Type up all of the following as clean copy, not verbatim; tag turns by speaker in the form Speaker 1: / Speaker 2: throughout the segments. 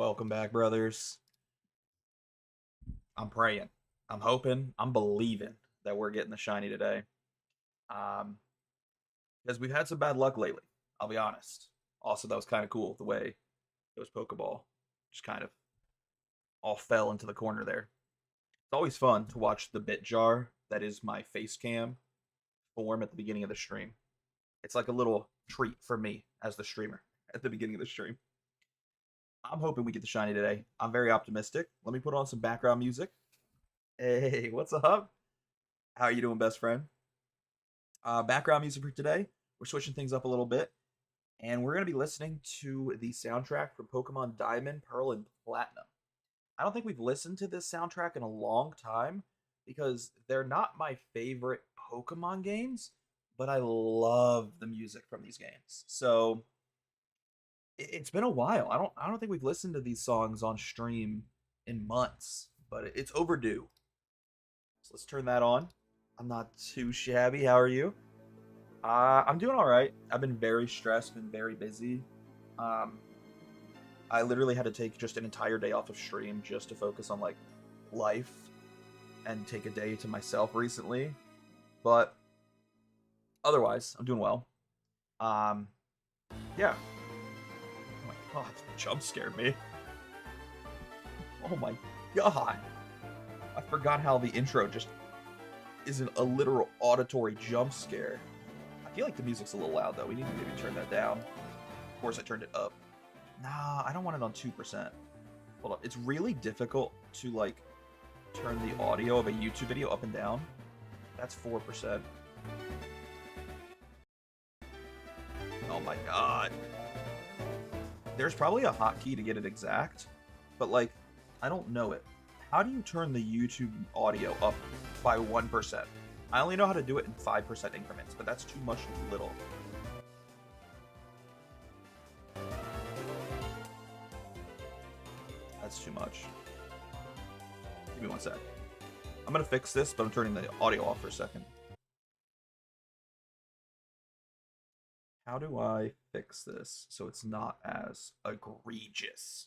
Speaker 1: Welcome back, brothers. I'm praying. I'm hoping. I'm believing that we're getting the shiny today. Um, because we've had some bad luck lately. I'll be honest. Also, that was kind of cool the way those Pokeball just kind of all fell into the corner there. It's always fun to watch the bit jar that is my face cam form at the beginning of the stream. It's like a little treat for me as the streamer at the beginning of the stream. I'm hoping we get the shiny today. I'm very optimistic. Let me put on some background music. Hey, what's up? How are you doing, best friend? Background music for today. We're switching things up a little bit, and we're going to be listening to the soundtrack from Pokemon Diamond, Pearl, and Platinum. I don't think we've listened to this soundtrack in a long time because they're not my favorite Pokemon games, but I love the music from these games. So it's been a while. I don't think we've listened to these songs on stream in months, but it's overdue. So let's turn that on. I'm not too shabby. How are you? I'm doing all right. I've been very stressed, been very busy. Um, I literally had to take just an entire day off of stream just to focus on like life and take a day to myself recently. But otherwise, I'm doing well. Um, yeah. Oh my god, the jump scared me. Oh my god. I forgot how the intro just is a literal auditory jump scare. I feel like the music's a little loud though. We need to maybe turn that down. Of course, I turned it up. Nah, I don't want it on 2%. Hold on. It's really difficult to like turn the audio of a YouTube video up and down. That's 4%. Oh my god. There's probably a hotkey to get it exact, but like, I don't know it. How do you turn the YouTube audio up by 1%? I only know how to do it in 5% increments, but that's too much too little. That's too much. Give me one sec. I'm gonna fix this, but I'm turning the audio off for a second. How do I fix this so it's not as egregious?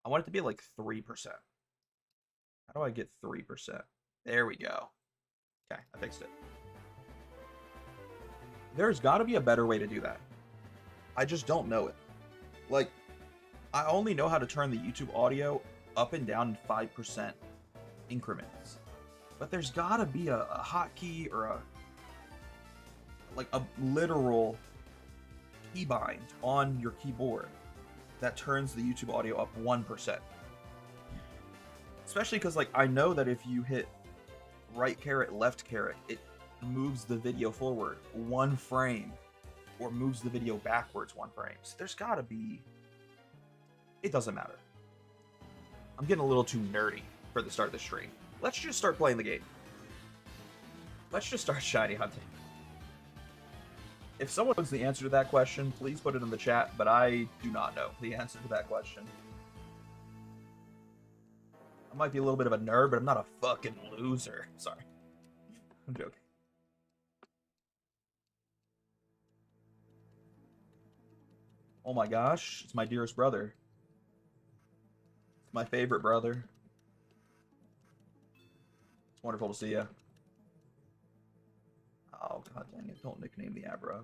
Speaker 1: I want it to be like 3%. How do I get 3%? There we go. Okay, I fixed it. There's got to be a better way to do that. I just don't know it. Like, I only know how to turn the YouTube audio up and down in 5% increments. But there's got to be a hotkey or a literal keybind on your keyboard that turns the YouTube audio up 1%. Especially because, like, I know that if you hit right caret, left caret, it moves the video forward 1 frame or moves the video backwards 1 frame. So there's gotta be... It doesn't matter. I'm getting a little too nerdy for the start of the stream. Let's just start playing the game. Let's just start shiny hunting. If someone knows the answer to that question, please put it in the chat, but I do not know the answer to that question. I might be a little bit of a nerd, but I'm not a fucking loser. Sorry. I'm joking. Oh my gosh, it's my dearest brother. It's my favorite brother. It's wonderful to see you. Oh god dang it, don't nickname the Abra.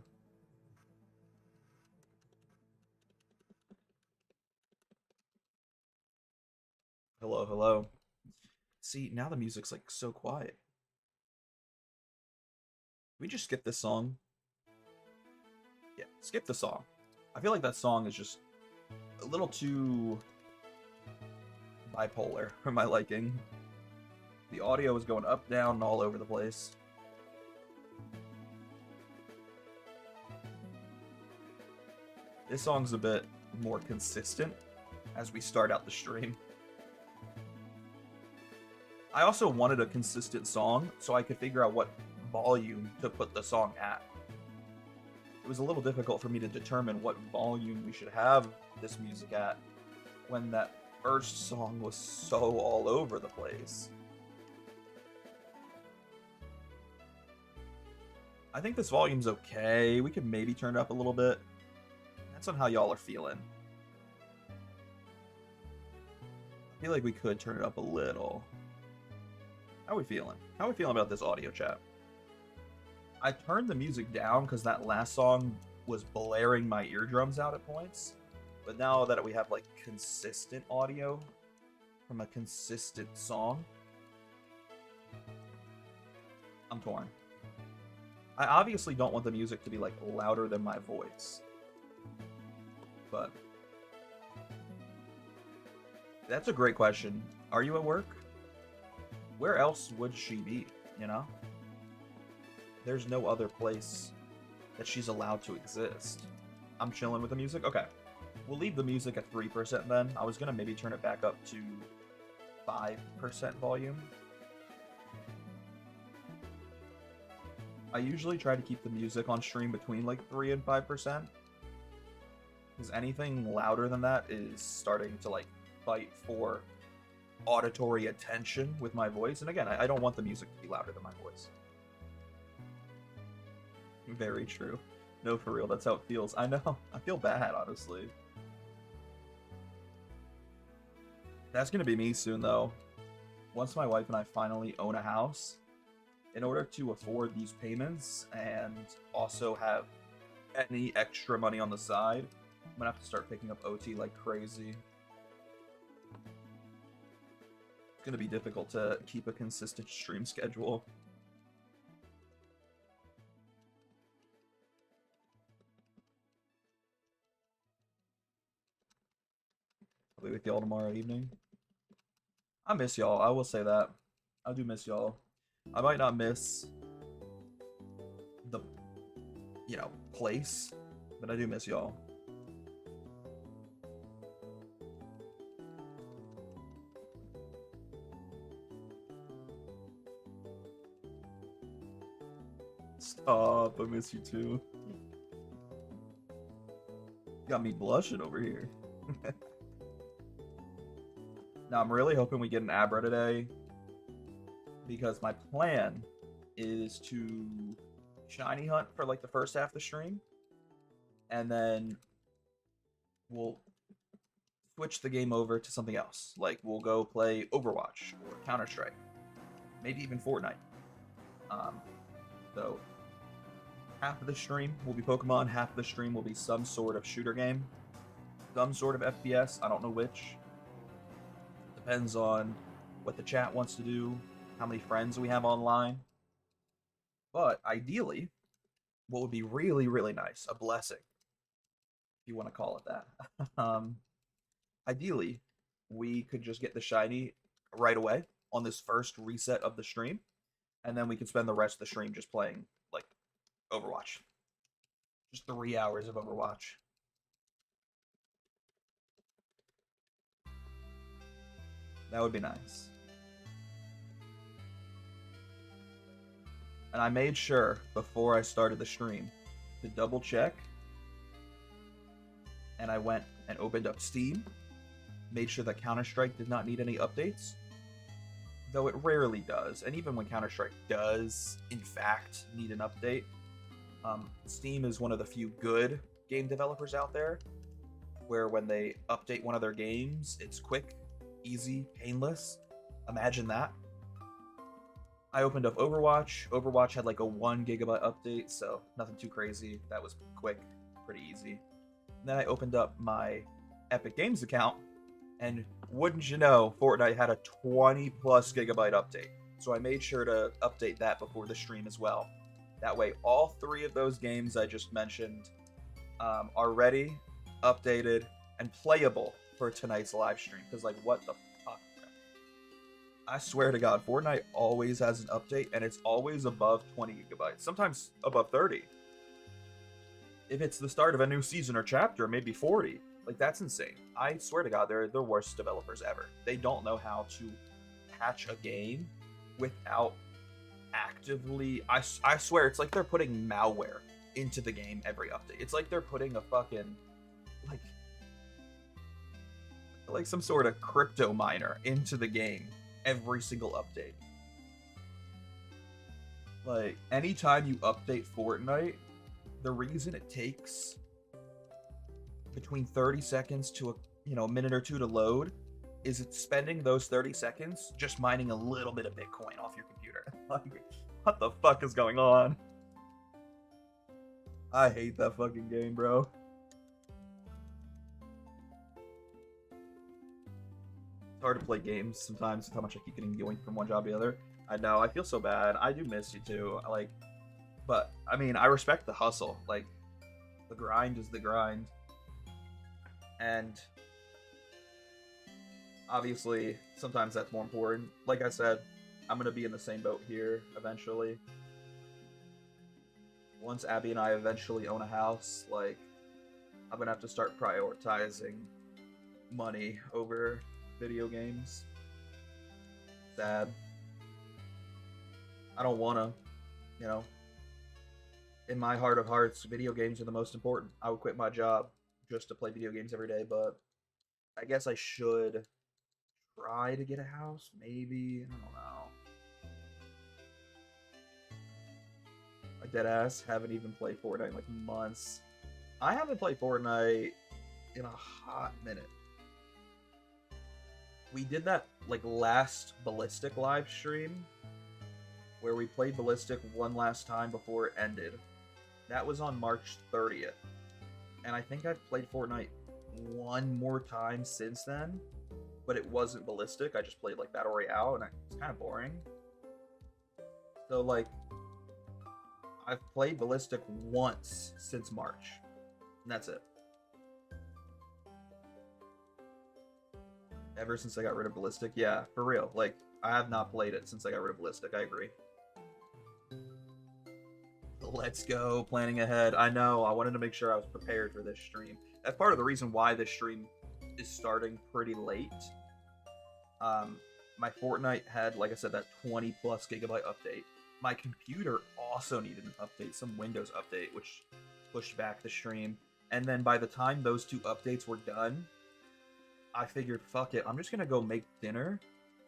Speaker 1: Hello, hello. See, now the music's like so quiet. We just skip this song. Yeah, skip the song. I feel like that song is just a little too bipolar for my liking. The audio is going up, down, and all over the place. This song's a bit more consistent as we start out the stream. I also wanted a consistent song so I could figure out what volume to put the song at. It was a little difficult for me to determine what volume we should have this music at when that first song was so all over the place. I think this volume's okay. We could maybe turn it up a little bit. That's on how y'all are feeling. I feel like we could turn it up a little. How are we feeling? How are we feeling about this audio chat? I turned the music down because that last song was blaring my eardrums out at points. But now that we have like consistent audio from a consistent song, I'm torn. I obviously don't want the music to be like louder than my voice. But that's a great question. Are you at work? Where else would she be, you know? There's no other place that she's allowed to exist. I'm chilling with the music? Okay. We'll leave the music at 3% then. I was going to maybe turn it back up to 5% volume. I usually try to keep the music on stream between like 3 and 5%. Because anything louder than that is starting to like fight for auditory attention with my voice. And again, I don't want the music to be louder than my voice. Very true. No, for real, that's how it feels. I know. I feel bad, honestly. That's going to be me soon, though. Once my wife and I finally own a house, in order to afford these payments and also have any extra money on the side, I'm going to have to start picking up OT like crazy. It's going to be difficult to keep a consistent stream schedule. I'll be with y'all tomorrow evening. I miss y'all. I will say that. I do miss y'all. I might not miss the, place, but I do miss y'all. Stop. I miss you too. Got me blushing over here. Now, I'm really hoping we get an abra today, because my plan is to shiny hunt for like the first half of the stream, and then we'll switch the game over to something else. Like, we'll go play Overwatch or Counter-Strike, maybe even Fortnite. So half of the stream will be Pokemon, half of the stream will be some sort of shooter game, some sort of FPS, I don't know which. Depends on what the chat wants to do, how many friends we have online. But ideally, what would be really, really nice, a blessing, if you want to call it that. Ideally, we could just get the shiny right away on this first reset of the stream, and then we could spend the rest of the stream just playing, like, Overwatch. Just 3 hours of Overwatch. That would be nice. And I made sure, before I started the stream, to double check. And I went and opened up Steam. Made sure that Counter-Strike did not need any updates. Though it rarely does. And even when Counter-Strike does, in fact, need an update, Steam is one of the few good game developers out there, where when they update one of their games, it's quick, easy, painless. Imagine that. I opened up Overwatch. Overwatch had like a 1 gigabyte update, so nothing too crazy. That was quick, pretty easy. And then I opened up my Epic Games account, and wouldn't you know, Fortnite had a 20 plus gigabyte update. So I made sure to update that before the stream as well. That way, all 3 of those games I just mentioned are ready, updated, and playable for tonight's live stream. Because, like, what the fuck? I swear to God, Fortnite always has an update, and it's always above 20 gigabytes. Sometimes above 30. If it's the start of a new season or chapter, maybe 40. Like, that's insane. I swear to God, they're the worst developers ever. They don't know how to patch a game without actively... I swear, it's like they're putting malware into the game every update. It's like they're putting a fucking... Like some sort of crypto miner into the game every single update. Like, anytime you update Fortnite, the reason it takes between 30 seconds to a minute or two to load is it spending those 30 seconds just mining a little bit of Bitcoin off your computer. Like, what the fuck is going on? I hate that fucking game, bro. It's hard to play games sometimes with how much I keep getting going from one job to the other. I know, I feel so bad. I do miss you too. Like, but I mean, I respect the hustle. Like, the grind is the grind. And obviously, sometimes that's more important. Like I said, I'm going to be in the same boat here eventually. Once Abby and I eventually own a house, like, I'm going to have to start prioritizing money over video games. Sad. I don't want to, you know. In my heart of hearts, video games are the most important. I would quit my job just to play video games every day, but I guess I should try to get a house, maybe. I don't know. I deadass haven't even played Fortnite in like months. I haven't played Fortnite in a hot minute. We did that like last Ballistic live stream where we played Ballistic one last time before it ended. That was on March 30th. And I think I've played Fortnite one more time since then, but it wasn't Ballistic. I just played like Battle Royale, and it's kind of boring. So like, I've played Ballistic once since March, and that's it. Ever since I got rid of Ballistic, yeah, for real. Like, I have not played it since I got rid of Ballistic. I agree. Let's go, planning ahead. I know, I wanted to make sure I was prepared for this stream. That's part of the reason why this stream is starting pretty late. My Fortnite had, like I said, that 20 plus gigabyte update. My computer also needed an update, some Windows update, which pushed back the stream. And then by the time those two updates were done, I figured, fuck it, I'm just gonna go make dinner.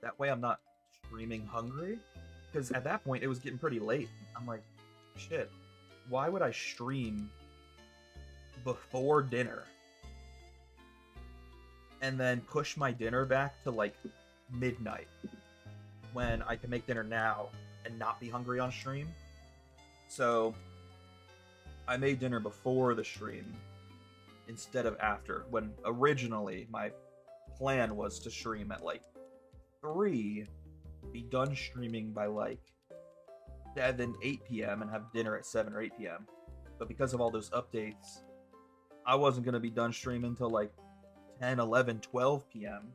Speaker 1: That way I'm not streaming hungry. Because at that point, it was getting pretty late. I'm like, shit, why would I stream before dinner and then push my dinner back to like midnight when I can make dinner now and not be hungry on stream? So I made dinner before the stream instead of after, when originally my plan was to stream at like 3, be done streaming by like 7, 8 p.m. and have dinner at 7 or 8 p.m. But because of all those updates, I wasn't going to be done streaming until like 10, 11, 12 p.m.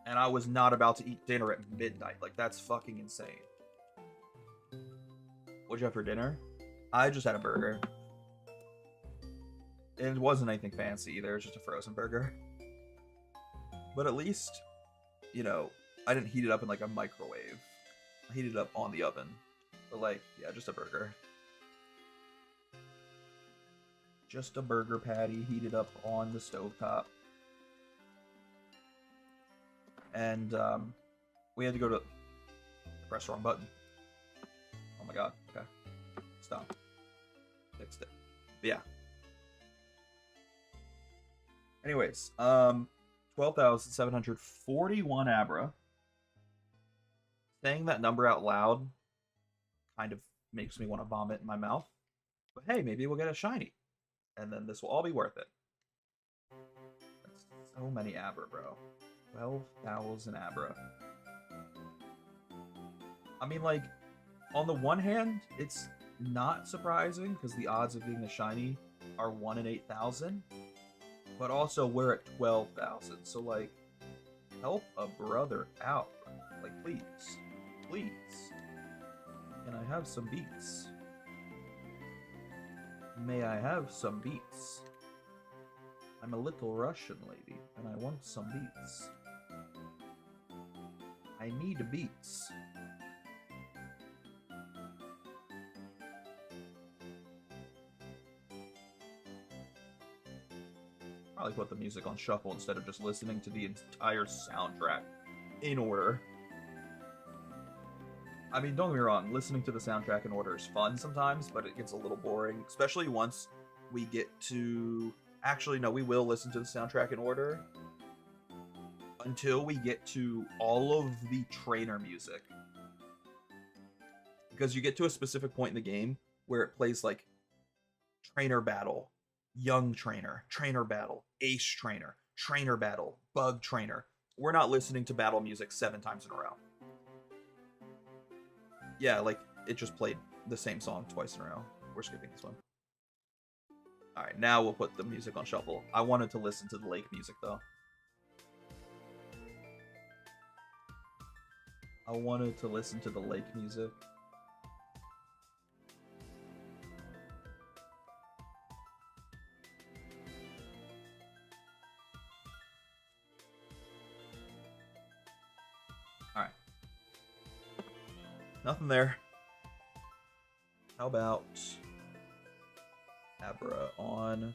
Speaker 1: And I was not about to eat dinner at midnight. Like, that's fucking insane. What'd you have for dinner? I just had a burger. It wasn't anything fancy either. It was just a frozen burger. But at least, you know, I didn't heat it up in like a microwave. I heated it up on the oven. But like, yeah, just a burger. Just a burger patty heated up on the stovetop. And we had to go to... Press the wrong button. Oh my god. Okay. Stop. Fixed it. But yeah. Anyways, 12,741 abra. Saying that number out loud kind of makes me want to vomit in my mouth. But hey, maybe we'll get a shiny. And then this will all be worth it. That's so many abra, bro. 12,000 abra. I mean, like, on the one hand, it's not surprising because the odds of being a shiny are 1 in 8,000. But also, we're at 12,000. So, like, help a brother out. Like, please. Please. Can I have some beats? May I have some beats? I'm a little Russian lady, and I want some beats. I need beats. Probably put the music on shuffle instead of just listening to the entire soundtrack in order. I mean, don't get me wrong, listening to the soundtrack in order is fun sometimes, but it gets a little boring, especially once we get to... Actually, no, we will listen to the soundtrack in order. until we get to all of the trainer music. Because you get to a specific point in the game where it plays like trainer battle, young trainer, trainer battle, ace trainer, trainer battle, bug trainer. We're not listening to battle music 7 times in a row. Yeah, like it just played the same song twice in a row. We're skipping this one. Alright, now we'll put the music on shuffle. I wanted to listen to the lake music though. I wanted to listen to the lake music. Alright. Nothing there. How about Abra on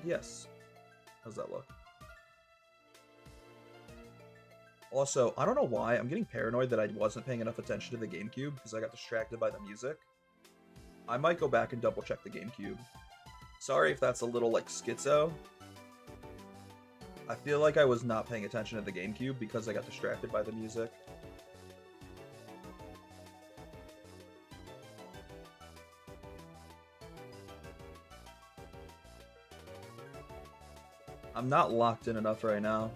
Speaker 1: DS? How's that look? Also, I don't know why, I'm getting paranoid that I wasn't paying enough attention to the GameCube because I got distracted by the music. I might go back and double check the GameCube. Sorry if that's a little like schizo. I feel like I was not paying attention to the GameCube because I got distracted by the music. I'm not locked in enough right now.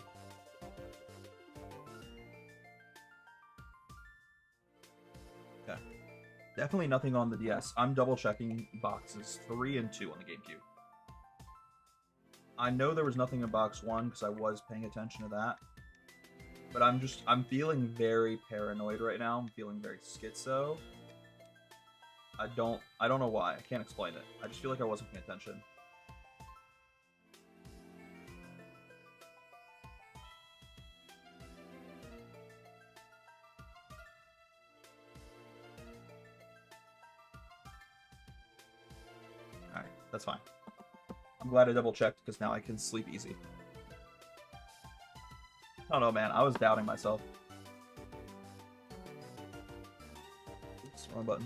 Speaker 1: Okay. Definitely nothing on the DS. I'm double checking boxes 3 and 2 on the GameCube. I know there was nothing in box 1 because I was paying attention to that. But I'm feeling very paranoid right now. I'm feeling very schizo. I don't know why. I can't explain it. I just feel like I wasn't paying attention. Alright, that's fine. I'm glad I double checked because now I can sleep easy. I don't know, man. I was doubting myself. Oops, wrong button.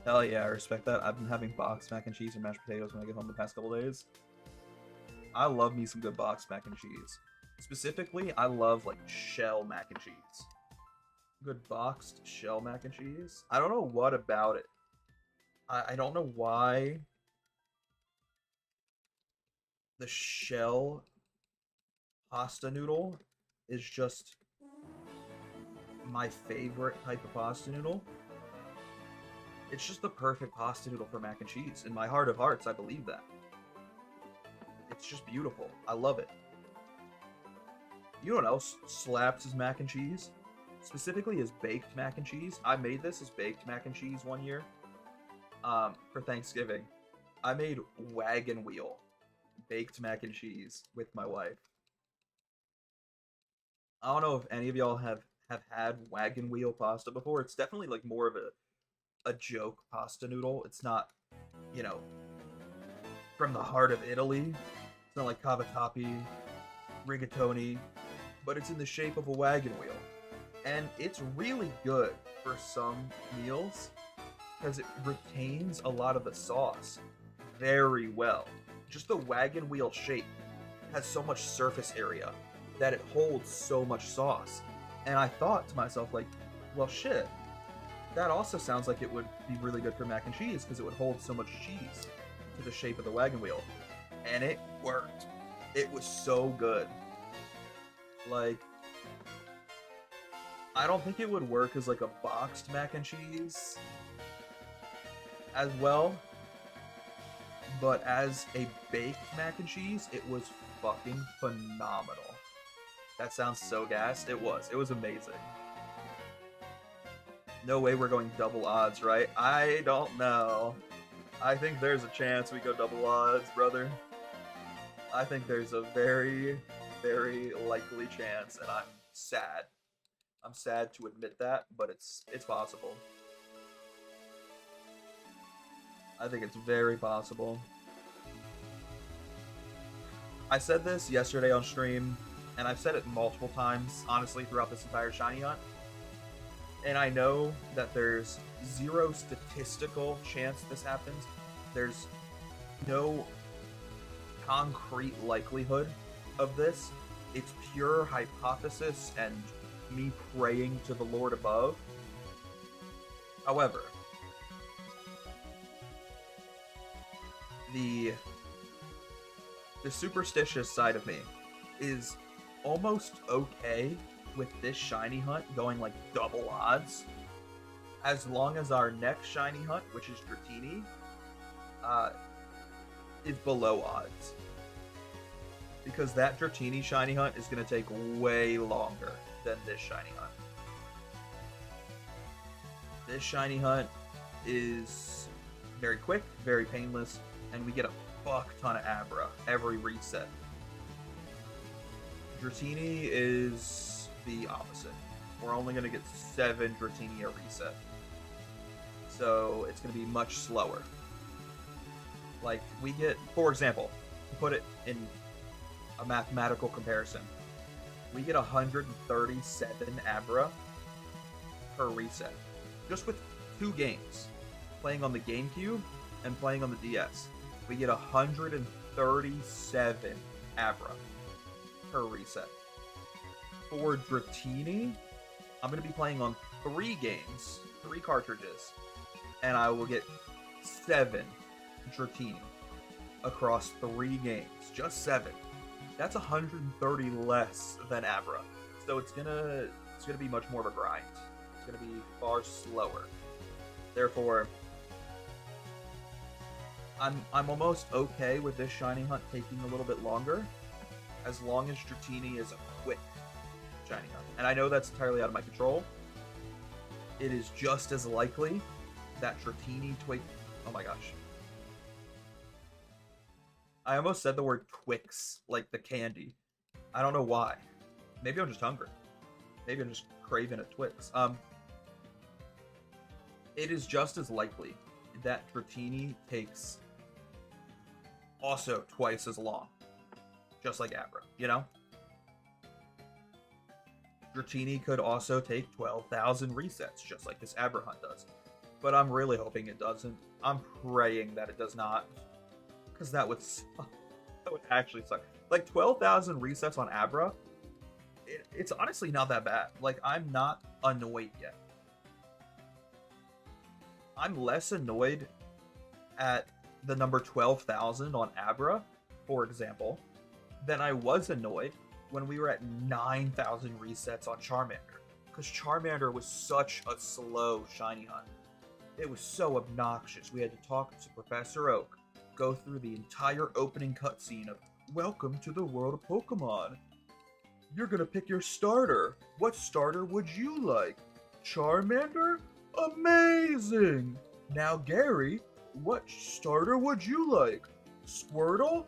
Speaker 1: Hell yeah, I respect that. I've been having boxed mac and cheese and mashed potatoes when I get home the past couple days. I love me some good boxed mac and cheese. Specifically, I love like shell mac and cheese. Good boxed shell mac and cheese. I don't know what about it. I don't know why the shell pasta noodle is just my favorite type of pasta noodle. It's just the perfect pasta noodle for mac and cheese. In my heart of hearts, I believe that. It's just beautiful. I love it. You know what else slaps is mac and cheese? Specifically is baked mac and cheese. I made this as baked mac and cheese one year for Thanksgiving. I made wagon wheel baked mac and cheese with my wife. I don't know if any of y'all have had wagon wheel pasta before. It's definitely like more of a joke pasta noodle. It's not, you know, from the heart of Italy. It's not like cavatappi, rigatoni, but it's in the shape of a wagon wheel. And it's really good for some meals because it retains a lot of the sauce very well. Just the wagon wheel shape has so much surface area that it holds so much sauce. And I thought to myself, like, well, shit, that also sounds like it would be really good for mac and cheese because it would hold so much cheese to the shape of the wagon wheel. And it worked. It was so good. Like, I don't think it would work as like a boxed mac and cheese as well, but as a baked mac and cheese, it was fucking phenomenal. That sounds so gassed. It was amazing. No way we're going double odds, right? I don't know. I think there's a chance we go double odds, brother. I think there's a very, very likely chance, and I'm sad. I'm sad to admit that, but it's possible. I think it's very possible. I said this yesterday on stream. and I've said it multiple times, honestly, throughout this entire shiny hunt, and I know that there's zero statistical chance this happens. There's no concrete likelihood of this. It's pure hypothesis and me praying to the Lord above. However, the superstitious side of me is almost okay with this shiny hunt going like double odds, as long as our next shiny hunt, which is Dratini, is below odds. Because that Dratini shiny hunt is going to take way longer than this shiny hunt. This shiny hunt is very quick, very painless, and we get a fuck ton of Abra every reset. Dratini is the opposite. We're only going to get 7 Dratini a reset. So it's going to be much slower. Like, we get, for example, to put it in a mathematical comparison, we get 137 Abra per reset. Just with 2 games, playing on the GameCube and playing on the DS. We get 137 Abra per reset. For Dratini, I'm going to be playing on 3 games, 3 cartridges, and I will get 7 Dratini across 3 games. Just 7. That's 130 less than Abra. So it's gonna be much more of a grind. It's gonna be far slower. Therefore, I'm almost okay with this shiny hunt taking a little bit longer, as long as Dratini is a quick shiny hunt. And I know that's entirely out of my control. It is just as likely that Dratini oh my gosh. I almost said the word Twix, like the candy. I don't know why. Maybe I'm just hungry. Maybe I'm just craving a Twix. It is just as likely that Dratini takes also twice as long. Just like Abra, you know? Dratini could also take 12,000 resets, just like this Abra hunt does. But I'm really hoping it doesn't. I'm praying that it does not. Because that would suck. That would actually suck. Like, 12,000 resets on Abra, it's honestly not that bad. Like, I'm not annoyed yet. I'm less annoyed at the number 12,000 on Abra, for example, than I was annoyed when we were at 9,000 resets on Charmander. Because Charmander was such a slow shiny hunt. It was so obnoxious. We had to talk to Professor Oak, go through the entire opening cutscene of "Welcome to the world of Pokemon. You're gonna pick your starter. What starter would you like? Charmander? Amazing! Now, Gary, what starter would you like? Squirtle?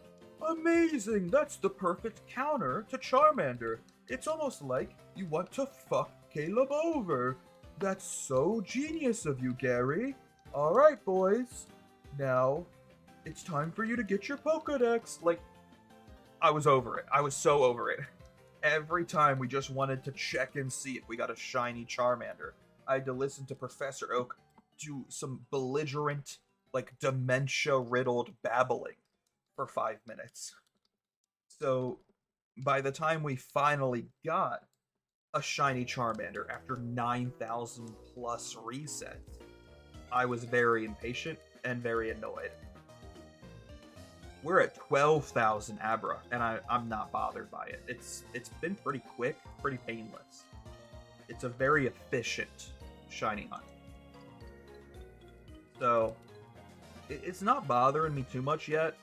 Speaker 1: Amazing! That's the perfect counter to Charmander. It's almost like you want to fuck Caleb over. That's so genius of you, Gary. Alright, boys. Now, it's time for you to get your Pokedex. Like, I was over it. I was so over it. Every time we just wanted to check and see if we got a shiny Charmander, I had to listen to Professor Oak do some belligerent, like, dementia-riddled babbling for 5 minutes. So, by the time we finally got a shiny Charmander after 9,000 plus resets, I was very impatient and very annoyed. We're at 12,000 Abra, and I'm not bothered by it. It's been pretty quick, pretty painless. It's a very efficient shiny hunt. So, it's not bothering me too much yet.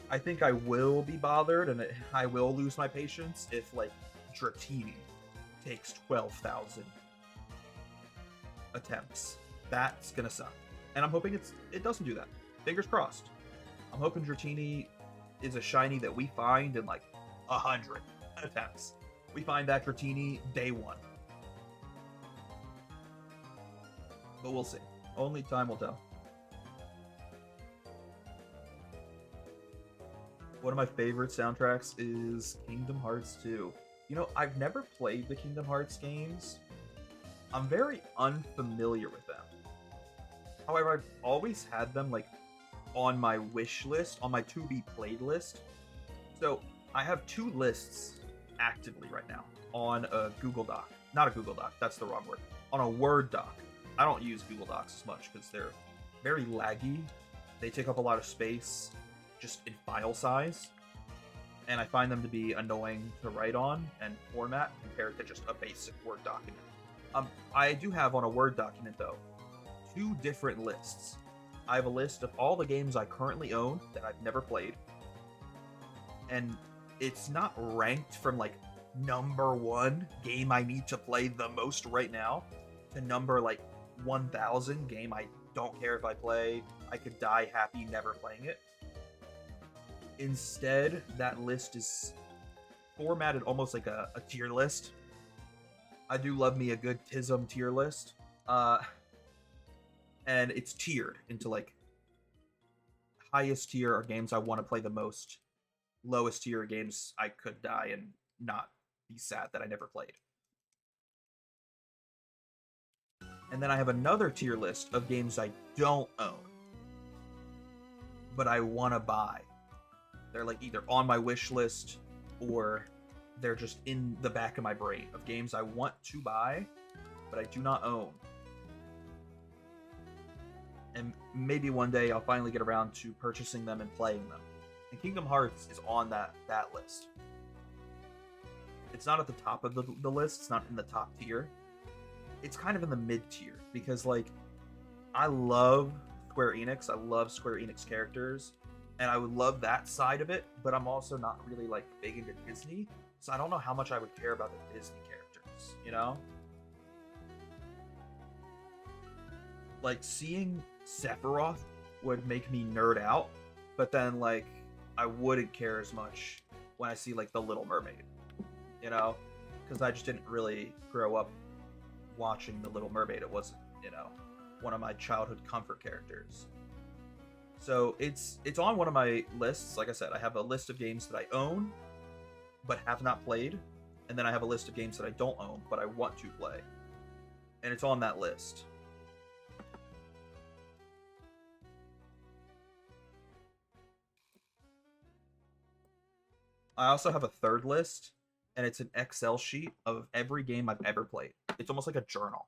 Speaker 1: I think I will be bothered, and I will lose my patience if, like, Dratini takes 12,000 attempts. That's gonna suck. And I'm hoping it doesn't do that. Fingers crossed. I'm hoping Dratini is a shiny that we find in like 100 attempts. We find that Dratini day 1. But we'll see. Only time will tell. One of my favorite soundtracks is Kingdom Hearts 2. You know, I've never played the Kingdom Hearts games. I'm very unfamiliar with them. However, I've always had them like on my wish list, on my to be played list. So I have two lists actively right now on a Google Doc. Not a Google Doc, that's the wrong word. On a Word doc. I don't use Google Docs as much because they're very laggy. They take up a lot of space just in file size. And I find them to be annoying to write on and format compared to just a basic Word document. I do have on a Word document, though, two different lists. I have a list of all the games I currently own that I've never played. And it's not ranked from, like, number 1 game I need to play the most right now to number, like, 1,000 game I don't care if I play. I could die happy never playing it. Instead, that list is formatted almost like a tier list. I do love me a good TISM tier list. And it's tiered into, like, highest tier are games I want to play the most. Lowest tier are games I could die and not be sad that I never played. And then I have another tier list of games I don't own, but I want to buy. They're like either on my wish list or they're just in the back of my brain of games I want to buy, but I do not own. And maybe one day I'll finally get around to purchasing them and playing them. And Kingdom Hearts is on that list. It's not at the top of the list. It's not in the top tier. It's kind of in the mid tier because, like, I love Square Enix. I love Square Enix characters. And I would love that side of it, but I'm also not really, like, big into Disney. So I don't know how much I would care about the Disney characters, you know? Like, seeing Sephiroth would make me nerd out, but then, like, I wouldn't care as much when I see, like, The Little Mermaid, you know? Because I just didn't really grow up watching The Little Mermaid. It wasn't, you know, one of my childhood comfort characters. So it's on one of my lists. Like I said, I have a list of games that I own but have not played, and then I have a list of games that I don't own but I want to play, and it's on that list. I also have a third list, and it's an Excel sheet of every game I've ever played. It's almost like a journal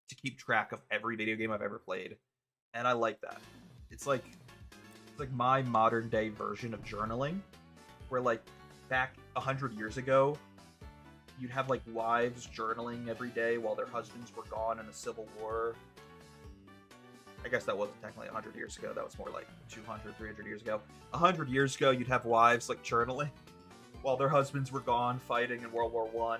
Speaker 1: to keep track of every video game I've ever played, and I like that. It's like my modern day version of journaling, where, like, back 100 years ago, you'd have, like, wives journaling every day while their husbands were gone in a civil war. I guess that wasn't technically 100 years ago. That was more like 200, 300 years ago. 100 years ago, you'd have wives, like, journaling while their husbands were gone fighting in World War I.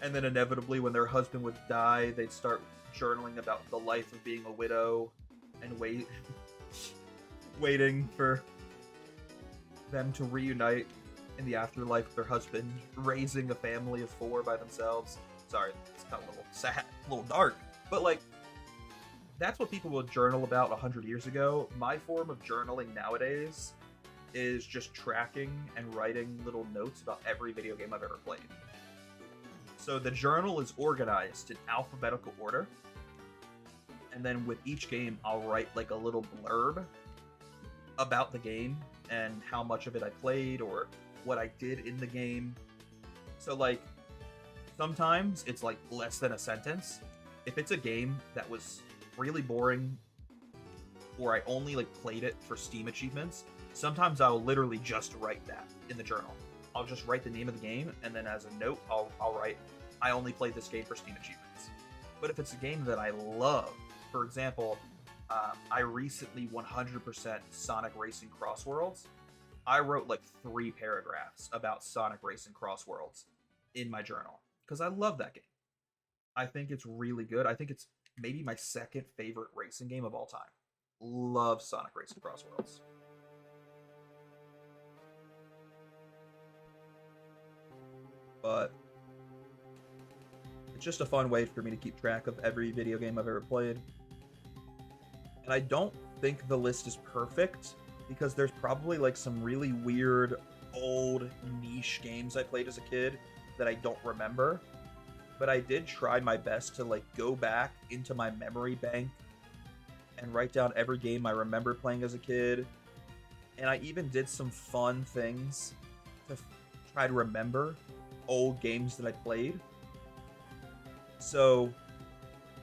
Speaker 1: And then inevitably, when their husband would die, they'd start journaling about the life of being a widow and waiting for them to reunite in the afterlife with their husband, raising a family of 4 by themselves. Sorry, it's kind of a little sad, a little dark, but, like, that's what people would journal about 100 years ago. My form of journaling nowadays is just tracking and writing little notes about every video game I've ever played. So the journal is organized in alphabetical order, and then with each game, I'll write, like, a little blurb about the game and how much of it I played or what I did in the game. So, like, sometimes it's, like, less than a sentence. If it's a game that was really boring or I only, like, played it for Steam achievements, sometimes I'll literally just write that in the journal. I'll just write the name of the game, and then as a note, I'll write, I only played this game for Steam achievements. But if it's a game that I love, for example, I recently 100% Sonic Racing Cross Worlds. I wrote, like, 3 paragraphs about Sonic Racing Cross Worlds in my journal because I love that game. I think it's really good. I think it's maybe my second favorite racing game of all time. Love Sonic Racing Cross Worlds. But it's just a fun way for me to keep track of every video game I've ever played. And I don't think the list is perfect because there's probably like some really weird old niche games I played as a kid that I don't remember. But I did try my best to like go back into my memory bank and write down every game I remember playing as a kid. And I even did some fun things to try to remember old games that I played. So,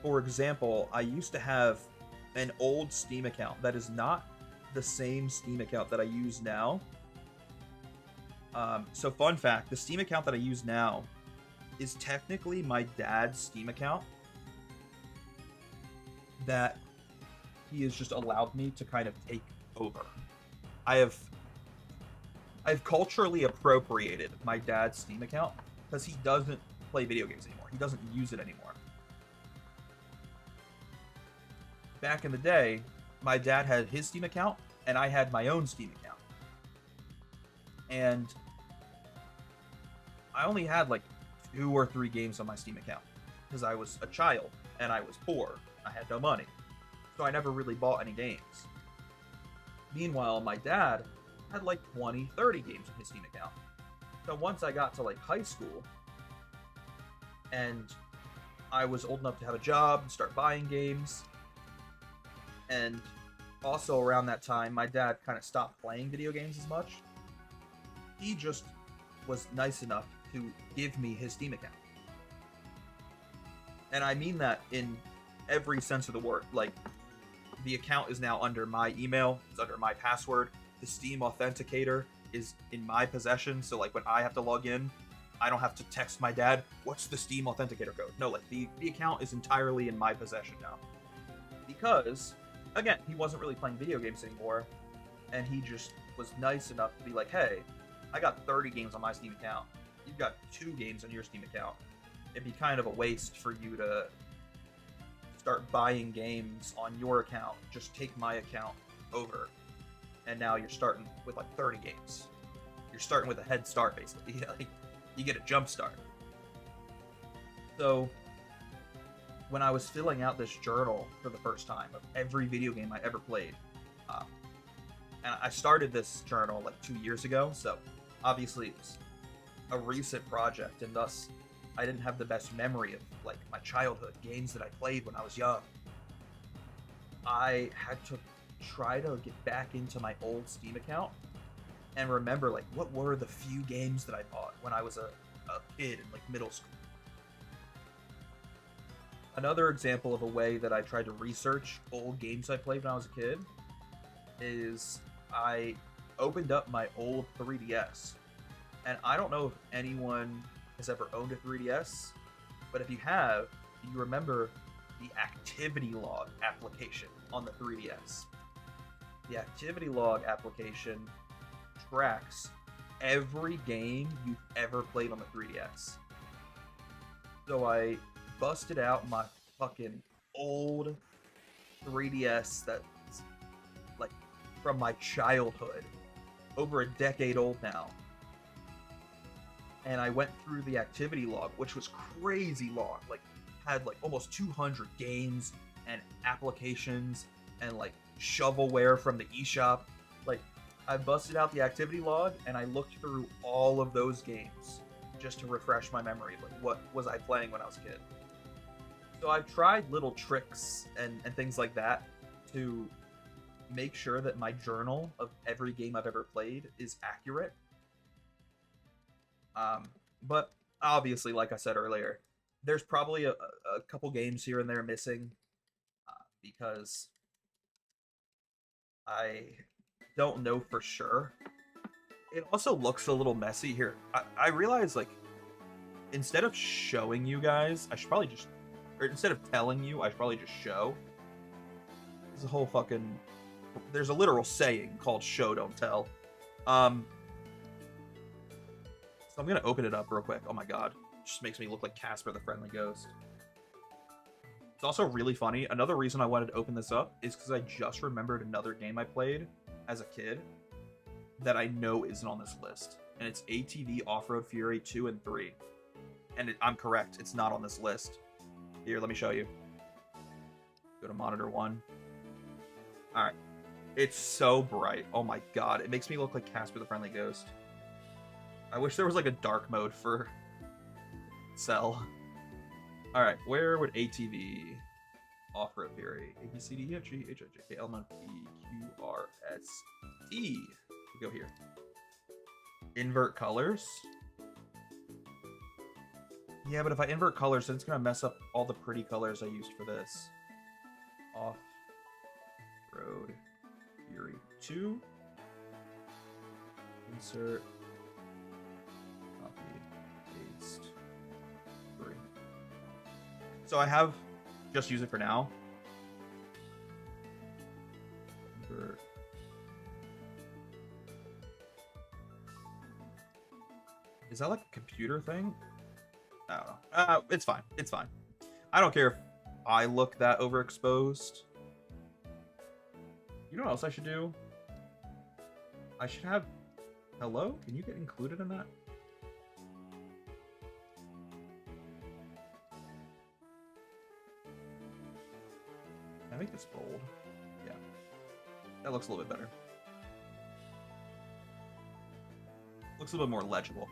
Speaker 1: for example, I used to have an old Steam account that is not the same Steam account that I use now. So fun fact, the Steam account that I use now is technically my dad's Steam account that he has just allowed me to kind of take over. I've culturally appropriated my dad's Steam account because he doesn't play video games anymore. He doesn't use it anymore. Back in the day, my dad had his Steam account and I had my own Steam account. And I only had like 2 or 3 games on my Steam account because I was a child and I was poor. I had no money. So I never really bought any games. Meanwhile, my dad had like 20, 30 games on his Steam account. So once I got to like high school and I was old enough to have a job and start buying games, and also around that time, my dad kind of stopped playing video games as much. He just was nice enough to give me his Steam account. And I mean that in every sense of the word. Like, the account is now under my email, it's under my password. The Steam authenticator is in my possession, so like when I have to log in, I don't have to text my dad, what's the Steam authenticator code? No, like the account is entirely in my possession now. Because, again, he wasn't really playing video games anymore, and he just was nice enough to be like, hey, I got 30 games on my Steam account. You've got 2 games on your Steam account. It'd be kind of a waste for you to start buying games on your account. Just take my account over. And now you're starting with like 30 games. You're starting with a head start, basically. Like, you get a jump start. So, when I was filling out this journal for the first time of every video game I ever played, and I started this journal like 2 years ago, so obviously it's a recent project, and thus I didn't have the best memory of like my childhood games that I played when I was young. I had to try to get back into my old Steam account and remember like what were the few games that I bought when I was a kid in like middle school. Another example of a way that I tried to research old games I played when I was a kid is I opened up my old 3DS. And I don't know if anyone has ever owned a 3DS, but if you have, you remember the activity log application on the 3DS. The activity log application tracks every game you've ever played on the 3DS. So I busted out my fucking old 3DS that's like from my childhood, over a decade old now. And I went through the activity log, which was crazy long, like had like almost 200 games and applications and like shovelware from the eShop. Like, I busted out the activity log and I looked through all of those games just to refresh my memory of like what was I playing when I was a kid. So I've tried little tricks and things like that to make sure that my journal of every game I've ever played is accurate. But obviously, like I said earlier, there's probably a couple games here and there missing because I don't know for sure. It also looks a little messy here. I realize, like, instead of showing you guys, I should probably just, or instead of telling you, I should probably just show. There's a whole fucking, there's a literal saying called show, don't tell. So I'm going to open it up real quick. Oh my god. It just makes me look like Casper the Friendly Ghost. It's also really funny. Another reason I wanted to open this up is because I just remembered another game I played as a kid that I know isn't on this list. And it's ATV Off-Road Fury 2 and 3. And I'm correct. It's not on this list. Here, let me show you. Go to monitor 1. Alright. It's so bright. Oh my god. It makes me look like Casper the Friendly Ghost. I wish there was like a dark mode for Cell. Alright, where would ATV Off-Road Fury? A, B, C, D, E, F, G, H, I, J, K, L, M, N, P, Q, R, S, T. We go here. Invert colors. Yeah, but if I invert colors, then it's going to mess up all the pretty colors I used for this. Off-Road Fury 2. Insert. Copy. Paste. 3. So I have just use it for now. Invert. Is that like a computer thing? I don't know. It's fine. It's fine. I don't care if I look that overexposed. You know what else I should do? I should have... Hello? Can you get included in that? Can I make this bold? Yeah. That looks a little bit better. Looks a little bit more legible.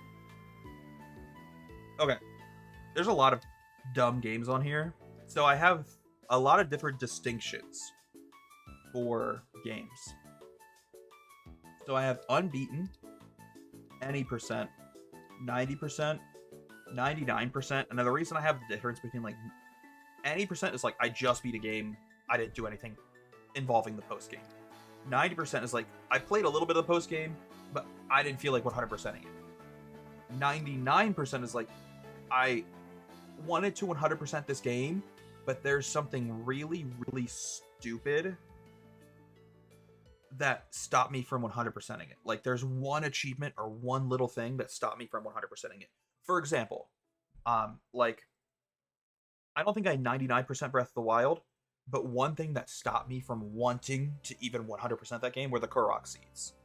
Speaker 1: Okay. There's a lot of dumb games on here. So I have a lot of different distinctions for games. So I have unbeaten, any percent, 90%, 99%. And then the reason I have the difference between like any percent is like I just beat a game, I didn't do anything involving the post game. 90% is like I played a little bit of the post game, but I didn't feel like 100%ing it. 99% is like I wanted to 100% this game, but there's something really, really stupid that stopped me from 100%ing it. Like there's one achievement or one little thing that stopped me from 100%ing it. For example, like I don't think I 99% Breath of the Wild, but one thing that stopped me from wanting to even 100% that game were the Korok seeds.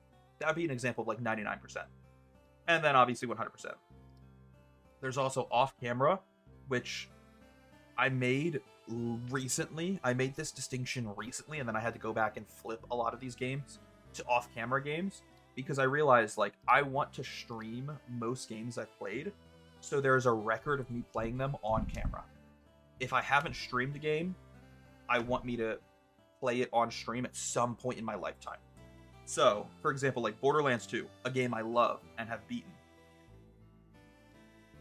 Speaker 1: That'd be an example of like 99%. And then obviously 100%. There's also off camera, which I made recently. I made this distinction recently, and then I had to go back and flip a lot of these games to off-camera games because I realized like I want to stream most games I've played, so there's a record of me playing them on camera. If I haven't streamed a game, I want me to play it on stream at some point in my lifetime. So, for example, like Borderlands 2, a game I love and have beaten.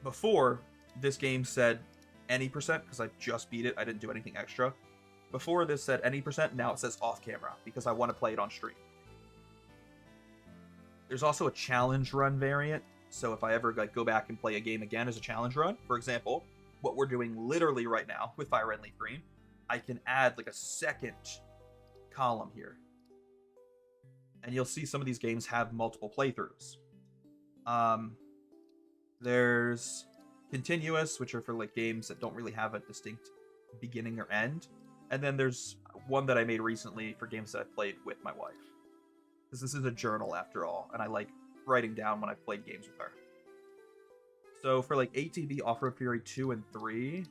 Speaker 1: Before, this game said any percent, because I just beat it, I didn't do anything extra. Before this said any percent, now it says off camera, because I want to play it on stream. There's also a challenge run variant, so if I ever like go back and play a game again as a challenge run, for example, what we're doing literally right now with Fire Red Leaf Green, I can add like a second column here. And you'll see some of these games have multiple playthroughs. There's continuous, which are for like games that don't really have a distinct beginning or end. And then there's one that I made recently for games that I played with my wife. Because this is a journal after all, and I like writing down when I've played games with her. So for like ATV Off-Road Fury 2 and 3,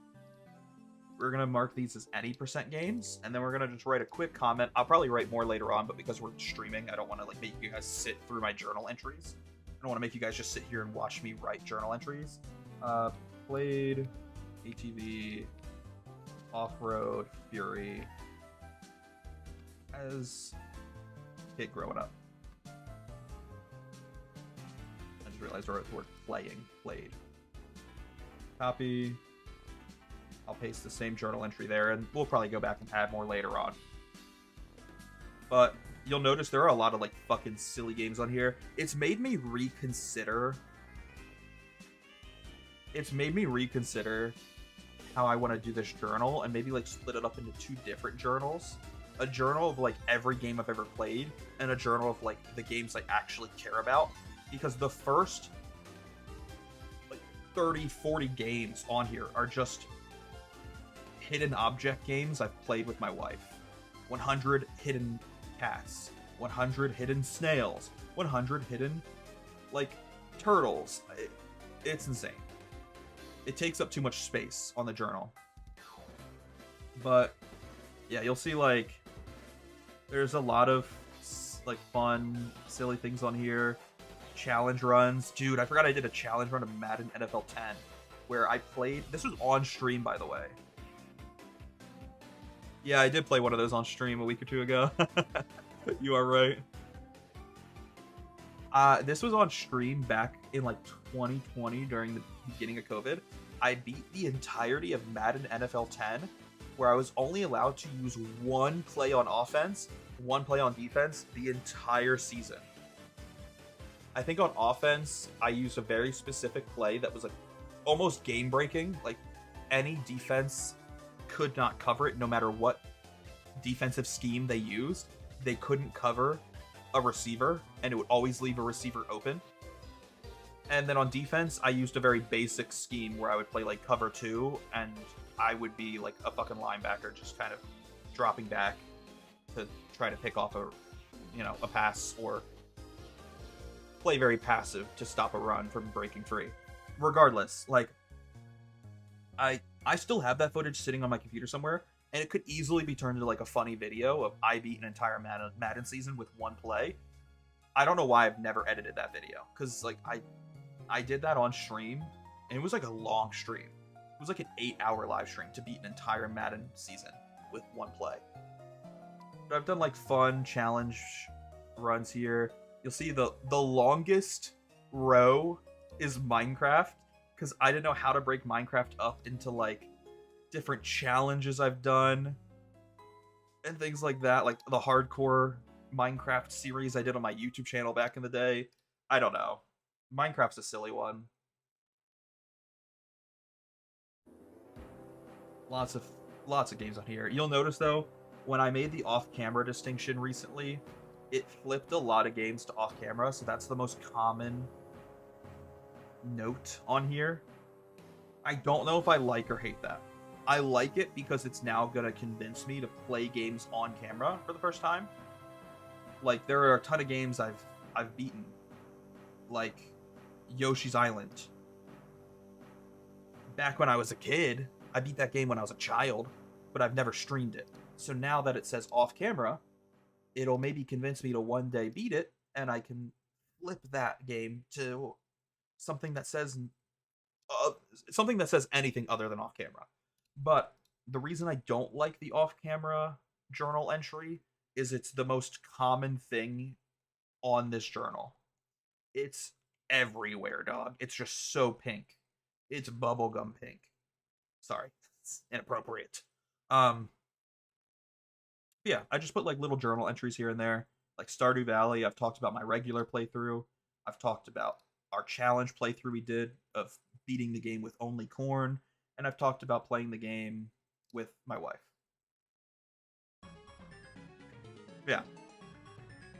Speaker 1: we're going to mark these as any percent games, and then we're going to just write a quick comment. I'll probably write more later on, but because we're streaming, I don't want to like make you guys sit through my journal entries. I don't want to make you guys just sit here and watch me write journal entries. Played ATV Off-Road Fury as a kid growing up. I just realized I wrote the word played. Copy. I'll paste the same journal entry there, and we'll probably go back and add more later on. But you'll notice there are a lot of like fucking silly games on here. It's made me reconsider how I want to do this journal, and maybe like split it up into 2 different journals. A journal of like every game I've ever played, and a journal of like the games I actually care about. Because the first like 30-40 games on here are just hidden object games I've played with my wife. 100 hidden cats, 100 hidden snails, 100 hidden like turtles. It's insane. It takes up too much space on the journal. But yeah, you'll see like there's a lot of like fun, silly things on here. Challenge runs. Dude, I forgot I did a challenge run of Madden NFL 10 where I played. This was on stream, by the way. Yeah, I did play one of those on stream a week or two ago. You are right. This was on stream back in like 2020 during the beginning of COVID. I beat the entirety of Madden NFL 10, where I was only allowed to use one play on offense, one play on defense the entire season. I think on offense, I used a very specific play that was like almost game breaking. Like any defense could not cover it no matter what defensive scheme they used. They couldn't cover a receiver, and it would always leave a receiver open. And then on defense, I used a very basic scheme where I would play like cover 2, and I would be like a fucking linebacker, just kind of dropping back to try to pick off a pass, or play very passive to stop a run from breaking free. Regardless, like I still have that footage sitting on my computer somewhere, and it could easily be turned into like a funny video of I beat an entire Madden season with one play. I don't know why I've never edited that video, because like I did that on stream, and it was like a long stream. It was like an 8-hour live stream to beat an entire Madden season with one play. But I've done like fun challenge runs here. You'll see the longest row is Minecraft, because I didn't know how to break Minecraft up into like different challenges I've done and things like that, like the hardcore Minecraft series I did on my YouTube channel back in the day. I don't know. Minecraft's a silly one. Lots of games on here. You'll notice though, when I made the off-camera distinction recently, it flipped a lot of games to off-camera, so that's the most common note on here. I don't know if I like or hate that. I like it because it's now gonna convince me to play games on camera for the first time. Like there are a ton of games I've beaten, like Yoshi's Island. Back when I was a kid, I beat that game when I was a child, but I've never streamed it. So now that it says off camera, it'll maybe convince me to one day beat it, and I can flip that game to something that says anything other than off camera. But the reason I don't like the off camera journal entry is it's the most common thing on this journal. It's everywhere, dog. It's just so pink. It's bubblegum pink. Sorry, it's inappropriate. Yeah, I just put like little journal entries here and there. Like Stardew Valley, I've talked about my regular playthrough. I've talked about our challenge playthrough we did of beating the game with only corn. And I've talked about playing the game with my wife. Yeah.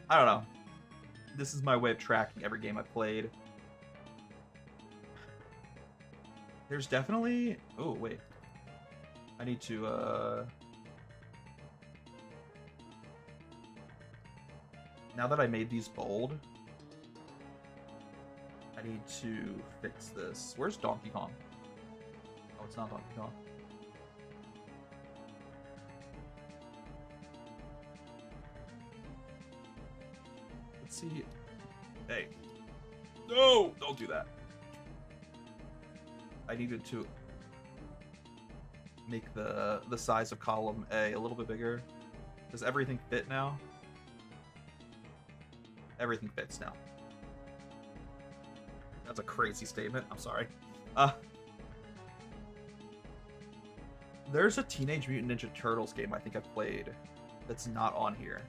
Speaker 1: I don't know. This is my way of tracking every game I've played. There's definitely... Oh, wait. I need to, Now that I made these bold, I need to fix this. Where's Donkey Kong? Oh, it's not Donkey Kong. Let's see. Hey. No! Don't do that. I needed to make the size of column A a little bit bigger. Does everything fit now? Everything fits now. That's a crazy statement. I'm sorry. There's a Teenage Mutant Ninja Turtles game I think I played that's not on here.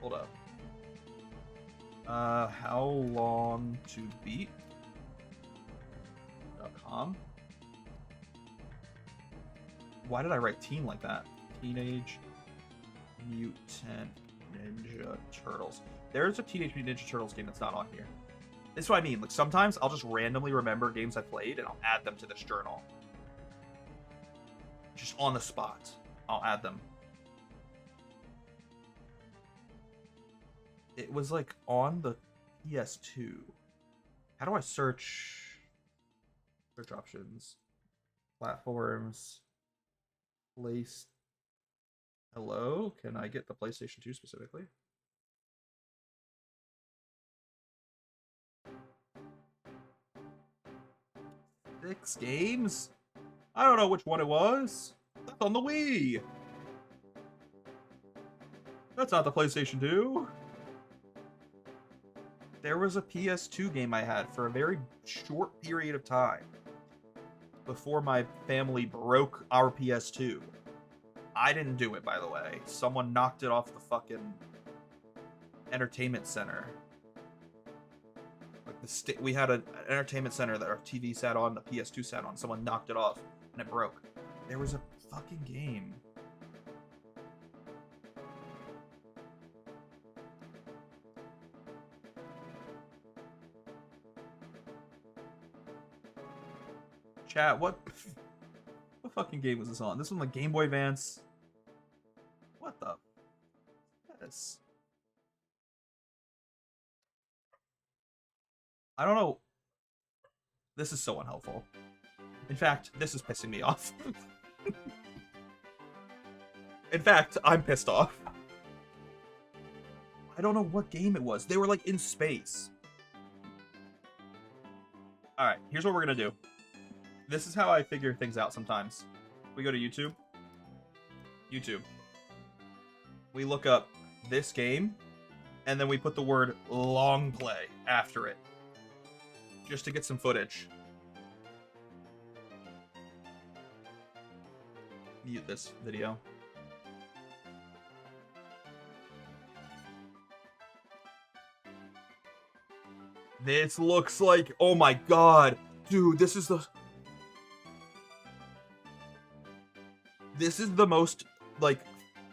Speaker 1: Hold up. How long to beat.com. Why did I write teen like that? Teenage Mutant Ninja Turtles. There's a Teenage Mutant Ninja Turtles game that's not on here. This is what I mean. Like sometimes I'll just randomly remember games I played and I'll add them to this journal. Just on the spot. I'll add them. It was like on the PS2. How do I search? Search options. Platforms. Place. Hello? Can I get the PlayStation 2 specifically? Six games? I don't know which one it was. That's on the Wii. That's not the PlayStation 2. There was a PS2 game I had for a very short period of time before my family broke our PS2. I didn't do it, by the way. Someone knocked it off the fucking entertainment center. Like we had an entertainment center that our TV sat on, the PS2 sat on. Someone knocked it off and it broke. There was a fucking game. Chat, what fucking game was this on? This one, like Game Boy Advance. What the? Yes. I don't know. This is so unhelpful. In fact, this is pissing me off. In fact, I'm pissed off. I don't know what game it was. They were like in space. Alright, here's what we're gonna do. This is how I figure things out sometimes. We go to YouTube. YouTube. We look up this game, and then we put the word long play after it. Just to get some footage. Mute this video. This looks like, oh my god. Dude, this is the most, like,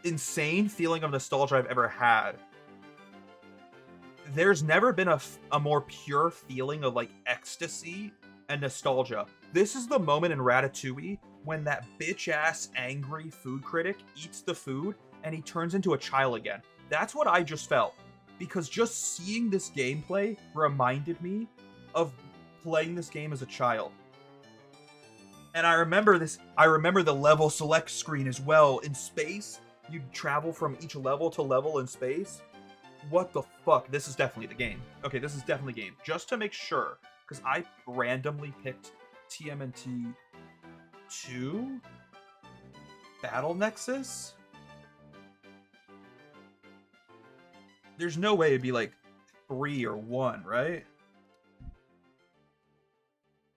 Speaker 1: insane feeling of nostalgia I've ever had. There's never been a more pure feeling of, like, ecstasy and nostalgia. This is the moment in Ratatouille when that bitch-ass angry food critic eats the food and he turns into a child again. That's what I just felt. Because just seeing this gameplay reminded me of playing this game as a child. And I remember the level select screen as well. In space, you'd travel from each level to level in space. What the fuck? This is definitely the game. Okay, this is definitely game. Just to make sure, because I randomly picked TMNT 2? Battle Nexus? There's no way it'd be like 3 or 1, right?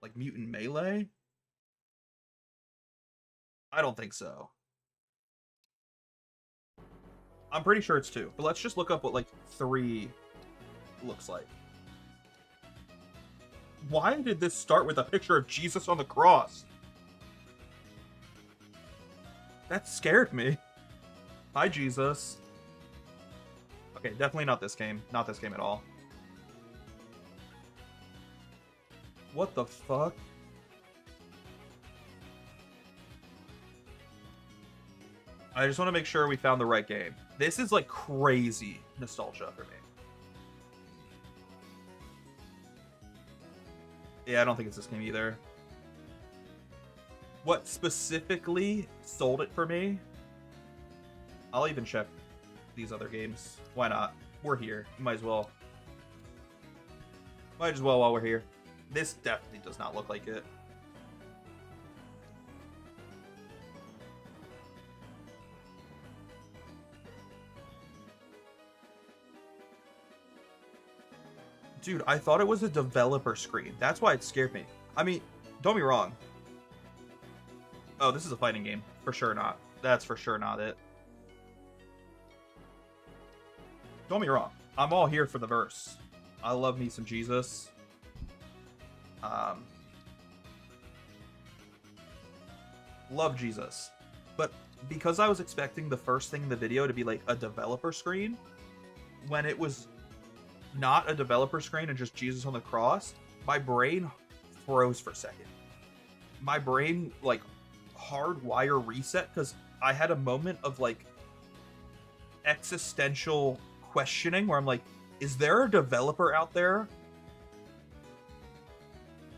Speaker 1: Like Mutant Melee? I don't think so. I'm pretty sure it's 2. But let's just look up what, like, 3 looks like. Why did this start with a picture of Jesus on the cross? That scared me. Hi, Jesus. Okay, definitely not this game. Not this game at all. What the fuck? I just want to make sure we found the right game. This is like crazy nostalgia for me. Yeah, I don't think it's this game either. What specifically sold it for me? I'll even check these other games. Why not? We're here. Might as well. Might as well while we're here. This definitely does not look like it. Dude, I thought it was a developer screen. That's why it scared me. I mean, don't be wrong. Oh, this is a fighting game. For sure not. That's for sure not it. Don't be wrong. I'm all here for the verse. I love me some Jesus. Love Jesus. But because I was expecting the first thing in the video to be like a developer screen, when it was not a developer screen and just Jesus on the cross, my brain froze for a second. My brain, like, hardwire reset because I had a moment of, like, existential questioning where I'm like, is there a developer out there?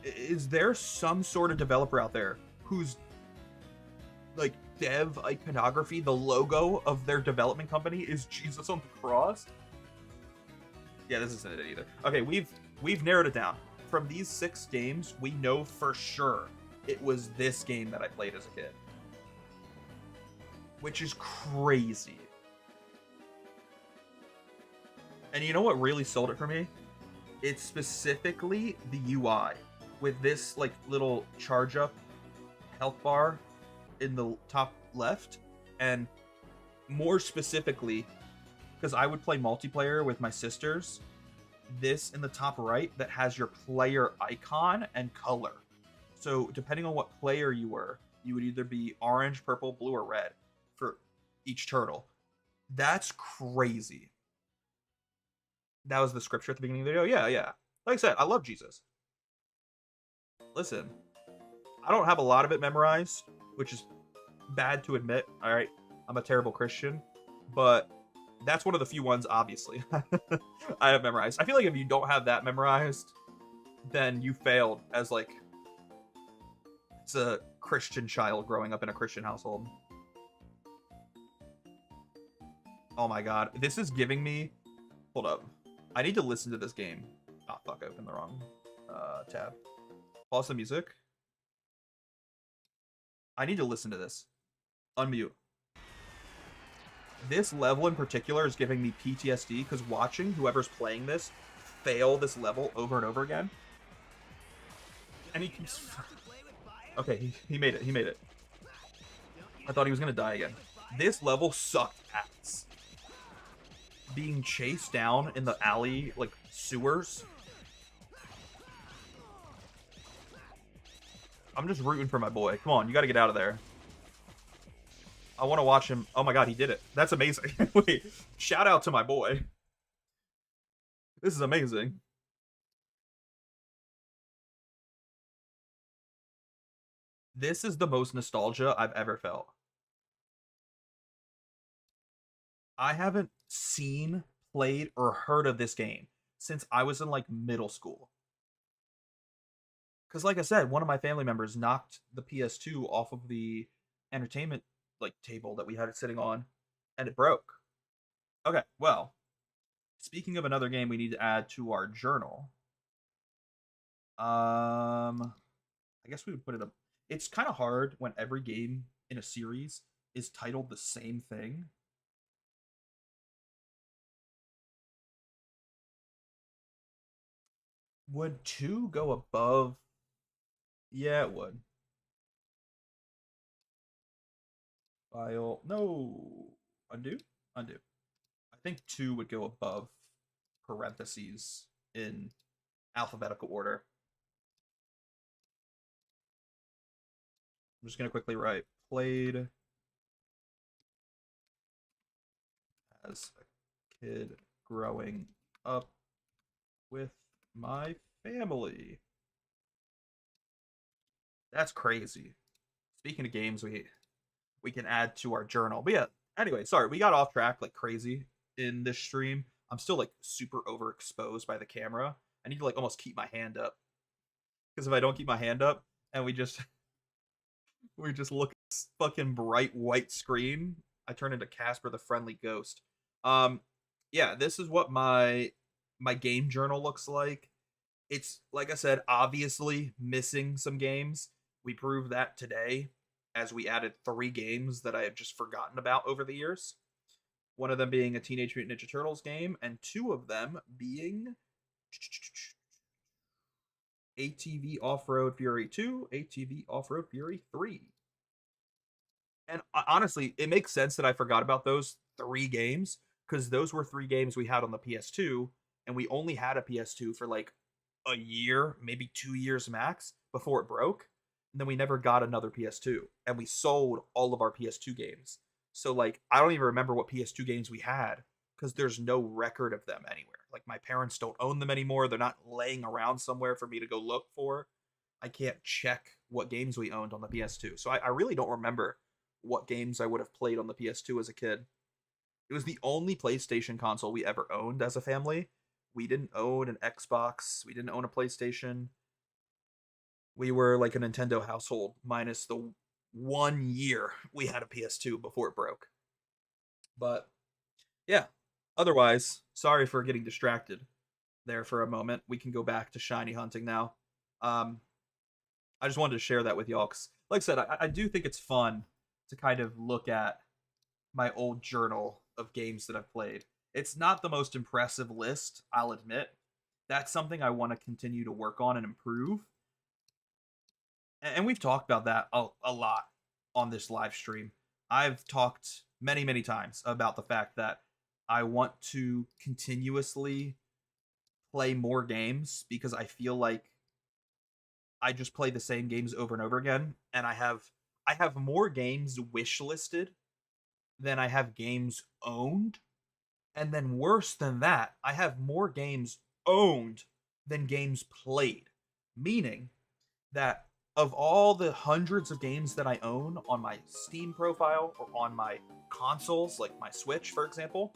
Speaker 1: Is there some sort of developer out there who's, like, dev iconography, the logo of their development company is Jesus on the cross. Yeah, this isn't it either. Okay, we've narrowed it down. From these 6 games, we know for sure it was this game that I played as a kid. Which is crazy. And you know what really sold it for me? It's specifically the UI. With this like little charge up health bar in the top left, and more specifically, because I would play multiplayer with my sisters, this in the top right that has your player icon and color. So depending on what player you were, you would either be orange, purple, blue, or red for each turtle. That's crazy. That was the scripture at the beginning of the video. Yeah, yeah. Like I said, I love Jesus. Listen, I don't have a lot of it memorized, which is bad to admit. All right, I'm a terrible Christian, but that's one of the few ones, obviously, I have memorized. I feel like if you don't have that memorized, then you failed as, like, it's a Christian child growing up in a Christian household. Oh my god. This is giving me... Hold up. I need to listen to this game. Oh, fuck, I opened the wrong tab. Pause the music. I need to listen to this. Unmute. This level in particular is giving me PTSD because watching whoever's playing this fail this level over and over again. And he keeps... Okay, he made it. He made it. I thought he was going to die again. This level sucked ass. Being chased down in the alley, like, sewers. I'm just rooting for my boy. Come on, you got to get out of there. I want to watch him. Oh my god, he did it. That's amazing. Wait, shout out to my boy. This is amazing. This is the most nostalgia I've ever felt. I haven't seen, played, or heard of this game since I was in, like, middle school. Because, like I said, one of my family members knocked the PS2 off of the entertainment, like, table that we had it sitting on, and it broke. Okay, well, speaking of another game we need to add to our journal, I guess we would put it up. It's kind of hard when every game in a series is titled the same thing. Would 2 go above? Yeah, it would. File. No. Undo? Undo. I think 2 would go above parentheses in alphabetical order. I'm just going to quickly write played as a kid growing up with my family. That's crazy. Speaking of games, we can add to our journal. But yeah, anyway, sorry, we got off track like crazy in this stream. I'm still like super overexposed by the camera. I need to like almost keep my hand up. Because if I don't keep my hand up and we just look at this fucking bright white screen, I turn into Casper the Friendly Ghost. Yeah, this is what my game journal looks like. It's, like I said, obviously missing some games. We proved that today as we added 3 games that I have just forgotten about over the years. One of them being a Teenage Mutant Ninja Turtles game, and 2 of them being ATV Off-Road Fury 2, ATV Off-Road Fury 3. And honestly, it makes sense that I forgot about those 3 games, because those were 3 games we had on the PS2, and we only had a PS2 for like a year, maybe 2 years max, before it broke. And then we never got another PS2. And we sold all of our PS2 games. So, like, I don't even remember what PS2 games we had, because there's no record of them anywhere. Like, my parents don't own them anymore. They're not laying around somewhere for me to go look for. I can't check what games we owned on the PS2. So I really don't remember what games I would have played on the PS2 as a kid. It was the only PlayStation console we ever owned as a family. We didn't own an Xbox. We didn't own a PlayStation. We were like a Nintendo household, minus the 1 year we had a PS2 before it broke. But yeah, otherwise, sorry for getting distracted there for a moment. We can go back to shiny hunting now. Um, I just wanted to share that with y'all because, like I said, I do think it's fun to kind of look at my old journal of games that I've played. It's not the most impressive list, I'll admit. That's something I want to continue to work on and improve. And we've talked about that a lot on this live stream. I've talked many, many times about the fact that I want to continuously play more games because I feel like I just play the same games over and over again, and I have more games wish listed than I have games owned. And then worse than that, I have more games owned than games played. Meaning that of all the hundreds of games that I own on my Steam profile or on my consoles, like my Switch, for example,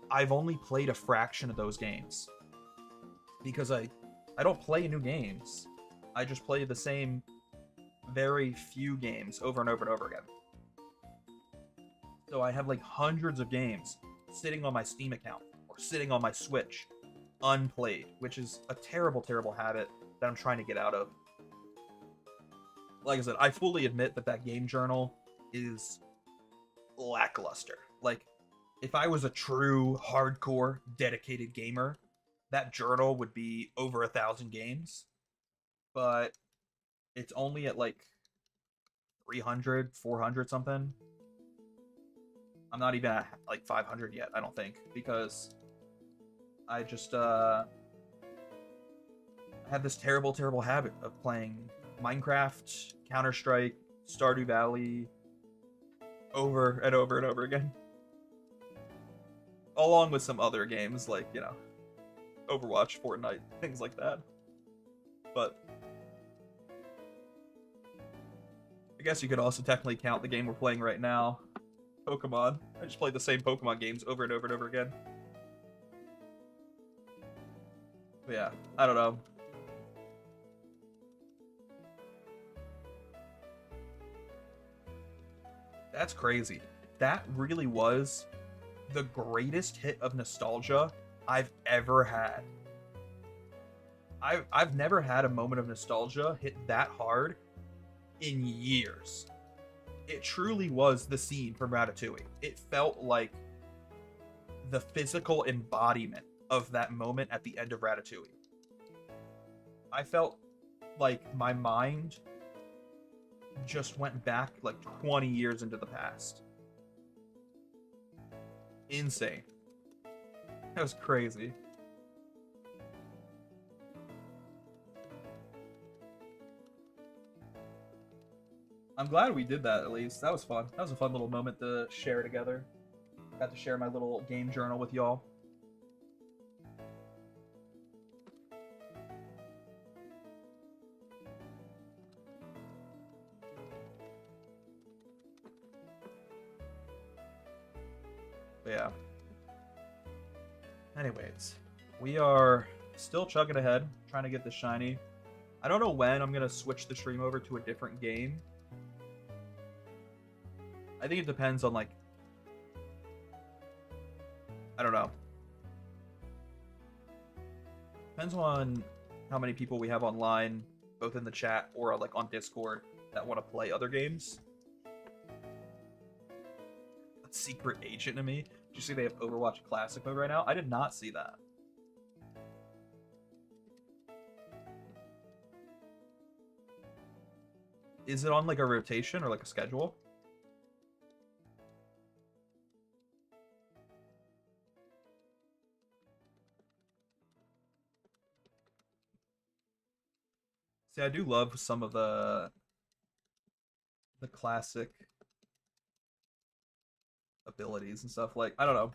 Speaker 1: I've only played a fraction of those games. Because I don't play new games. I just play the same very few games over and over and over again. So I have like hundreds of games sitting on my Steam account or sitting on my Switch unplayed, which is a terrible, terrible habit that I'm trying to get out of. Like I said, I fully admit that that game journal is lackluster. Like, if I was a true, hardcore, dedicated gamer, that journal would be over 1,000 games. But it's only at like 300, 400 something. I'm not even at like 500 yet, I don't think, because I just have this terrible, terrible habit of playing Minecraft, Counter-Strike, Stardew Valley over and over and over again. Along with some other games like, Overwatch, Fortnite, things like that. But I guess you could also technically count the game we're playing right now, Pokemon. I just play the same Pokemon games over and over and over again. But yeah, I don't know. That's crazy. That really was the greatest hit of nostalgia I've ever had. I've never had a moment of nostalgia hit that hard in years. It truly was the scene from Ratatouille. It felt like the physical embodiment of that moment at the end of Ratatouille. I felt like my mind just went back like 20 years into the past. Insane. That was crazy. I'm glad we did that, at least. That was fun. That was a fun little moment to share together. Got to share my little game journal with y'all. But yeah. Anyways, we are still chugging ahead, trying to get the shiny. I don't know when I'm going to switch the stream over to a different game. I think it depends on, like, I don't know. Depends on how many people we have online, both in the chat or, like, on Discord that want to play other games. A secret agent to me. Did you see they have Overwatch Classic mode right now? I did not see that. Is it on, like, a rotation or, like, a schedule? See, I do love some of the classic abilities and stuff. Like, I don't know.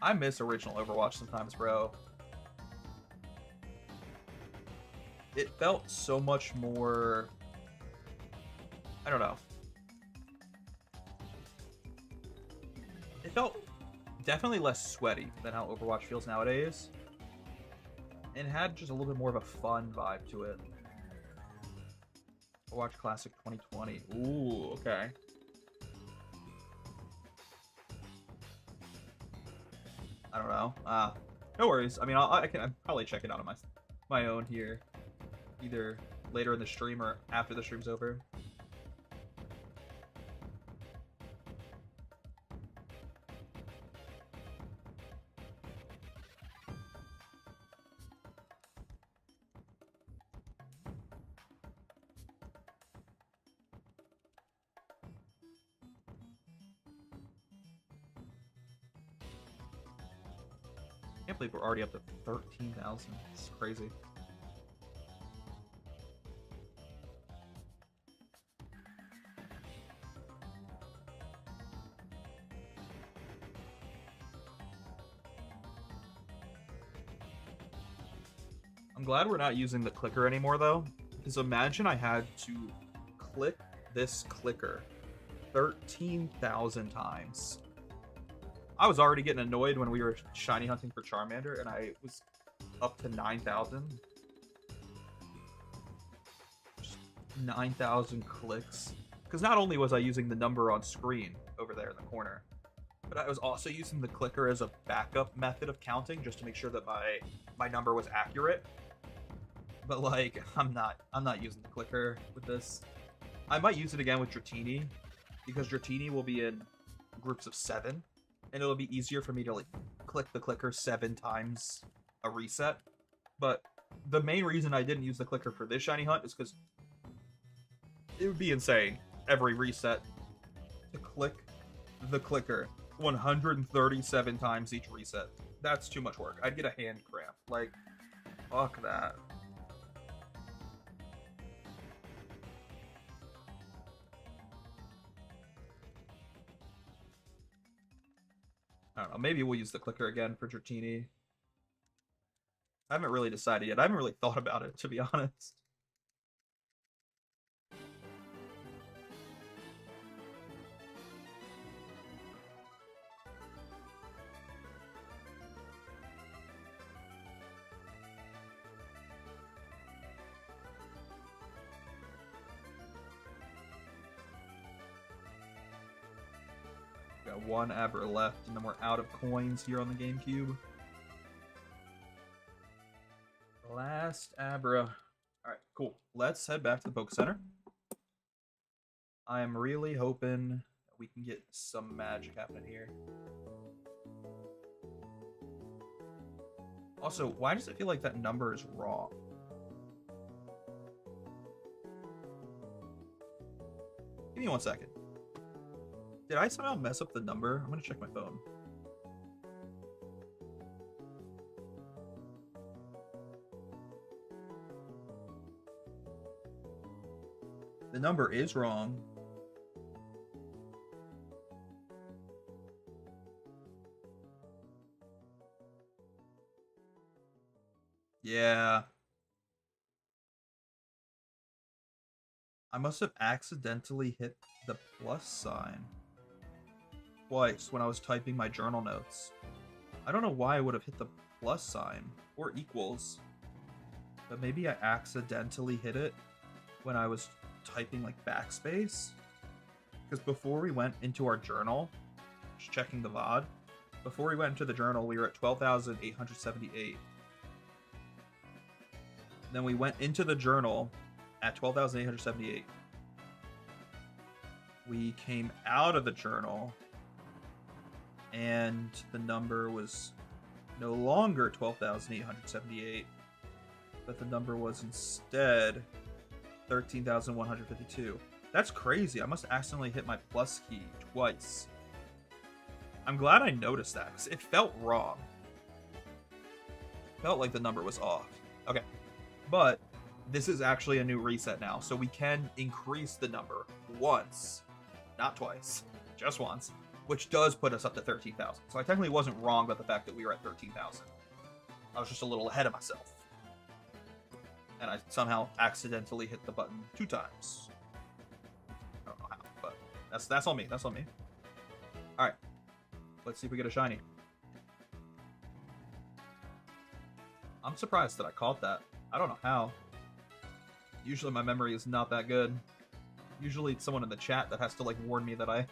Speaker 1: I miss original Overwatch sometimes, bro. It felt so much more... I don't know. It felt definitely less sweaty than how Overwatch feels nowadays. And had just a little bit more of a fun vibe to it. Watch Classic 2020. Ooh, okay. I don't know. No worries. I mean, I'll probably check it out on my own here, either later in the stream or after the stream's over. I can't believe we're already up to 13,000. It's crazy. I'm glad we're not using the clicker anymore, though, because imagine I had to click this clicker 13,000 times. I was already getting annoyed when we were shiny hunting for Charmander, and I was up to 9,000. 9,000 clicks. Because not only was I using the number on screen over there in the corner, but I was also using the clicker as a backup method of counting, just to make sure that my number was accurate. But like, I'm not using the clicker with this. I might use it again with Dratini, because Dratini will be in groups of 7. And it'll be easier for me to like click the clicker 7 times a reset. But the main reason I didn't use the clicker for this shiny hunt is because it would be insane every reset to click the clicker 137 times each reset. That's too much work. I'd get a hand cramp. Like, fuck that. I don't know. Maybe we'll use the clicker again for Dratini. I haven't really decided yet. I haven't really thought about it, to be honest. Got 1 abra left, and then we're out of coins here on the GameCube. Last abra. Alright, cool. Let's head back to the Poke Center. I am really hoping we can get some magic happening here. Also, why does it feel like that number is wrong? Give me 1 second. Did I somehow mess up the number? I'm gonna check my phone. The number is wrong. Yeah. I must have accidentally hit the plus sign twice when I was typing my journal notes. I don't know why I would have hit the plus sign or equals, but maybe I accidentally hit it when I was typing like backspace. Because before we went into our journal, just checking the VOD, before we went into the journal, we were at 12,878. Then we went into the journal at 12,878. We came out of the journal and the number was no longer 12,878, but the number was instead 13,152. That's crazy. I must have accidentally hit my plus key twice. I'm glad I noticed that because it felt wrong. It felt like the number was off. Okay. But this is actually a new reset now, so we can increase the number once, not twice, just once, which does put us up to 13,000. So I technically wasn't wrong about the fact that we were at 13,000. I was just a little ahead of myself. And I somehow accidentally hit the button 2 times. I don't know how, but that's on me. That's on me. All right, let's see if we get a shiny. I'm surprised that I caught that. I don't know how. Usually my memory is not that good. Usually it's someone in the chat that has to like warn me that I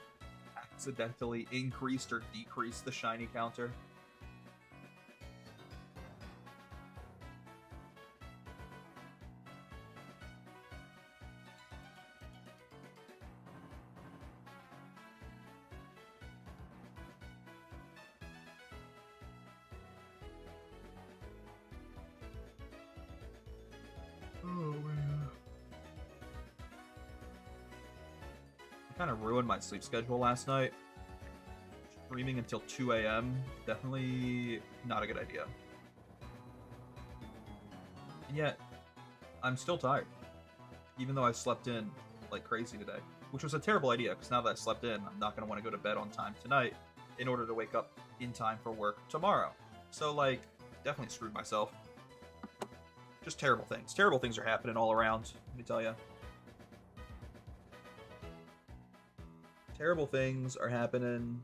Speaker 1: accidentally increased or decreased the shiny counter. Kind of ruined my sleep schedule last night. Streaming until 2 a.m. Definitely not a good idea. And yet, I'm still tired. Even though I slept in like crazy today. Which was a terrible idea, because now that I slept in, I'm not going to want to go to bed on time tonight in order to wake up in time for work tomorrow. So, like, definitely screwed myself. Just terrible things. Terrible things are happening all around, let me tell you. Terrible things are happening,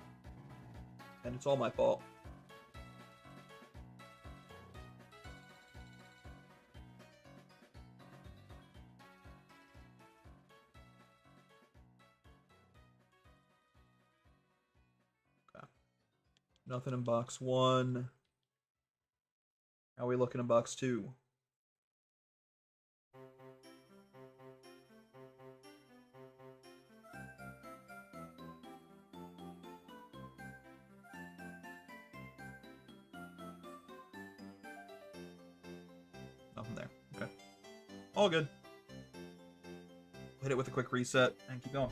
Speaker 1: and it's all my fault. Okay. Nothing in box 1. How are we looking in box 2? Nothing there. Okay. All good. Hit it with a quick reset and keep going.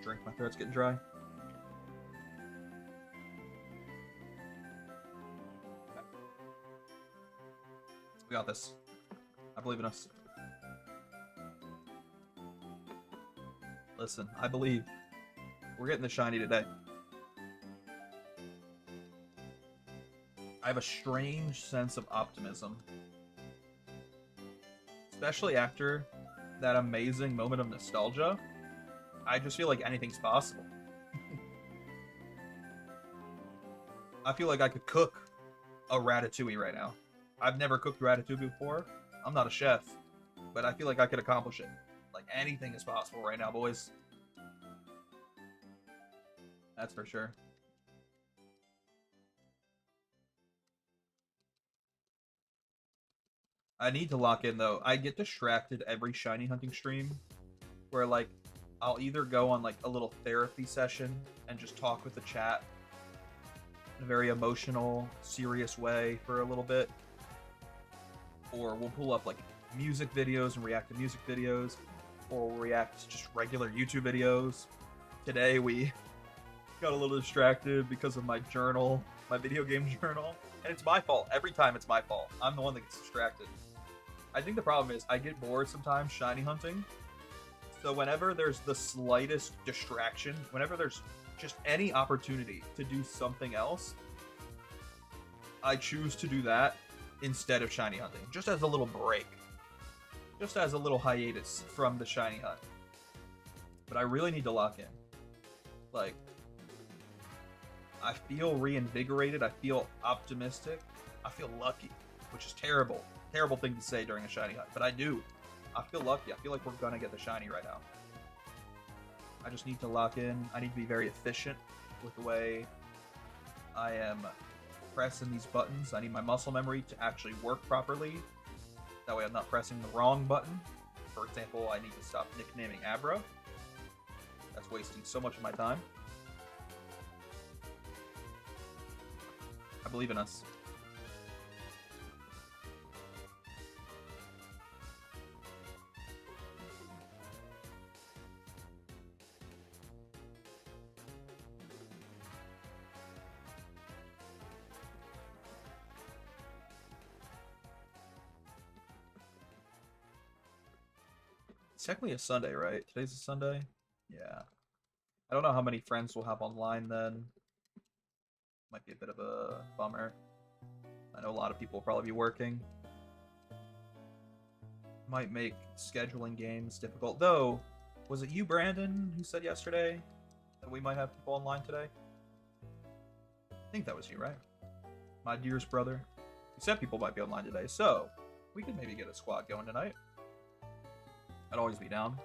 Speaker 1: Drink, my throat's getting dry. Okay. We got this. I believe in us. Listen, I believe. We're getting the shiny today. I have a strange sense of optimism. Especially after that amazing moment of nostalgia. I just feel like anything's possible. I feel like I could cook a ratatouille right now. I've never cooked ratatouille before. I'm not a chef, but I feel like I could accomplish it. Like, anything is possible right now, boys. That's for sure. I need to lock in, though. I get distracted every shiny hunting stream where, like, I'll either go on, like, a little therapy session and just talk with the chat in a very emotional, serious way for a little bit. Or we'll pull up, like, music videos and react to music videos. Or we'll react to just regular YouTube videos. Today, we got a little distracted because of my journal, my video game journal. And it's my fault. Every time it's my fault. I'm the one that gets distracted. I think the problem is I get bored sometimes shiny hunting. So whenever there's the slightest distraction, whenever there's just any opportunity to do something else, I choose to do that instead of shiny hunting. Just as a little break. Just as a little hiatus from the shiny hunt. But I really need to lock in. Like, I feel reinvigorated. I feel optimistic. I feel lucky, which is terrible. Terrible thing to say during a shiny hunt, but I do. I feel lucky. I feel like we're gonna get the shiny right now. I just need to lock in. I need to be very efficient with the way I am pressing these buttons. I need my muscle memory to actually work properly. That way I'm not pressing the wrong button. For example, I need to stop nicknaming Abra. That's wasting so much of my time. I believe in us. It's technically a Sunday, right? Today's a Sunday? Yeah. I don't know how many friends we'll have online then. Might be a bit of a bummer. I know a lot of people will probably be working. Might make scheduling games difficult. Though, was it you, Brandon, who said yesterday that we might have people online today? I think that was you, right? My dearest brother. You said people might be online today, so We could maybe get a squad going tonight. I'd always be down.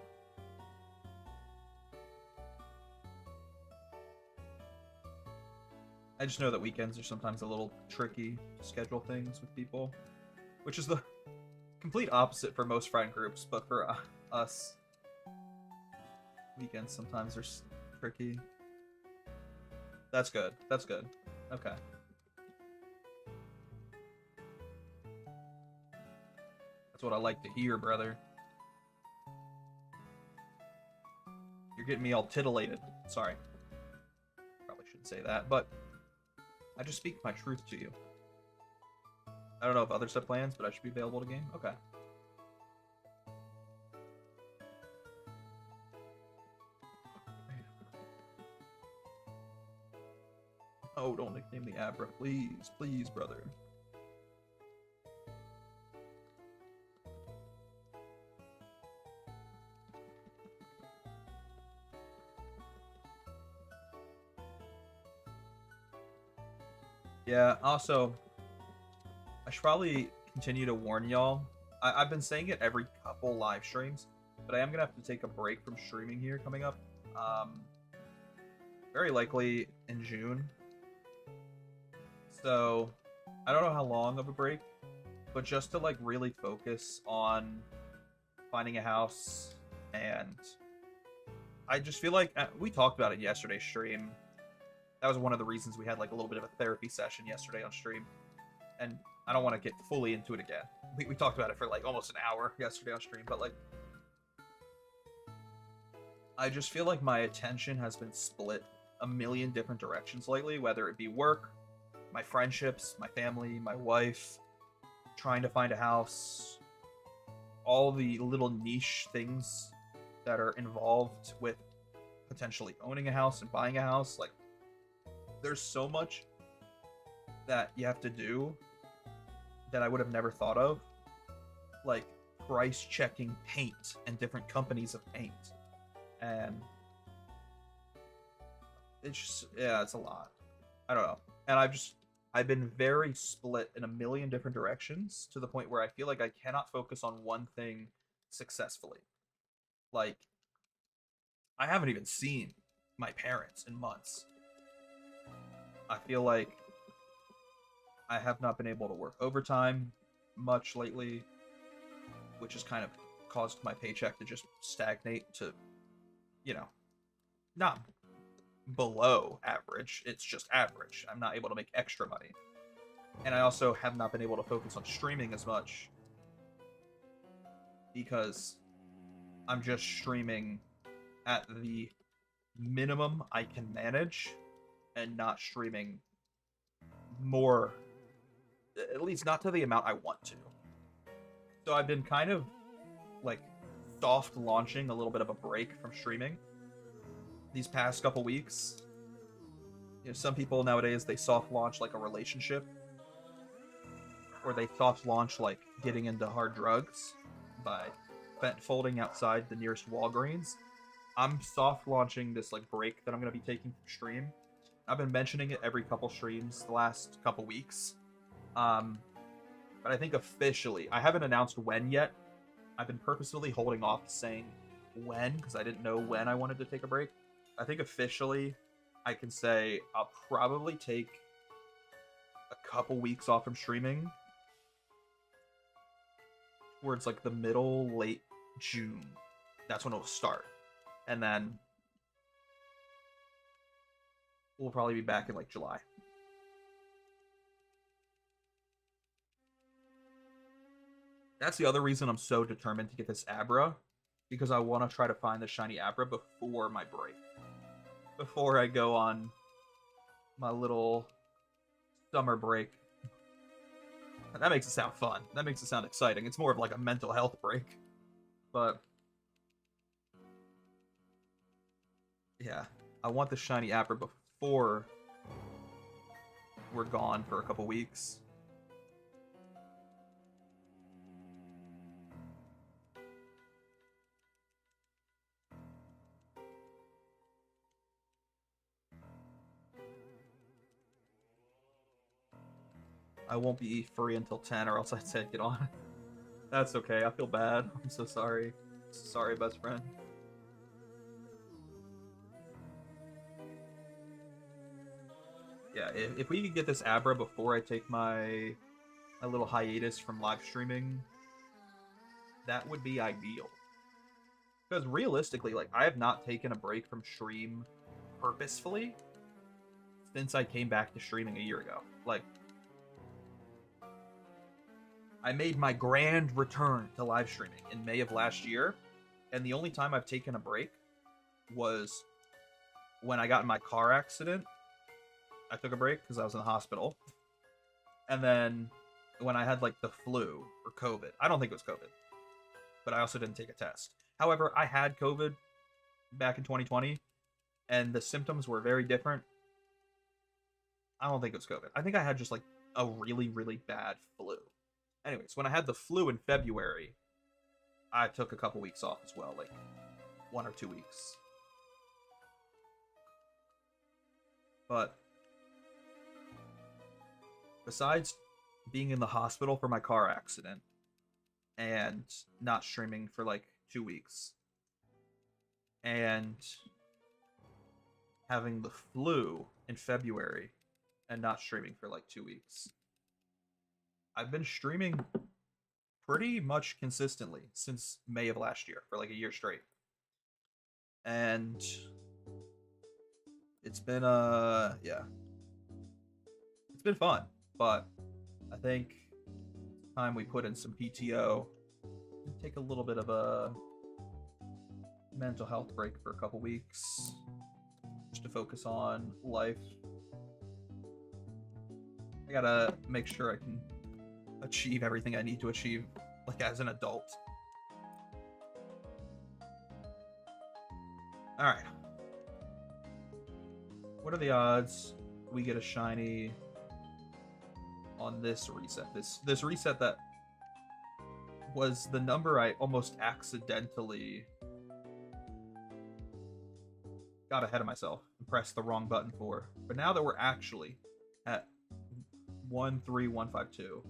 Speaker 1: I just know that weekends are sometimes a little tricky to schedule things with people, which is the complete opposite for most friend groups, but for us, weekends sometimes are tricky. That's good. That's good. Okay. That's what I like to hear, brother. You're getting me all titillated. Sorry. Probably shouldn't say that, but I just speak my truth to you. I don't know if others have plans, but I should be available to game. Okay. Oh, don't nickname me Abra. Please, please, brother. Yeah, also, I should probably continue to warn y'all. I've been saying it every couple live streams, but I am going to have to take a break from streaming here coming up. Very likely in June. So, I don't know how long of a break, but just to like really focus on finding a house, and I just feel like we talked about it yesterday's stream. That was one of the reasons we had like a little bit of a therapy session yesterday on stream, and I don't want to get fully into it again. We talked about it for like almost an hour yesterday on stream, but like I just feel like my attention has been split a million different directions lately, whether it be work, my friendships, my family, my wife, trying to find a house, all the little niche things that are involved with potentially owning a house and buying a house. Like, there's so much that you have to do that I would have never thought of. Like, price checking paint and different companies of paint. And it's just, yeah, it's a lot. I don't know. And I've been very split in a million different directions to the point where I feel like I cannot focus on one thing successfully. Like, I haven't even seen my parents in months. I feel like I have not been able to work overtime much lately, which has kind of caused my paycheck to just stagnate to, you know, not below average. It's just average. I'm not able to make extra money. And I also have not been able to focus on streaming as much because I'm just streaming at the minimum I can manage and not streaming more, at least not to the amount I want to. So I've been kind of like soft launching a little bit of a break from streaming these past couple weeks. You know, some people nowadays, they soft launch like a relationship, or they soft launch like getting into hard drugs by folding outside the nearest Walgreens. I'm soft launching this like break that I'm going to be taking from stream. I've been mentioning it every couple streams the last couple weeks. But I think officially, I haven't announced when yet. I've been purposefully holding off saying when because I didn't know when I wanted to take a break. I think officially I can say I'll probably take a couple weeks off from streaming towards like the middle, late June. That's when it'll start. And then we'll probably be back in like July. That's the other reason I'm so determined to get this Abra, because I want to try to find the shiny Abra before my break. Before I go on my little summer break. That makes it sound fun. That makes it sound exciting. It's more of like a mental health break. But yeah, I want the shiny Abra before we're gone for a couple weeks. I won't be free until 10, or else I'd take it on. That's okay. I feel bad. I'm so sorry. Sorry, best friend. Yeah, if we could get this Abra before I take my a little hiatus from live streaming, that would be ideal. Because realistically, like I have not taken a break from stream purposefully since I came back to streaming a year ago. Like I made my grand return to live streaming in May of last year, and the only time I've taken a break was when I got in my car accident. I took a break because I was in the hospital. And then when I had like the flu or COVID, I don't think it was COVID, but I also didn't take a test. However, I had COVID back in 2020, and the symptoms were very different. I don't think it was COVID. I think I had just like a really, really bad flu. Anyways, when I had the flu in February, I took a couple weeks off as well, like 1 or 2 weeks. But besides being in the hospital for my car accident and not streaming for like 2 weeks and having the flu in February and not streaming for like 2 weeks, I've been streaming pretty much consistently since May of last year for like a year straight. And it's been yeah. It's been fun, but I think it's time we put in some PTO and take a little bit of a mental health break for a couple weeks just to focus on life. I gotta make sure I can achieve everything I need to achieve, like as an adult. Alright. What are the odds we get a shiny on this reset? This reset that was the number I almost accidentally got ahead of myself and pressed the wrong button for. But now that we're actually at 13152,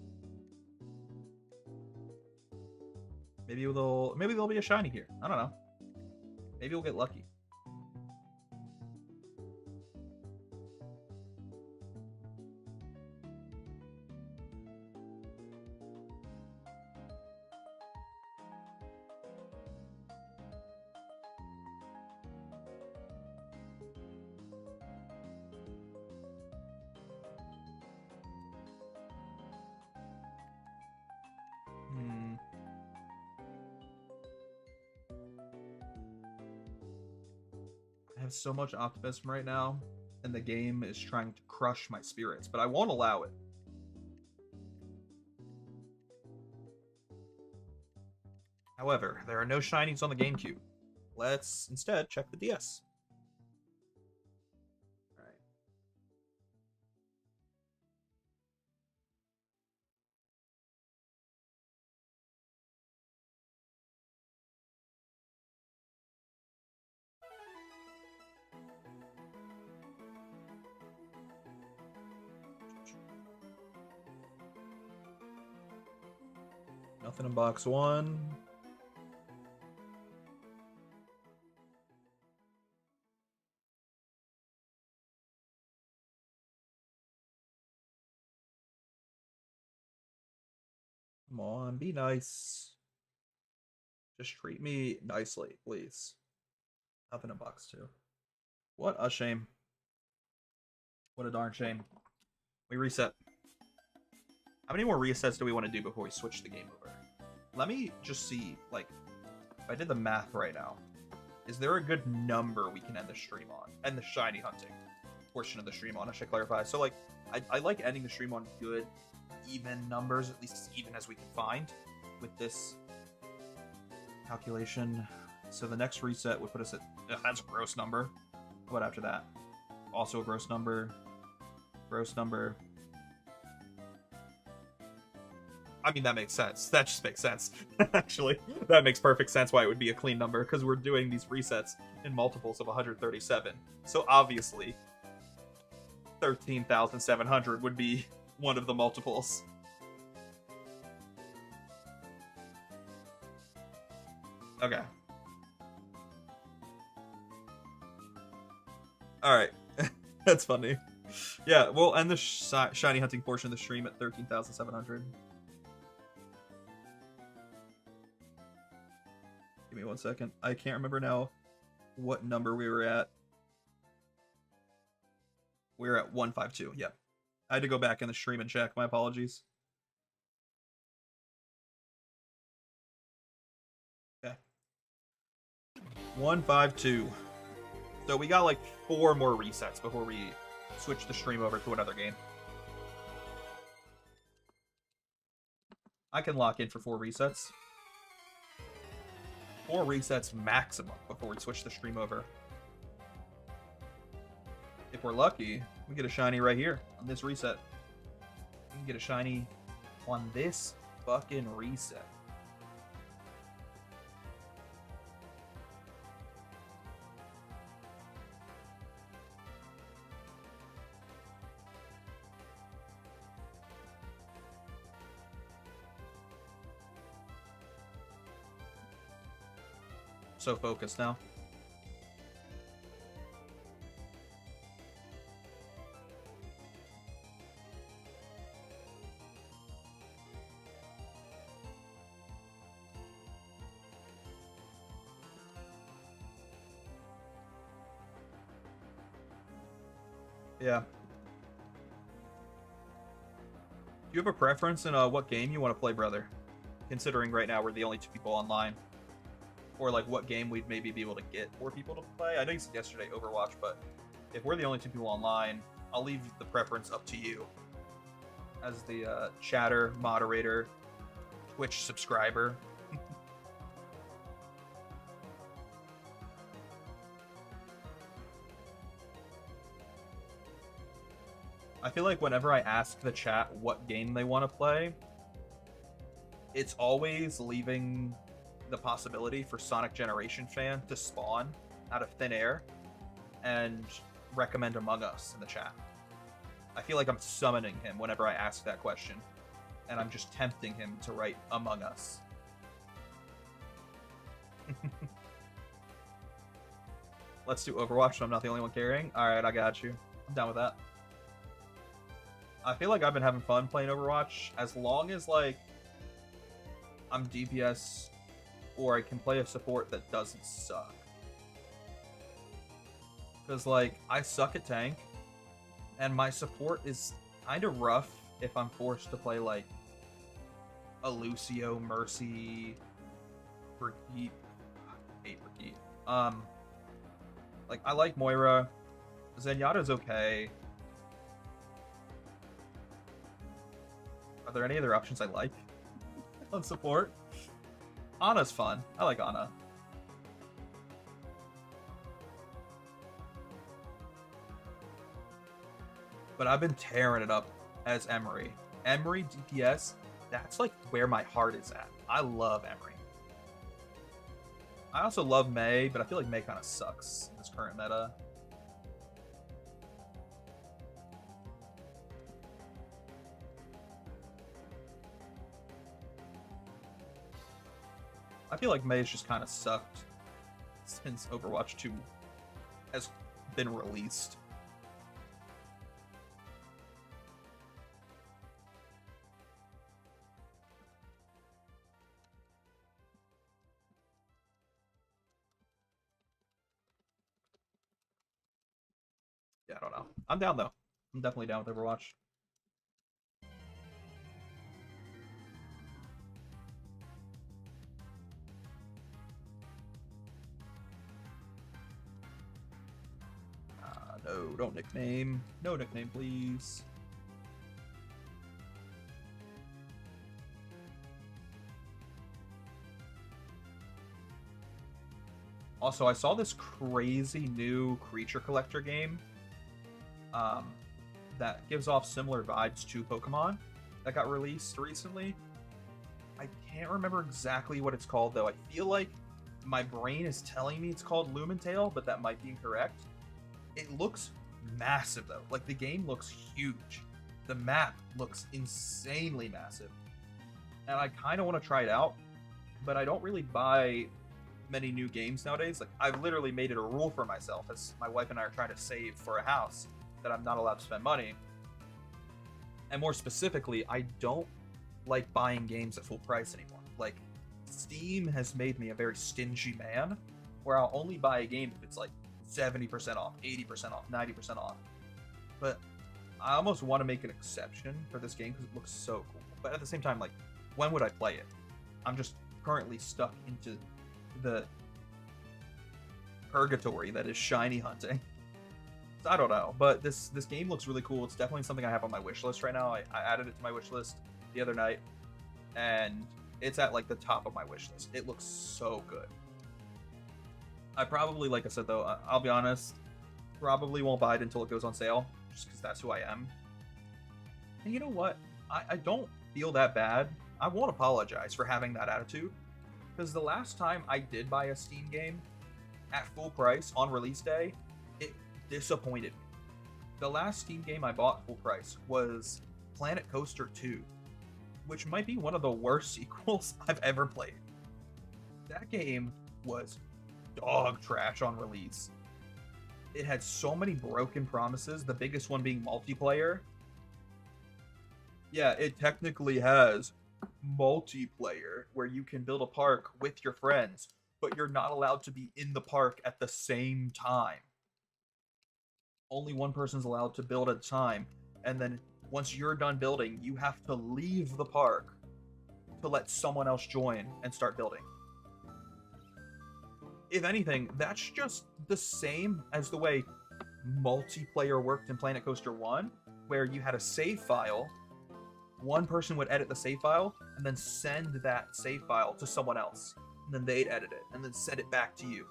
Speaker 1: maybe there'll be a shiny here. I don't know. Maybe we'll get lucky. I have so much optimism right now, and the game is trying to crush my spirits, but I won't allow it. However, there are no shinies on the GameCube. Let's instead check the DS. Alright. Nothing in box one. Come on, be nice. Just treat me nicely, please. Nothing in box two. What a shame. What a darn shame. We reset. How many more resets do we want to do before we switch the game over? Let me just see, like, if I did the math right now, is there a good number we can end the stream on? End the shiny hunting portion of the stream on, I should clarify. So, like, I like ending the stream on good, even numbers, at least as even as we can find with this calculation. So the next reset would put us at, that's a gross number. What after that? Also a gross number. Gross number. I mean, that makes sense. That just makes sense. Actually, that makes perfect sense why it would be a clean number, because we're doing these resets in multiples of 137. So obviously, 13,700 would be one of the multiples. Okay. All right. That's funny. Yeah, we'll end the shiny hunting portion of the stream at 13,700. Give me 1 second. I can't remember now what number we were at. We were at 152. Yep. I had to go back in the stream and check. My apologies. Okay. 152. So we got like 4 more resets before we switch the stream over to another game. I can lock in for 4 resets. 4 resets maximum before we switch the stream over. If we're lucky, we get a shiny right here on this reset. We can get a shiny on this fucking reset. So focused now. Yeah. Do you have a preference in what game you want to play, brother? Considering right now we're the only 2 people online. Or like what game we'd maybe be able to get more people to play. I know you said yesterday Overwatch, but if we're the only 2 people online, I'll leave the preference up to you. As the chatter, moderator, Twitch subscriber. I feel like whenever I ask the chat what game they want to play, it's always leaving the possibility for Sonic Generation fan to spawn out of thin air and recommend Among Us in the chat. I feel like I'm summoning him whenever I ask that question, and I'm just tempting him to write Among Us. Let's do Overwatch so I'm not the only one carrying. Alright, I got you. I'm down with that. I feel like I've been having fun playing Overwatch as long as, like, I'm DPS or I can play a support that doesn't suck. Because, like, I suck at tank, and my support is kind of rough if I'm forced to play, like, a Lucio, Mercy, Brigitte. I hate Brigitte. Like, I like Moira. Zenyatta's okay. Are there any other options I like on support? Ana's fun. I like Ana. But I've been tearing it up as Emery. Emery DPS, that's like where my heart is at. I love Emery. I also love Mei, but I feel like Mei kind of sucks in this current meta. I feel like Mei's just kind of sucked since Overwatch 2 has been released. Yeah, I don't know. I'm down, though. I'm definitely down with Overwatch. No, don't nickname. No nickname, please. Also, I saw this crazy new creature collector game that gives off similar vibes to Pokemon that got released recently. I can't remember exactly what it's called, though. I feel like my brain is telling me it's called Lumentale, but that might be incorrect. It looks massive, though. Like, the game looks huge. The map looks insanely massive. And I kind of want to try it out, but I don't really buy many new games nowadays. Like, I've literally made it a rule for myself, as my wife and I are trying to save for a house, that I'm not allowed to spend money. And more specifically, I don't like buying games at full price anymore. Like, Steam has made me a very stingy man, where I'll only buy a game if it's like 70% off, 80% off, 90% off. But I almost want to make an exception for this game because it looks so cool. But at the same time, like, when would I play it? I'm just currently stuck into the purgatory that is shiny hunting. So I don't know, but this game looks really cool. It's definitely something I have on my wish list right now. I added it to my wish list the other night, and it's at like the top of my wish list. It looks so good. I probably, like I said though, I'll be honest, probably won't buy it until it goes on sale, just because that's who I am. And you know what? I don't feel that bad. I won't apologize for having that attitude, because the last time I did buy a Steam game at full price on release day, it disappointed me. The last Steam game I bought full price was Planet Coaster 2, which might be one of the worst sequels I've ever played. That game was dog trash on release. It had so many broken promises, the biggest one being multiplayer. Yeah, it technically has multiplayer where you can build a park with your friends, but you're not allowed to be in the park at the same time. Only one person's allowed to build at a time, and then once you're done building, you have to leave the park to let someone else join and start building. If anything, that's just the same as the way multiplayer worked in Planet Coaster 1, where you had a save file. One person would edit the save file and then send that save file to someone else. And then they'd edit it and then send it back to you.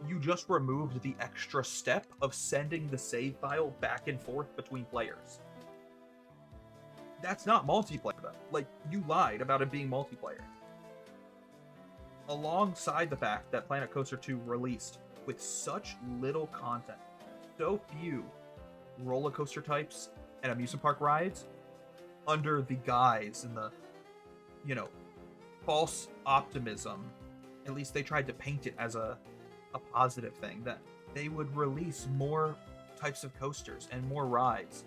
Speaker 1: You just removed the extra step of sending the save file back and forth between players. That's not multiplayer though. Like, you lied about it being multiplayer. Alongside the fact that Planet Coaster 2 released with such little content, so few roller coaster types and amusement park rides, under the guise and the, false optimism, at least they tried to paint it as a positive thing, that they would release more types of coasters and more rides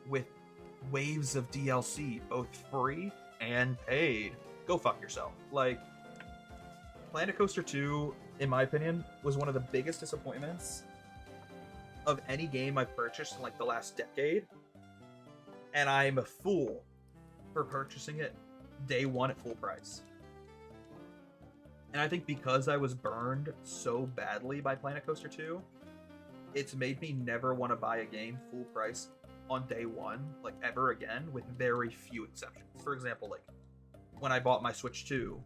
Speaker 1: with waves of DLC, both free and paid. Go fuck yourself. Like, Planet Coaster 2, in my opinion, was one of the biggest disappointments of any game I've purchased in like the last decade. And I'm a fool for purchasing it day one at full price. And I think because I was burned so badly by Planet Coaster 2, it's made me never want to buy a game full price on day one, like ever again, with very few exceptions. For example, like when I bought my Switch 2,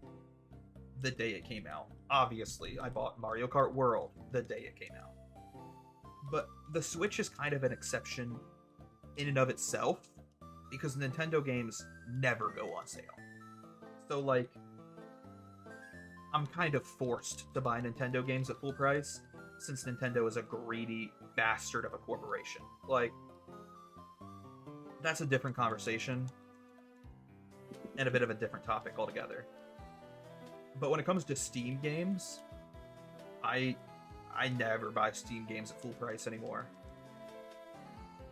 Speaker 1: the day it came out. Obviously, I bought Mario Kart World the day it came out. But the Switch is kind of an exception in and of itself, because Nintendo games never go on sale. So, like, I'm kind of forced to buy Nintendo games at full price, since Nintendo is a greedy bastard of a corporation. Like, that's a different conversation, and a bit of a different topic altogether. But when it comes to Steam games, I never buy Steam games at full price anymore.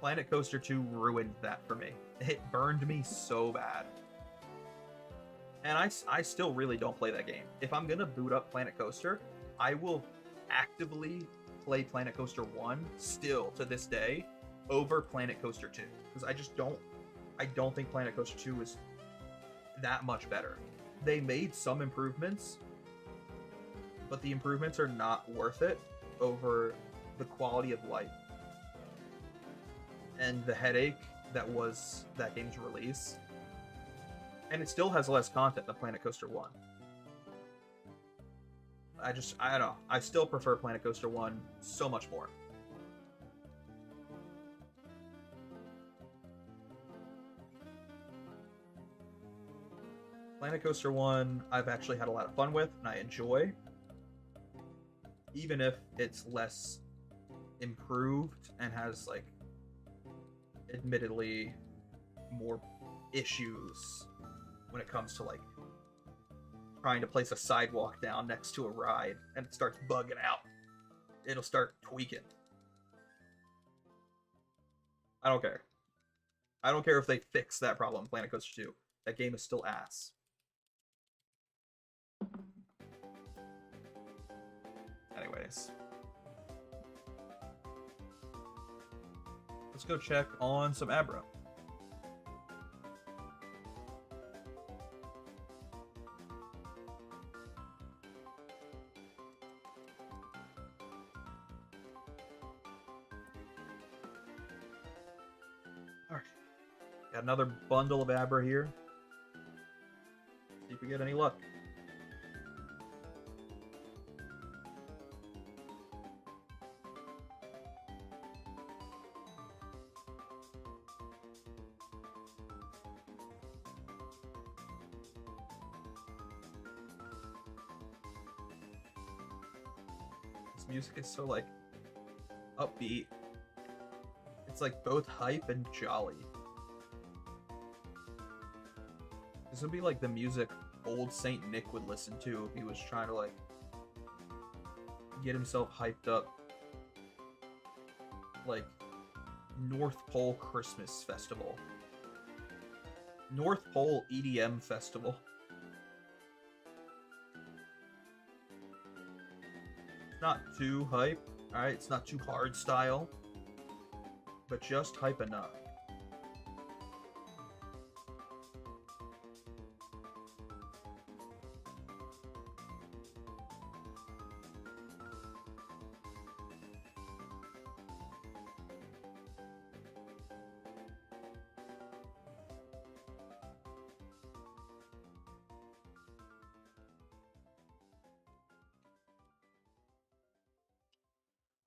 Speaker 1: Planet Coaster 2 ruined that for me. It burned me so bad. And I still really don't play that game. If I'm gonna boot up Planet Coaster, I will actively play Planet Coaster 1 still to this day over Planet Coaster 2. Because I don't think Planet Coaster 2 is that much better. They made some improvements, but the improvements are not worth it over the quality of life and the headache that was that game's release. And it still has less content than Planet Coaster 1. I don't know. I still prefer Planet Coaster 1 so much more. Planet Coaster 1, I've actually had a lot of fun with, and I enjoy. Even if it's less improved and has, like, admittedly more issues when it comes to, like, trying to place a sidewalk down next to a ride and it starts bugging out. It'll start tweaking. I don't care. I don't care if they fix that problem in Planet Coaster 2. That game is still ass. Anyways. Let's go check on some Abra. Alright. Got another bundle of Abra here. See if we get any luck. Music is so like upbeat. It's like both hype and jolly. This would be like the music old Saint Nick would listen to if he was trying to like get himself hyped up. Like North Pole Christmas Festival. North Pole EDM Festival. Not too hype, alright? It's not too hard style, but just hype enough.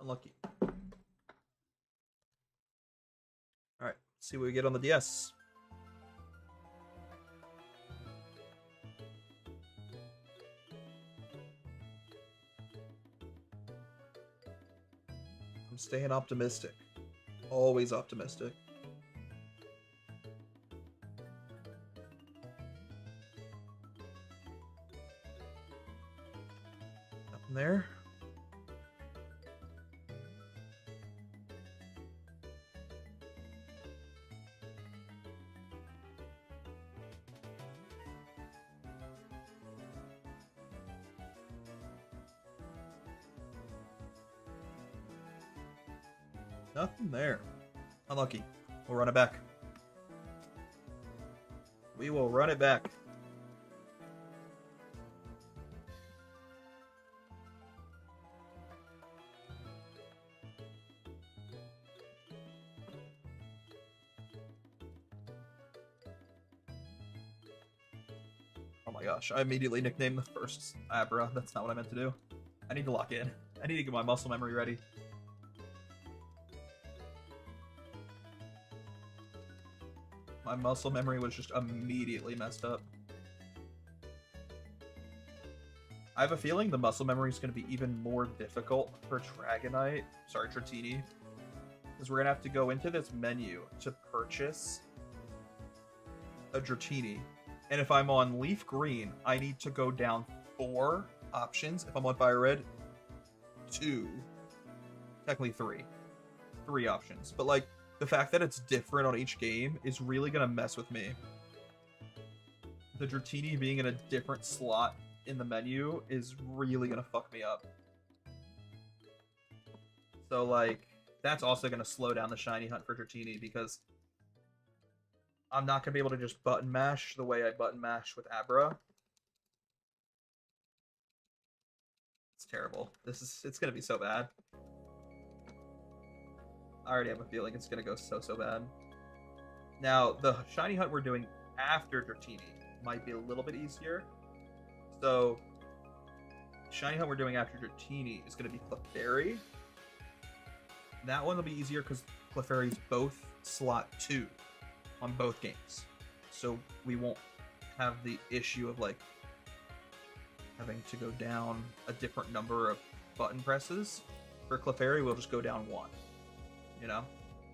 Speaker 1: Unlucky. Alright, see what we get on the DS. I'm staying optimistic. Always optimistic. Nothing there. Nothing there. Unlucky. We'll run it back. We will run it back. Oh my gosh, I immediately nicknamed the first Abra. That's not what I meant to do. I need to lock in. I need to get my muscle memory ready. My muscle memory was just immediately messed up. I have a feeling the muscle memory is going to be even more difficult for Dragonite. Sorry, Dratini. Because we're going to have to go into this menu to purchase a Dratini. And if I'm on Leaf Green, I need to go down 4 options. If I'm on Fire Red, 2. Technically 3. 3 options. But like, the fact that it's different on each game is really going to mess with me. The Dratini being in a different slot in the menu is really going to fuck me up. So, like, that's also going to slow down the shiny hunt for Dratini because I'm not going to be able to just button mash the way I button mash with Abra. It's terrible. It's going to be so bad. I already have a feeling it's going to go so bad. Now, the shiny hunt we're doing after Dratini might be a little bit easier. So, shiny hunt we're doing after Dratini is going to be Clefairy. That one will be easier because Clefairy's both slot 2 on both games. So, we won't have the issue of, like, having to go down a different number of button presses. For Clefairy, we'll just go down 1. You know?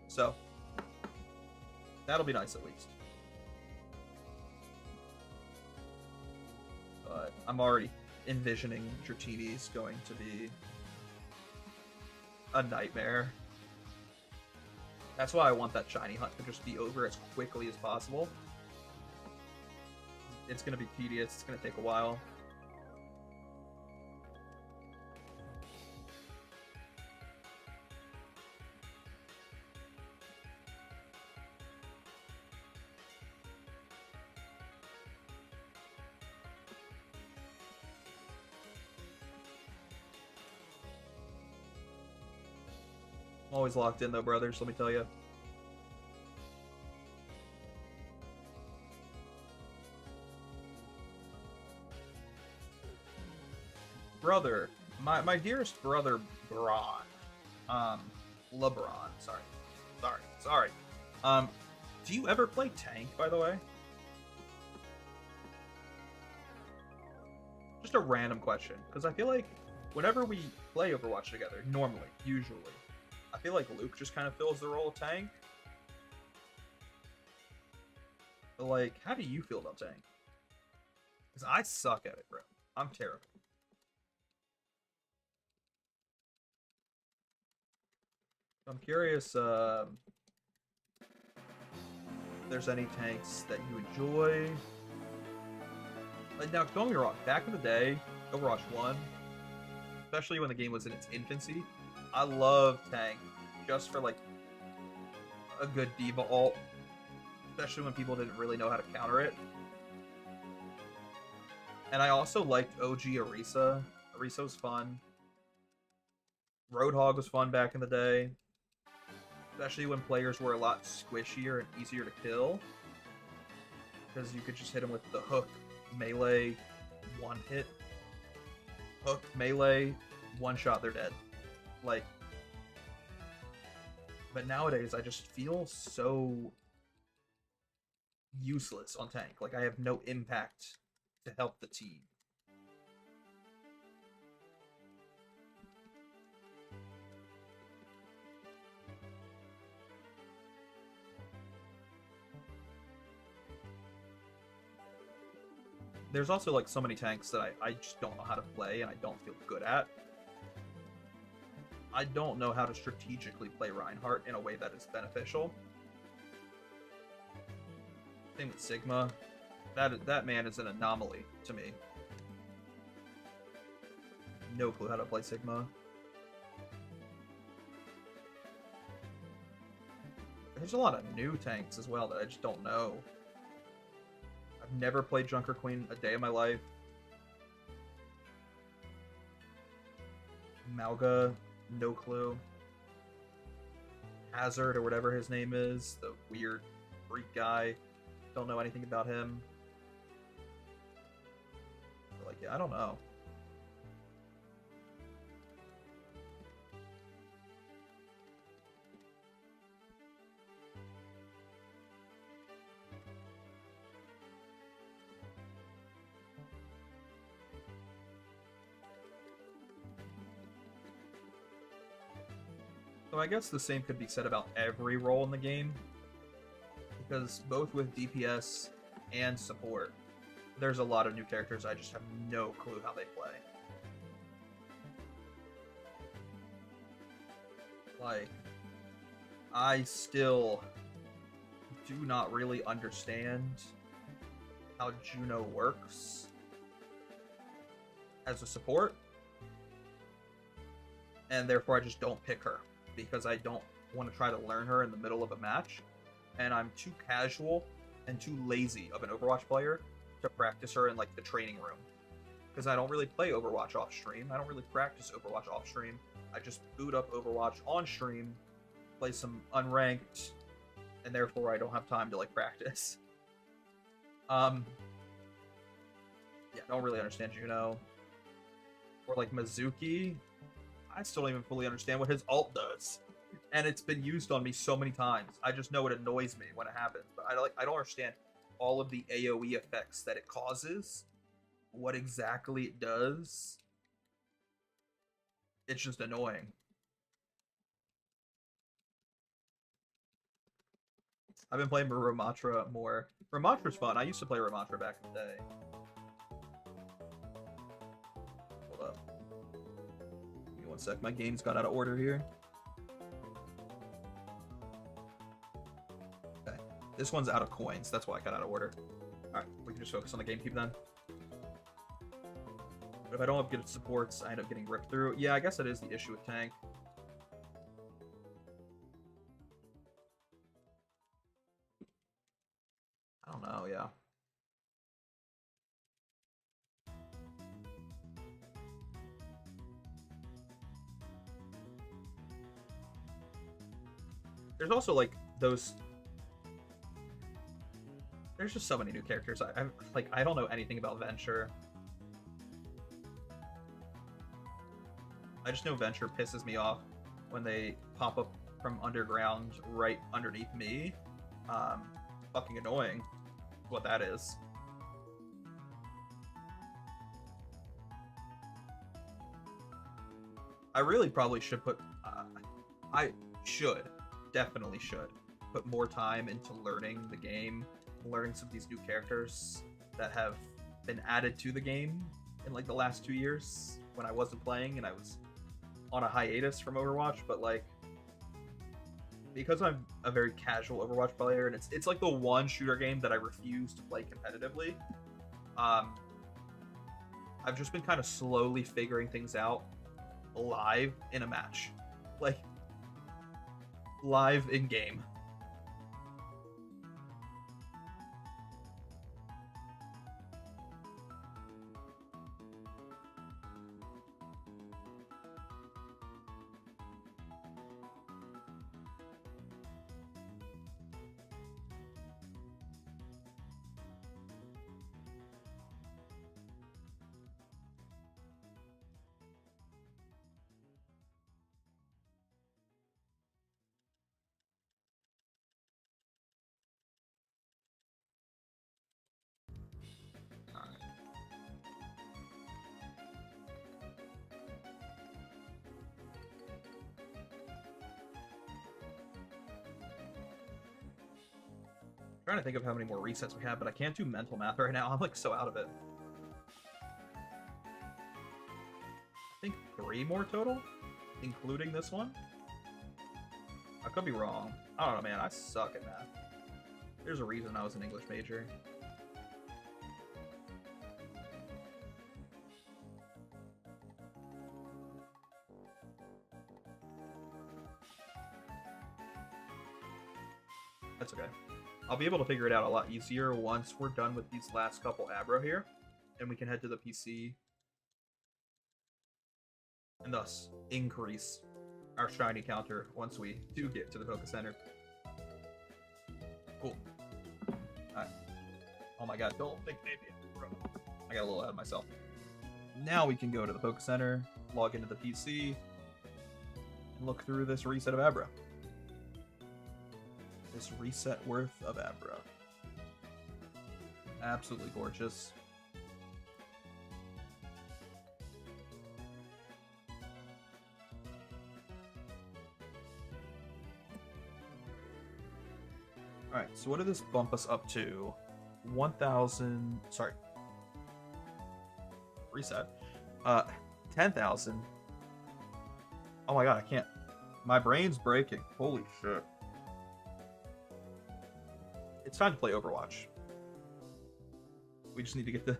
Speaker 1: So, that'll be nice at least. But I'm already envisioning Dratini's going to be a nightmare. That's why I want that shiny hunt to just be over as quickly as possible. It's going to be tedious. It's going to take a while. I'm always locked in though, brothers, let me tell you. Brother, my dearest brother, Braun. LeBron, sorry. Do you ever play tank, by the way? Just a random question, because I feel like whenever we play Overwatch together, usually, I feel like Luke just kind of fills the role of tank. But like, how do you feel about tank? Because I suck at it, bro. I'm terrible. I'm curious if there's any tanks that you enjoy. Like, now, don't get me wrong, back in the day, Overwatch 1, especially when the game was in its infancy, I loved tank just for like a good diva ult, especially when people didn't really know how to counter it. And I also liked OG Orisa. Orisa was fun. Roadhog was fun back in the day, especially when players were a lot squishier and easier to kill, because you could just hit them with the hook, melee, one hit, hook, melee, one shot, they're dead. Like, but nowadays I just feel so useless on tank. Like, I have no impact to help the team. There's also like so many tanks that I just don't know how to play and I don't feel good at. I don't know how to strategically play Reinhardt in a way that is beneficial. Same with Sigma. That man is an anomaly to me. No clue how to play Sigma. There's a lot of new tanks as well that I just don't know. I've never played Junker Queen a day of my life. Malga, no clue. Hazard, or whatever his name is, the weird freak guy. Don't know anything about him. But like, yeah, I don't know. So I guess the same could be said about every role in the game, because both with DPS and support, there's a lot of new characters I just have no clue how they play. Like, I still do not really understand how Juno works as a support, and therefore I just don't pick her, because I don't want to try to learn her in the middle of a match, and I'm too casual and too lazy of an Overwatch player to practice her in like the training room, because I don't really play Overwatch off stream. I don't really practice Overwatch off stream. I just boot up Overwatch on stream, play some unranked, and therefore I don't have time to like practice. Yeah, don't really understand Juno. Or like Mizuki, I still don't even fully understand what his ult does, and it's been used on me so many times. I just know it annoys me when it happens, but I don't understand all of the AoE effects that it causes, what exactly it does. It's just annoying. I've been playing Ramattra more. Ramatra's fun. I used to play Ramatra back in the day. One sec, my game's got out of order here. Okay, this one's out of coins. That's why I got out of order. All right, we can just focus on the GameCube then. But if I don't have good supports, I end up getting ripped through. Yeah, I guess that is the issue with tank. I don't know, yeah. There's also, like, those... There's just so many new characters. I don't know anything about Venture. I just know Venture pisses me off when they pop up from underground right underneath me. Fucking annoying. What that is. I really probably should put... I should. Definitely should put more time into learning the game, learning some of these new characters that have been added to the game in like the last 2 years when I wasn't playing and I was on a hiatus from Overwatch. But like, because I'm a very casual Overwatch player and it's like the one shooter game that I refuse to play competitively, I've just been kind of slowly figuring things out live in a match, like live in game. Trying to think of how many more resets we have, but I can't do mental math right now. I'm like so out of it. I think 3 more total, including this one. I could be wrong. I don't know, man. I suck at math. There's a reason I was an English major. That's okay. I'll be able to figure it out a lot easier once we're done with these last couple abra here, and we can head to the PC and thus increase our shiny counter once we do get to the Focus Center. Cool. Alright. Oh my god, don't think maybe. I got a little ahead of myself. Now we can go to the Focus Center, log into the PC, and look through this reset of abra. This reset worth of abra. Absolutely gorgeous. Alright, so what did this bump us up to? 1,000... Sorry. Reset. 10,000. Oh my god, I can't... My brain's breaking. Holy shit. It's time to play Overwatch. We just need to get to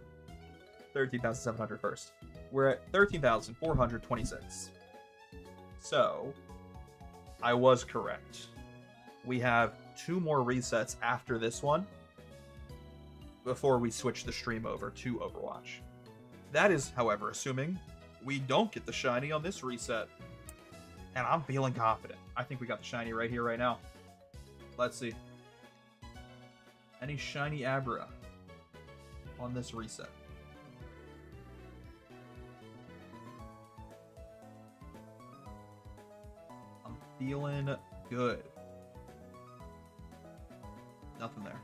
Speaker 1: 13,700 first. We're at 13,426. So, I was correct. We have 2 more resets after this one before we switch the stream over to Overwatch. That is, however, assuming we don't get the shiny on this reset. And I'm feeling confident. I think we got the shiny right here, right now. Let's see. Any shiny abra on this reset? I'm feeling good. Nothing there.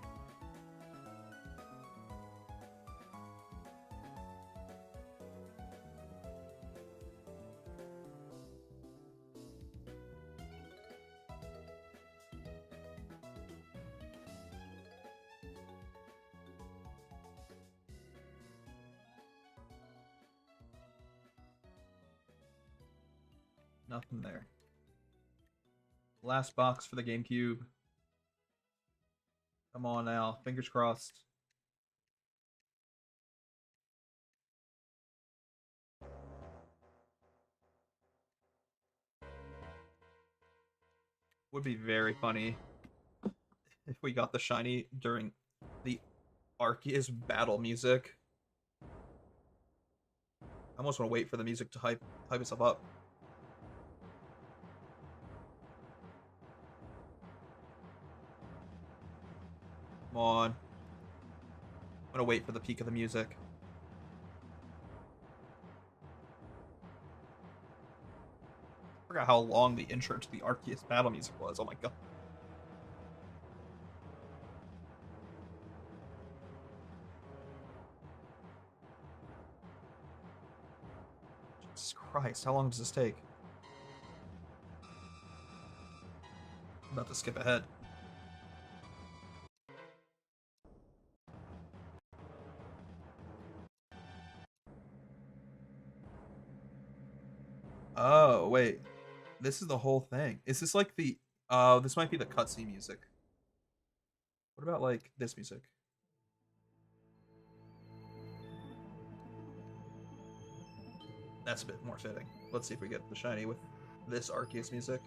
Speaker 1: Nothing there. Last box for the GameCube. Come on now. Fingers crossed. Would be very funny if we got the shiny during the Arceus battle music. I almost want to wait for the music to hype itself up. Come on. I'm gonna wait for the peak of the music. I forgot how long the intro to the Arceus battle music was. Oh my god. Jesus Christ, how long does this take? I'm about to skip ahead. Oh, wait. This is the whole thing. Is this like the... Oh, this might be the cutscene music. What about, like, this music? That's a bit more fitting. Let's see if we get the shiny with this Arceus music.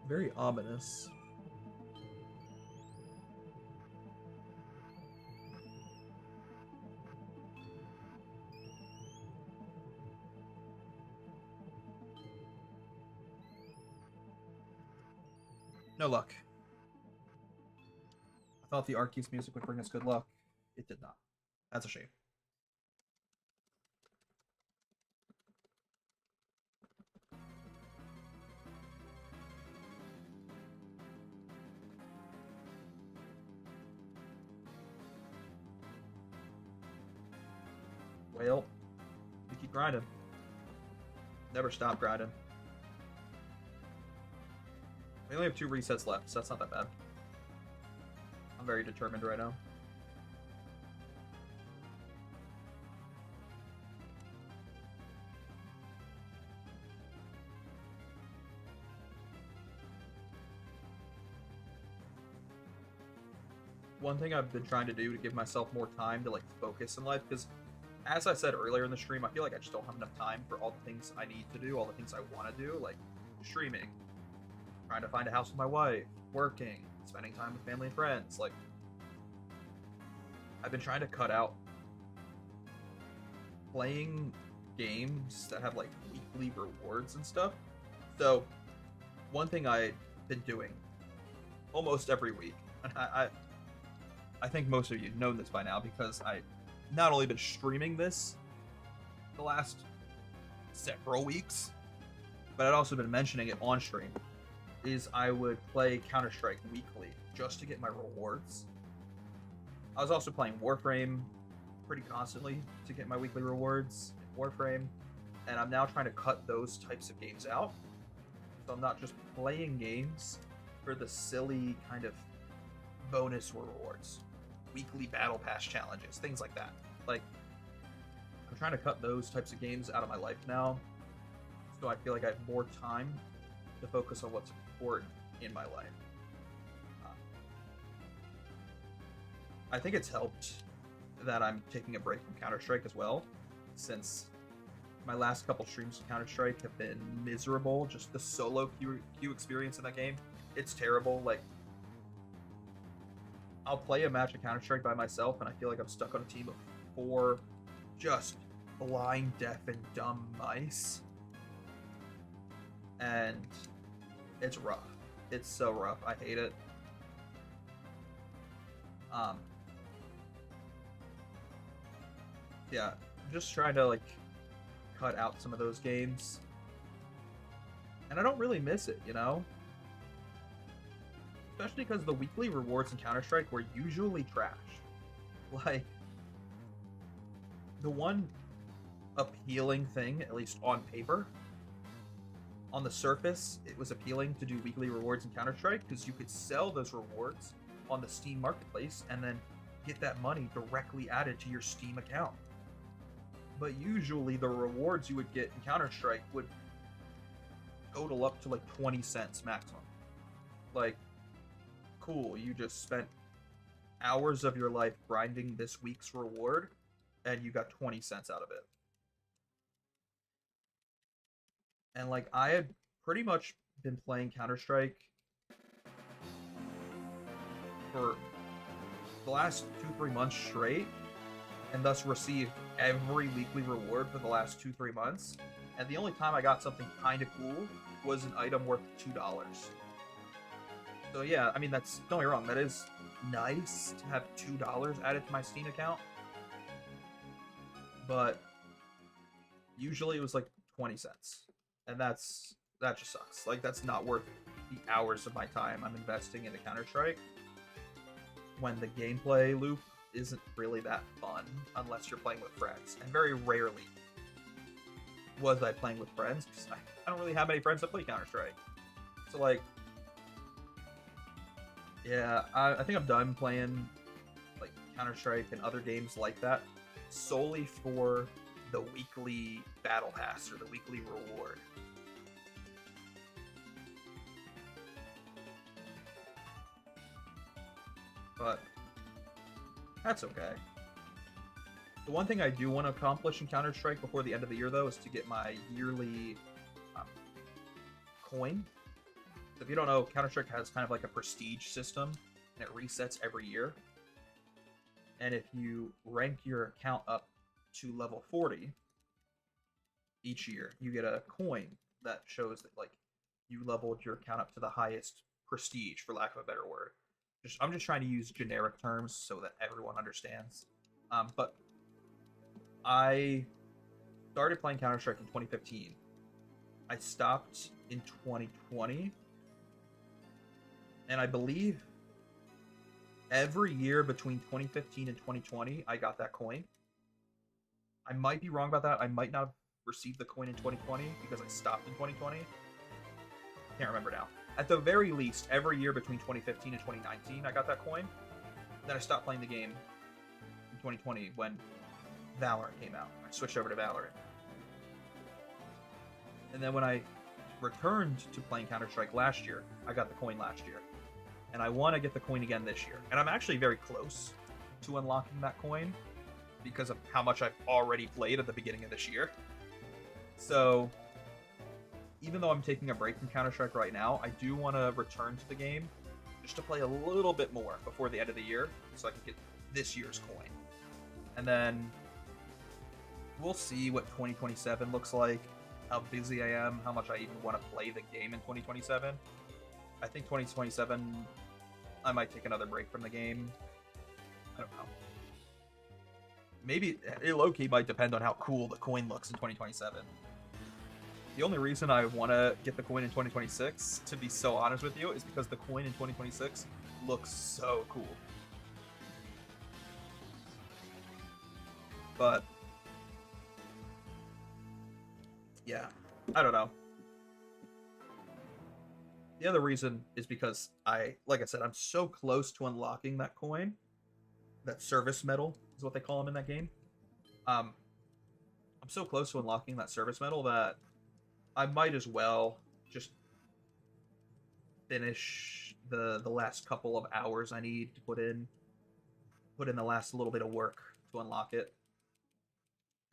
Speaker 1: Very ominous. No luck. I thought the Arceus music would bring us good luck. It did not. That's a shame. Well, we keep grinding. Never stop grinding. We only have 2 resets left, so that's not that bad. I'm very determined right now. One thing I've been trying to do to give myself more time to like focus in life, because as I said earlier in the stream, I feel like I just don't have enough time for all the things I need to do, all the things I want to do, like streaming, trying to find a house with my wife, working, spending time with family and friends. Like, I've been trying to cut out playing games that have like weekly rewards and stuff. So one thing I've been doing almost every week, and I think most of you know this by now because I not only been streaming this the last several weeks, but I'd also been mentioning it on stream, is I would play Counter-Strike weekly just to get my rewards. I was also playing Warframe pretty constantly to get my weekly rewards in Warframe, and I'm now trying to cut those types of games out. So I'm not just playing games for the silly kind of bonus rewards, weekly battle pass challenges, things like that. Like, I'm trying to cut those types of games out of my life now, so I feel like I have more time to focus on what's important in my life. I think it's helped that I'm taking a break from Counter-Strike as well, since my last couple streams of Counter-Strike have been miserable. Just the solo queue experience in that game, it's terrible. Like, I'll play a match of Counter-Strike by myself, and I feel like I'm stuck on a team of 4 just blind, deaf, and dumb mice. And it's rough. It's so rough. I hate it. Yeah, I'm just trying to, like, cut out some of those games. And I don't really miss it, you know? especially because the weekly rewards in Counter-Strike were usually trash. Like, the one appealing thing, at least on paper, on the surface, it was appealing to do weekly rewards in Counter-Strike because you could sell those rewards on the Steam Marketplace and then get that money directly added to your Steam account. But usually the rewards you would get in Counter-Strike would total up to like 20 cents maximum. Like, cool, you just spent hours of your life grinding this week's reward and you got 20 cents out of it. And like, I had pretty much been playing Counter-Strike for the last 2-3 months straight, and thus received every weekly reward for the last 2-3 months. And the only time I got something kind of cool was an item worth $2. So yeah, I mean, that's, don't get me wrong, that is nice to have $2 added to my Steam account. But usually it was like 20 cents. And that just sucks. Like, that's not worth the hours of my time I'm investing into Counter-Strike when the gameplay loop isn't really that fun unless you're playing with friends. And very rarely was I playing with friends, because I don't really have many friends that play Counter-Strike. So, like, yeah, I think I'm done playing, like, Counter-Strike and other games like that solely for the weekly battle pass or the weekly reward. But that's okay. The one thing I do want to accomplish in Counter-Strike before the end of the year, though, is to get my yearly coin. So if you don't know, Counter-Strike has kind of like a prestige system, and it resets every year. And if you rank your account up to level 40 each year, you get a coin that shows that, like, you leveled your account up to the highest prestige, for lack of a better word. I'm just trying to use generic terms so that everyone understands. But I started playing Counter-Strike in 2015. I stopped in 2020. And I believe every year between 2015 and 2020, I got that coin. I might be wrong about that. I might not have received the coin in 2020 because I stopped in 2020. Can't remember now. At the very least, every year between 2015 and 2019, I got that coin. Then I stopped playing the game in 2020 when Valorant came out. I switched over to Valorant. And then when I returned to playing Counter-Strike last year, I got the coin last year. And I want to get the coin again this year. And I'm actually very close to unlocking that coin because of how much I've already played at the beginning of this year. So even though I'm taking a break from Counter-Strike right now, I do want to return to the game just to play a little bit more before the end of the year so I can get this year's coin. And then we'll see what 2027 looks like, how busy I am, how much I even want to play the game in 2027. I think 2027, I might take another break from the game. I don't know. Maybe it low-key might depend on how cool the coin looks in 2027. The only reason I want to get the coin in 2026, to be so honest with you, is because the coin in 2026 looks so cool. But yeah, I don't know. The other reason is because like I said, I'm so close to unlocking that coin. That service medal is what they call them in that game. I'm so close to unlocking that service medal that I might as well just finish the last couple of hours I need to put in the last little bit of work to unlock it.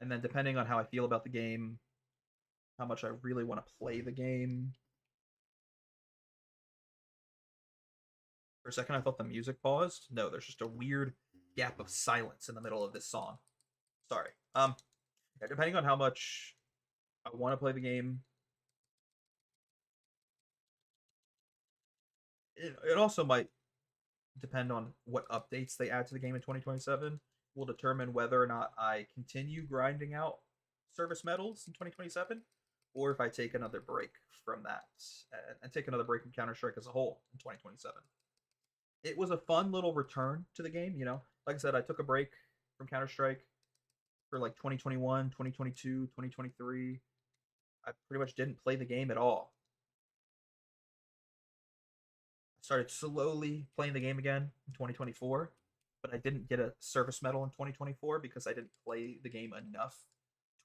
Speaker 1: And then depending on how I feel about the game, how much I really want to play the game. For a second I thought the music paused. No, there's just a weird gap of silence in the middle of this song. Sorry. Yeah, depending on how much I want to play the game, it also might depend on what updates they add to the game in 2027 will determine whether or not I continue grinding out service medals in 2027 or if I take another break from that and take another break from Counter-Strike as a whole in 2027. it was a fun little return to the game. You know, like I said, I took a break from Counter Strike for like 2021, 2022, 2023. I pretty much didn't play the game at all. I started slowly playing the game again in 2024, but I didn't get a service medal in 2024 because I didn't play the game enough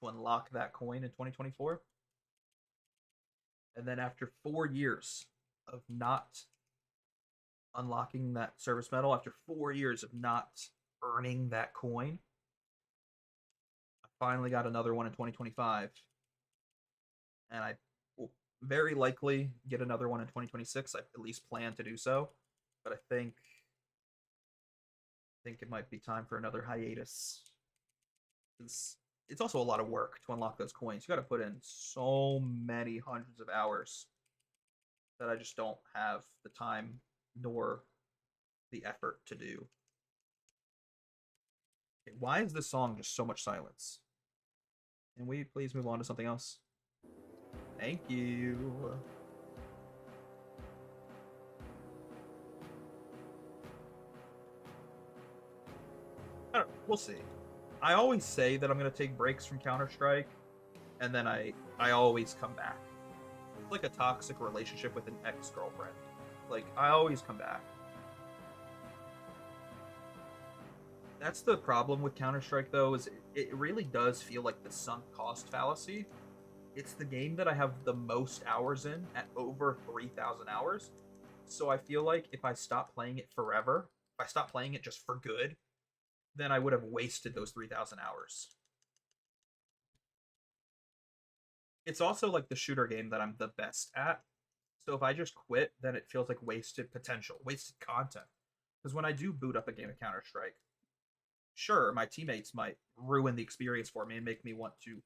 Speaker 1: to unlock that coin in 2024. And then after 4 years of not unlocking that service medal, after 4 years of not earning that coin, I finally got another one in 2025. And I will very likely get another one in 2026. I at least plan to do so. But I think it might be time for another hiatus. It's also a lot of work to unlock those coins. You got to put in so many hundreds of hours that I just don't have the time nor the effort to do. Okay, why is this song just so much silence? Can we please move on to something else? Thank you. I don't, we'll see. I always say that I'm going to take breaks from Counter Strike, and then I always come back. It's like a toxic relationship with an ex girlfriend. Like I always come back. That's the problem with Counter Strike, though, is it really does feel like the sunk cost fallacy. It's the game that I have the most hours in at over 3,000 hours. So I feel like if I stop playing it forever, if I stop playing it just for good, then I would have wasted those 3,000 hours. It's also like the shooter game that I'm the best at. So if I just quit, then it feels like wasted potential, wasted content. Because when I do boot up a game of Counter Strike, sure, my teammates might ruin the experience for me and make me want to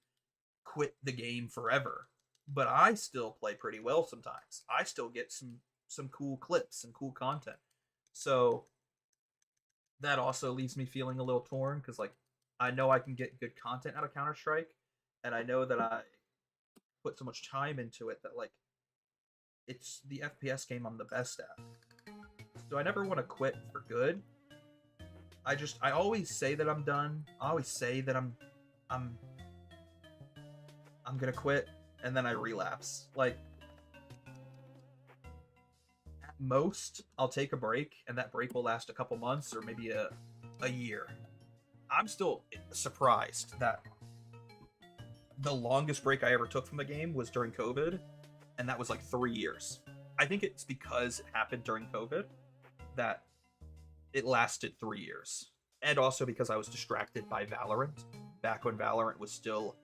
Speaker 1: quit the game forever. But I still play pretty well sometimes. I still get some cool clips and cool content. So that also leaves me feeling a little torn because like I know I can get good content out of Counter Strike, and I know that I put so much time into it that like it's the FPS game I'm the best at. So I never want to quit for good. I always say that I'm done. I always say that I'm I'm gonna quit, and then I relapse. Like at most, I'll take a break, and that break will last a couple months or maybe a year. I'm still surprised that the longest break I ever took from the game was during COVID, and that was like 3 years. I think it's because it happened during COVID that it lasted 3 years. And also because I was distracted by Valorant, back when Valorant was still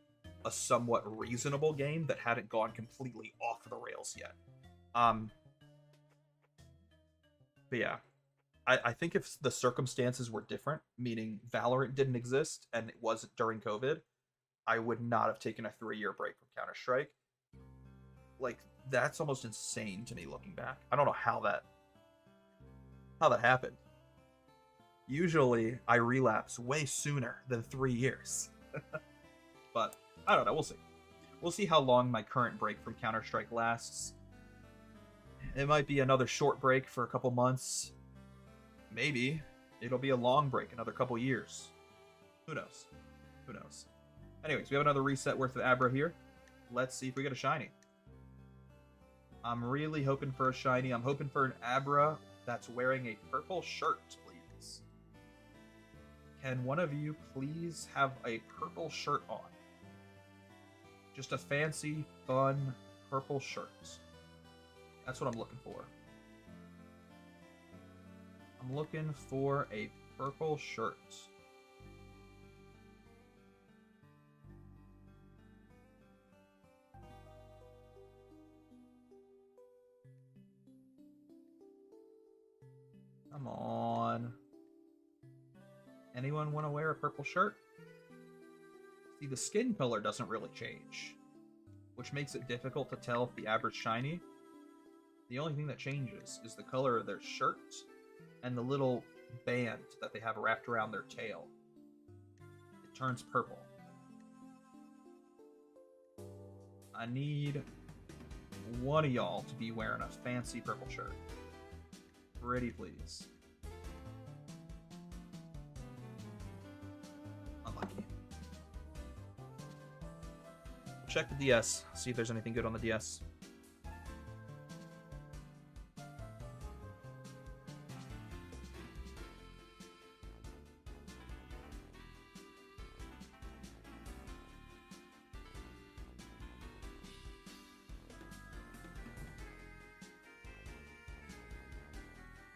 Speaker 1: a somewhat reasonable game that hadn't gone completely off the rails yet. Um, but yeah, I think if the circumstances were different, meaning Valorant didn't exist and it wasn't during COVID, I would not have taken a 3 year break from Counter Strike. Like that's almost insane to me looking back. I don't know how that happened. Usually I relapse way sooner than 3 years. But I don't know, we'll see. We'll see how long my current break from Counter Strike lasts. It might be another short break for a couple months. Maybe it'll be a long break, another couple years. Who knows? Who knows? Anyways, we have another reset worth of Abra here. Let's see if we get a shiny. I'm really hoping for a shiny. I'm hoping for an Abra that's wearing a purple shirt, please. Can one of you please have a purple shirt on? Just a fancy, fun purple shirt. That's what I'm looking for. I'm looking for a purple shirt. Come on. Anyone want to wear a purple shirt? See, the skin color doesn't really change, which makes it difficult to tell if the average shiny. The only thing that changes is the color of their shirt and the little band that they have wrapped around their tail. It turns purple. I need one of y'all to be wearing a fancy purple shirt. Pretty please. check the DS. See if there's anything good on the DS.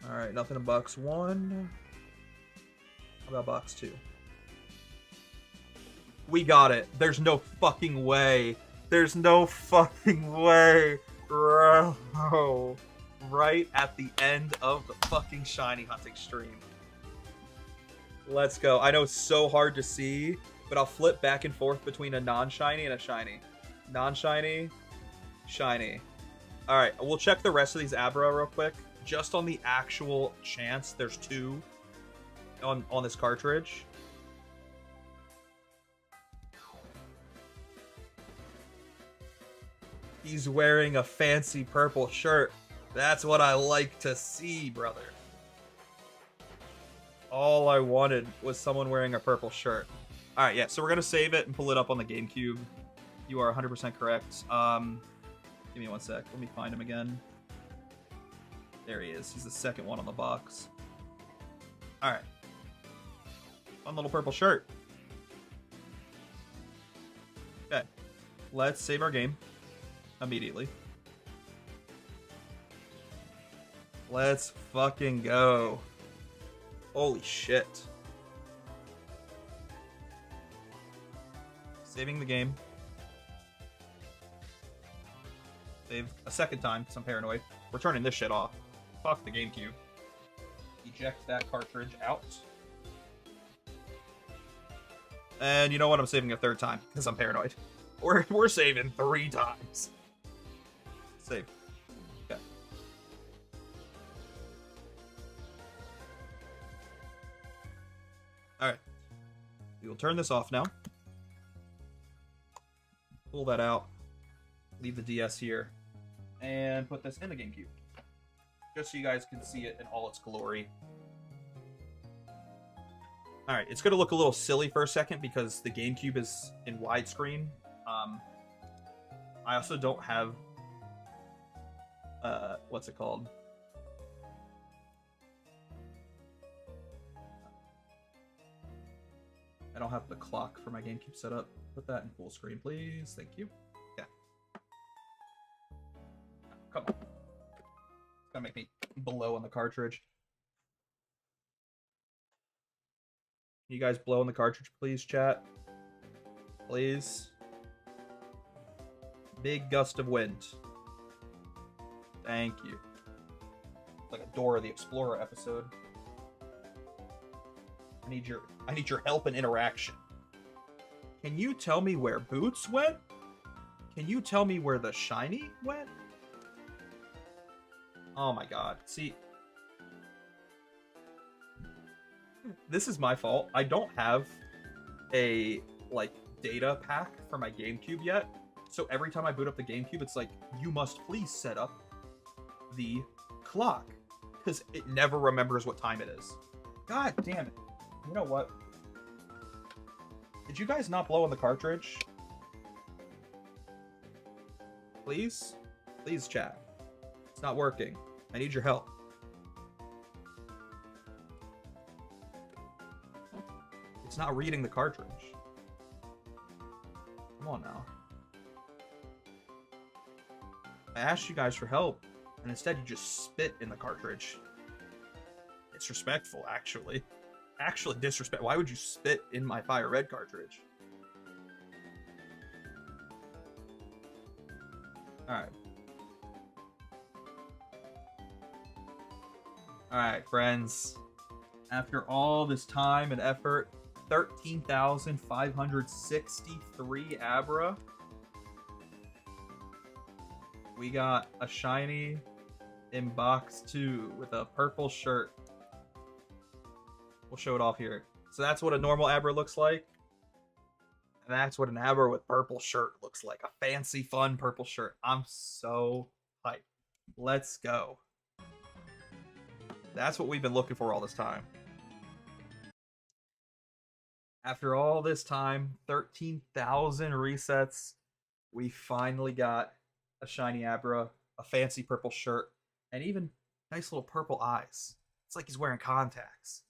Speaker 1: Alright, nothing in box 1. How about box 2? We got it. There's no fucking way. There's no fucking way. Bro. Right at the end of the fucking shiny hunting stream. Let's go. I know it's so hard to see, but I'll flip back and forth between a non-shiny and a shiny. Non-shiny, shiny. Alright, we'll check the rest of these Abra real quick. Just on the actual chance there's 2 on this cartridge. He's wearing a fancy purple shirt. That's what I like to see, brother. All I wanted was someone wearing a purple shirt. Alright, yeah, so we're going to save it and pull it up on the GameCube. You are 100% correct. Give me 1 sec. Let me find him again. There he is. He's the second one on the box. Alright. Fun little purple shirt. Okay. Let's save our game. Immediately. Let's fucking go. Holy shit. Saving the game. Save a second time because I'm paranoid. We're turning this shit off. Fuck the GameCube. Eject that cartridge out. And you know what? I'm saving a third time because I'm paranoid. We're saving 3 times. Save. Okay. Alright. We will turn this off now. Pull that out. Leave the DS here. And put this in the GameCube. Just so you guys can see it in all its glory. Alright, it's going to look a little silly for a second because the GameCube is in widescreen. I also don't have... what's it called? I don't have the clock for my GameCube set up. Put that in full screen, please. Thank you. Yeah. Come on. It's gonna make me blow on the cartridge. Can you guys blow on the cartridge, please, chat? Please. Big gust of wind. Thank you. Like a Dora the Explorer episode. I need your help and interaction. Can you tell me where Boots went? Can you tell me where the shiny went? Oh my god. See, this is my fault. I don't have a like data pack for my GameCube yet. So every time I boot up the GameCube, it's like, you must please set up the clock. Because it never remembers what time it is. God damn it. You know what? Did you guys not blow on the cartridge? Please? Please, chat. It's not working. I need your help. It's not reading the cartridge. Come on now. I asked you guys for help, and instead you just spit in the cartridge. Disrespectful, actually. Actually disrespectful. Why would you spit in my Fire Red cartridge? Alright. Alright, friends. After all this time and effort, 13,563 Abra. We got a shiny in box 2 with a purple shirt. We'll show it off here. So that's what a normal Abra looks like. And that's what an Abra with purple shirt looks like. A fancy, fun purple shirt. I'm so hyped. Let's go. That's what we've been looking for all this time. After all this time, 13,000 resets, We finally got a shiny Abra, a fancy purple shirt, and even nice little purple eyes. It's like he's wearing contacts.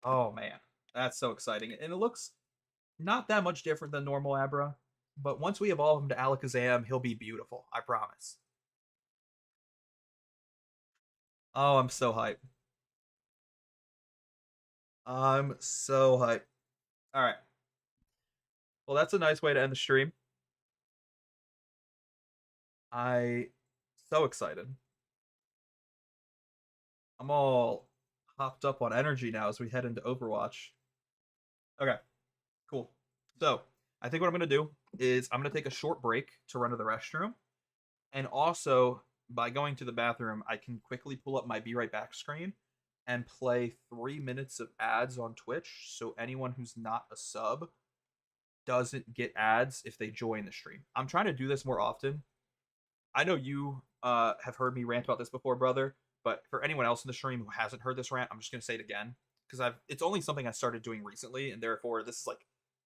Speaker 1: Oh man, that's so exciting. And it looks not that much different than normal Abra, but once we evolve him to Alakazam, he'll be beautiful. I promise. Oh, I'm so hyped. I'm so hyped. All right. Well, that's a nice way to end the stream. I so excited. I'm all hopped up on energy now as we head into Overwatch. Okay, cool. So, I think what I'm going to do is I'm going to take a short break to run to the restroom. And also, by going to the bathroom, I can quickly pull up my Be Right Back screen and play 3 minutes of ads on Twitch. So, anyone who's not a sub doesn't get ads if they join the stream. I'm trying to do this more often. I know you have heard me rant about this before, brother, but for anyone else in the stream who hasn't heard this rant, I'm just going to say it again because it's only something I started doing recently, and therefore this is like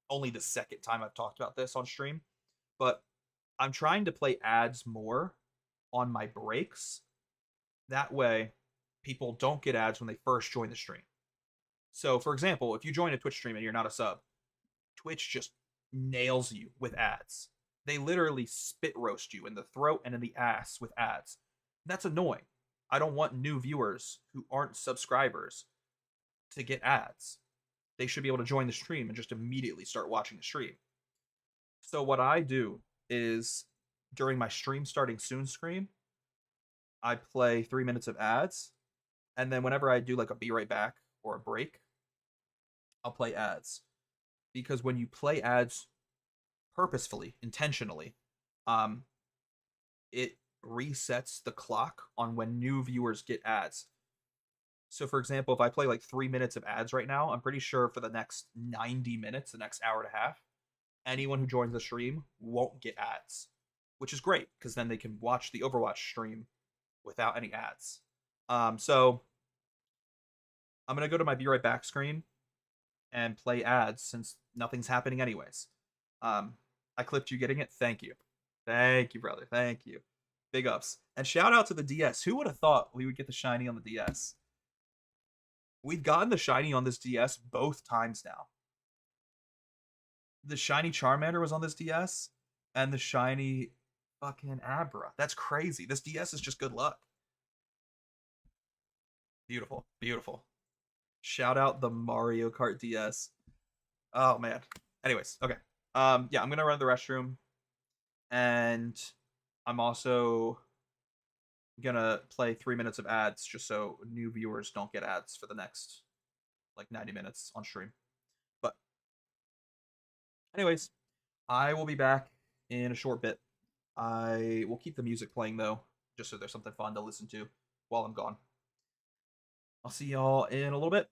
Speaker 1: only the second time I've talked about this on stream. But I'm trying to play ads more on my breaks. That way, people don't get ads when they first join the stream. So, for example, if you join a Twitch stream and you're not a sub, Twitch just nails you with ads. They literally spit roast you in the throat and in the ass with ads. That's annoying. I don't want new viewers who aren't subscribers to get ads. They should be able to join the stream and just immediately start watching the stream. So what I do is during my stream starting soon screen, I play 3 minutes of ads, and then whenever I do like a be right back or a break, I'll play ads. Because when you play ads purposefully, intentionally, um, it resets the clock on when new viewers get ads. So, for example, if I play like 3 minutes of ads right now, I'm pretty sure for the next 90 minutes, the next hour and a half, anyone who joins the stream won't get ads, which is great because then they can watch the Overwatch stream without any ads. So I'm gonna go to my Be Right Back screen and play ads since nothing's happening anyways. I clipped you getting it. Thank you, brother. Thank you. Big ups and shout out to the DS. Who would have thought we would get the shiny on the DS? We've gotten the shiny on this DS both times now. The shiny Charmander was on this DS, and the shiny fucking Abra. That's crazy. This DS is just good luck. Beautiful, beautiful. Shout out the Mario Kart DS. Oh man. Anyways, okay. Yeah, I'm gonna run to the restroom, and I'm also gonna play 3 minutes of ads just so new viewers don't get ads for the next like 90 minutes on stream. But anyways, I will be back in a short bit. I will keep the music playing though, just so there's something fun to listen to while I'm gone. I'll see y'all in a little bit.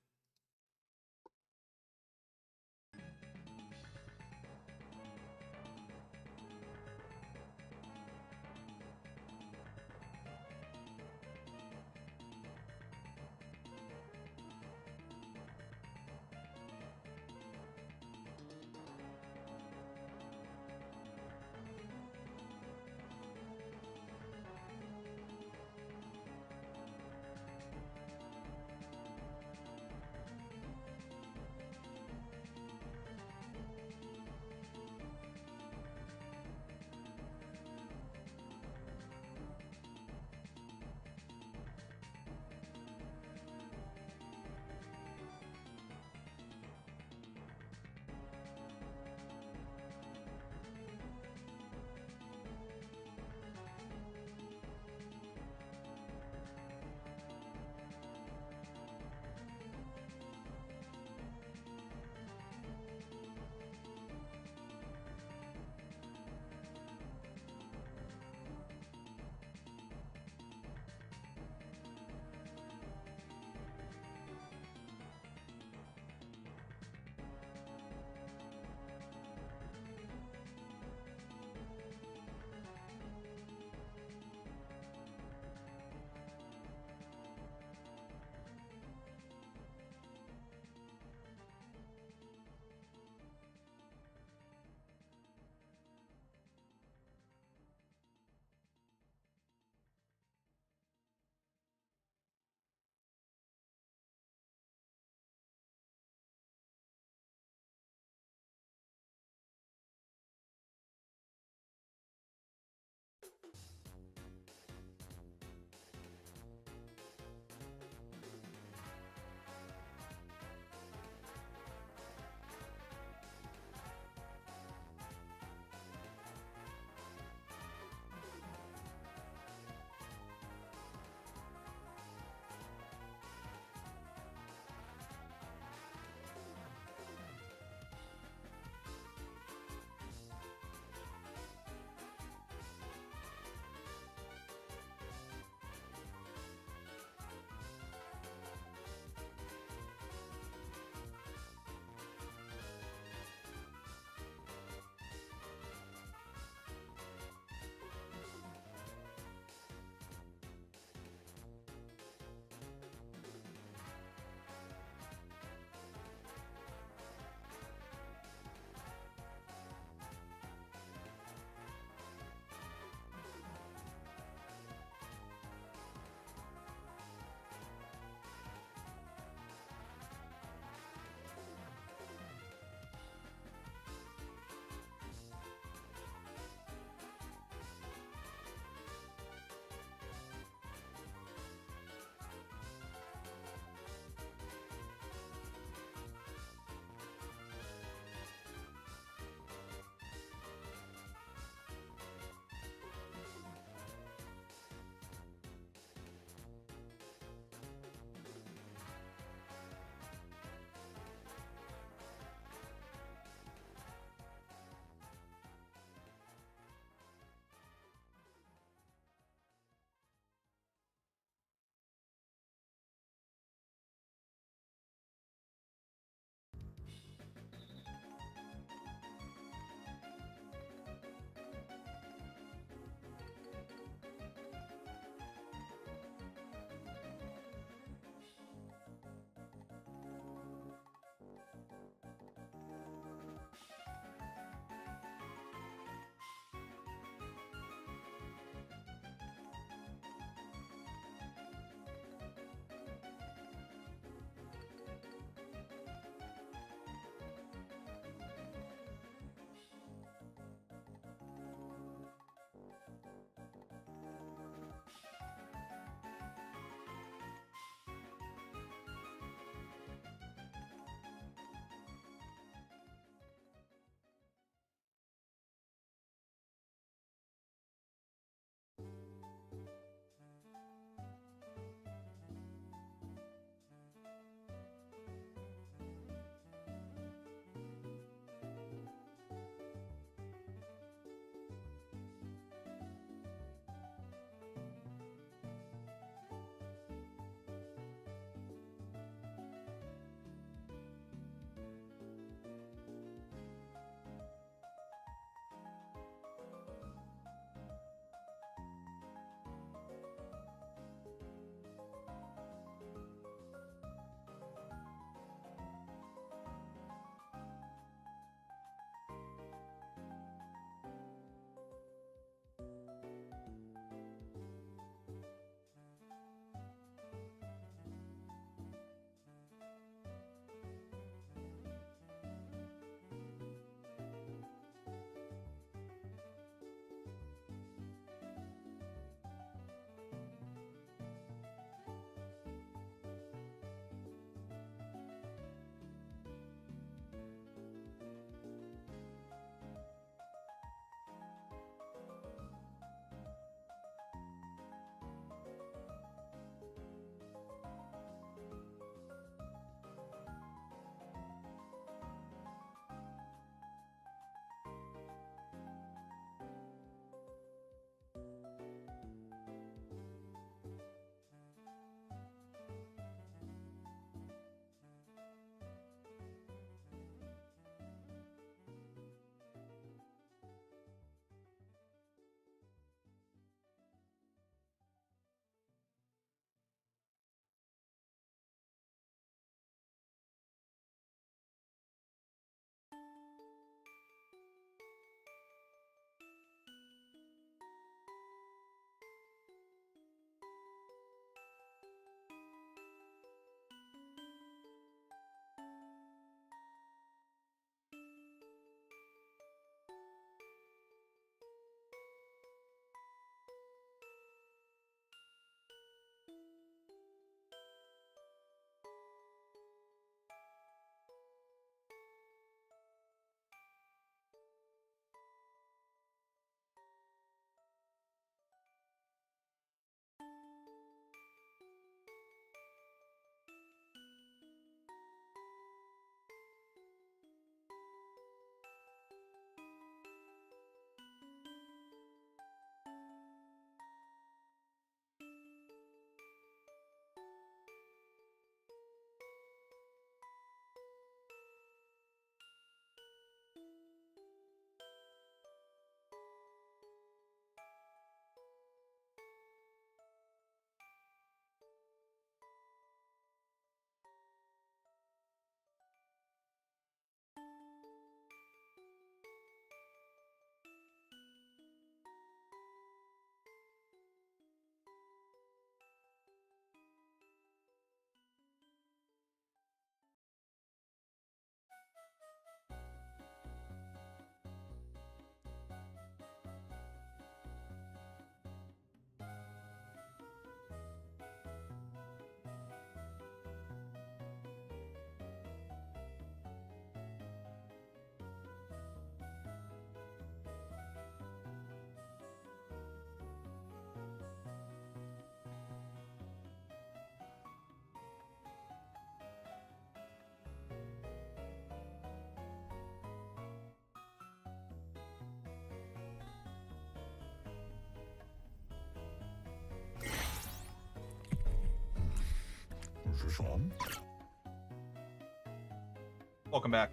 Speaker 1: Welcome back.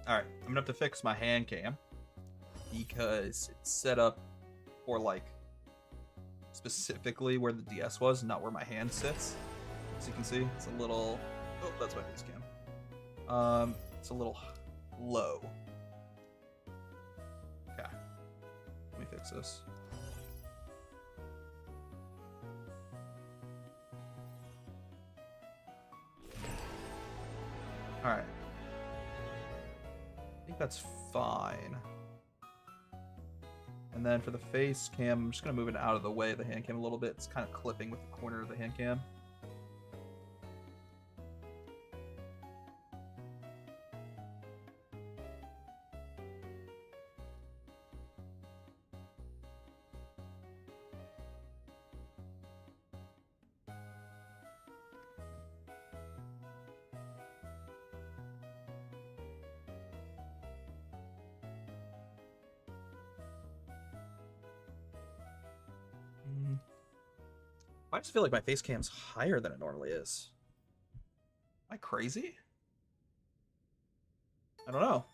Speaker 1: Alright, I'm gonna have to fix my hand cam because it's set up for like specifically where the DS was, not where my hand sits. As you can see, it's a little. Oh, that's my face cam. It's a little low. Okay, let me fix this. All right. I think that's fine. And then for the face cam, I'm just going to move it out of the way of the hand cam a little bit. It's kind of clipping with the corner of the hand cam. I just feel like my face cam's higher than it normally is. Am I crazy? I don't know.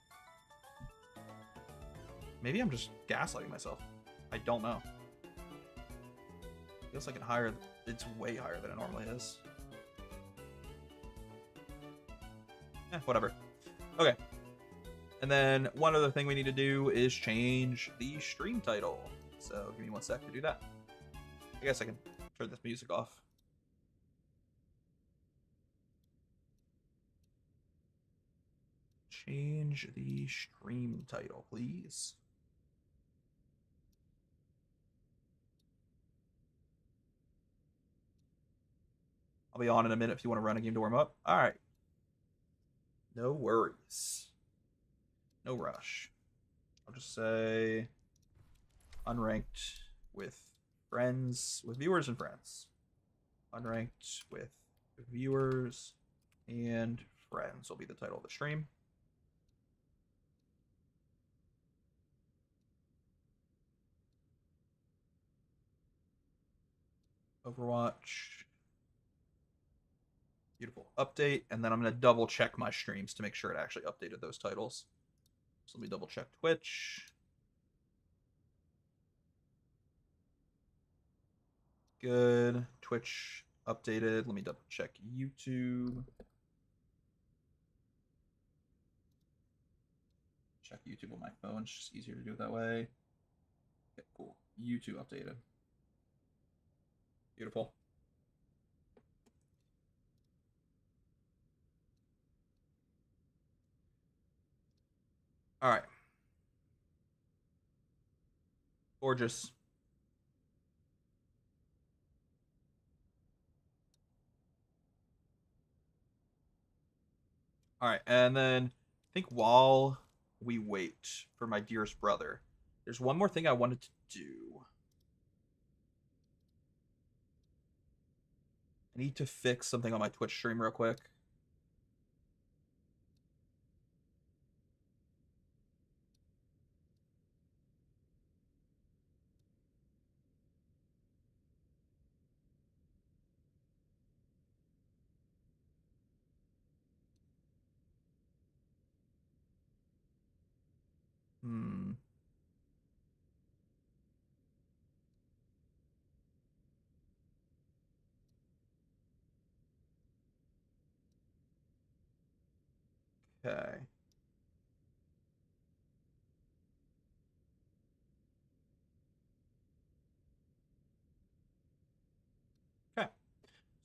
Speaker 1: Maybe I'm just gaslighting myself. I don't know. Feels like it's way higher than it normally is. Whatever. Okay. And then one other thing we need to do is change the stream title. So give me 1 sec to do that. I guess I can turn this music off. Change the stream title, please. I'll be on in a minute if you want to run a game to warm up. All right. No worries. No rush. I'll just say unranked with friends, with viewers and friends. Unranked with viewers and friends will be the title of the stream. Overwatch. Beautiful. Update, and then I'm going to double check my streams to make sure it actually updated those titles. So let me double check Twitch. Good. Twitch updated. Let me double check YouTube. Check YouTube on my phone. It's just easier to do it that way. Okay, cool. YouTube updated. Beautiful. All right. Gorgeous. All right, and then I think while we wait for my dearest brother, there's one more thing I wanted to do. I need to fix something on my Twitch stream real quick. Okay. Okay.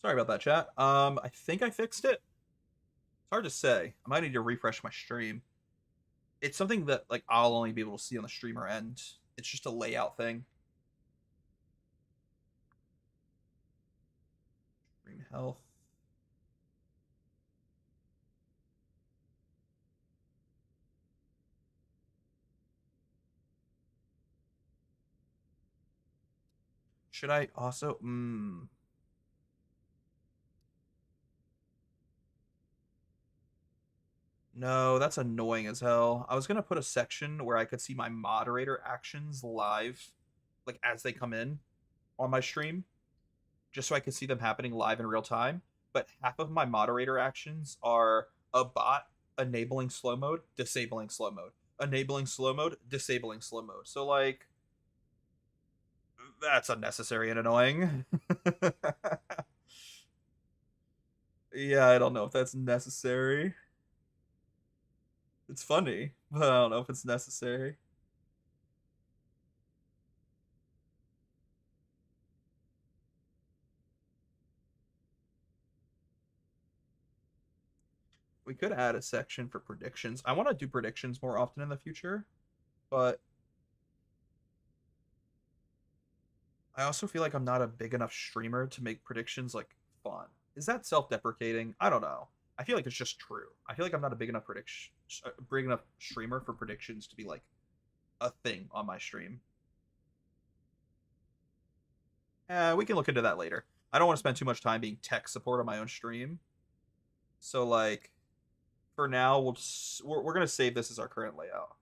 Speaker 1: Sorry about that, chat. I think I fixed it. It's hard to say. I might need to refresh my stream. It's something that like I'll only be able to see on the streamer end. It's just a layout thing. Stream health. Should I also No, that's annoying as hell. I was gonna put a section where I could see my moderator actions live, like as they come in on my stream, just so I could see them happening live in real time. but half of my moderator actions are a bot enabling slow mode, disabling slow mode, enabling slow mode, disabling slow mode. So like that's unnecessary and annoying. Yeah, I don't know if that's necessary. It's funny, but I don't know if it's necessary. We could add a section for predictions. I want to do predictions more often in the future, but I also feel like I'm not a big enough streamer to make predictions like fun. Is that self-deprecating? I don't know. I feel like it's just true. I feel like I'm not a big enough streamer for predictions to be like a thing on my stream. We can look into that later. I don't want to spend too much time being tech support on my own stream. So like for now, we're gonna save this as our current layout.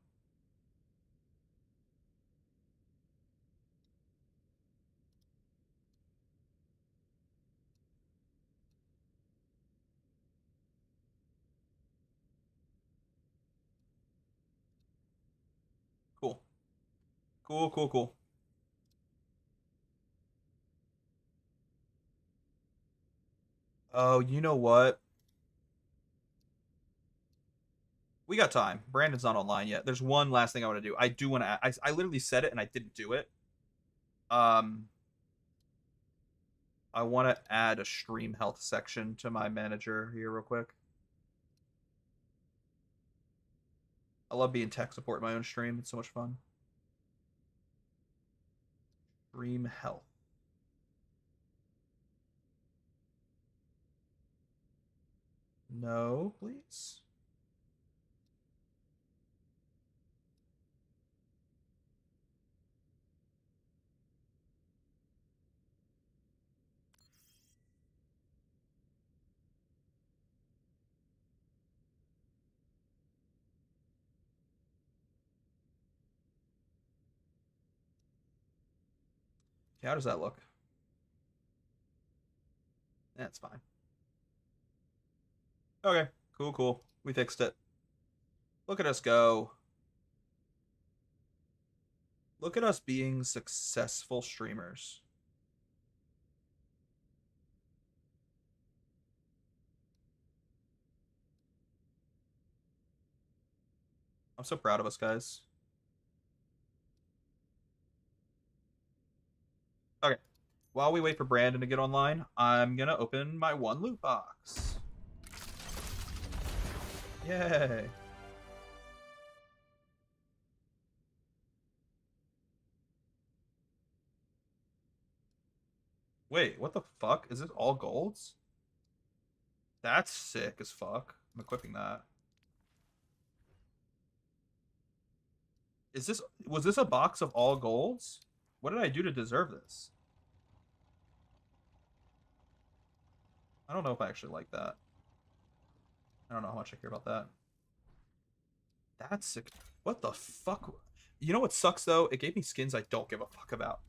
Speaker 1: Cool. Cool, cool, cool. Oh, you know what? We got time. Brandon's not online yet. There's one last thing I want to do. I do want to. I literally said it and I didn't do it. Um, I want to add a stream health section to my manager here real quick. I love being tech support in my own stream. It's so much fun. Stream health. No, please. Okay, how does that look? That's fine. Okay, cool, cool. We fixed it. Look at us go. Look at us being successful streamers. I'm so proud of us, guys. Okay. While we wait for Brandon to get online, I'm gonna open my one loot box. Yay. Wait, what the fuck? Is this all golds? That's sick as fuck. I'm equipping that. Was this a box of all golds? What did I do to deserve this? I don't know if I actually like that. I don't know how much I care about that. That's sick. What the fuck? You know what sucks though? It gave me skins I don't give a fuck about.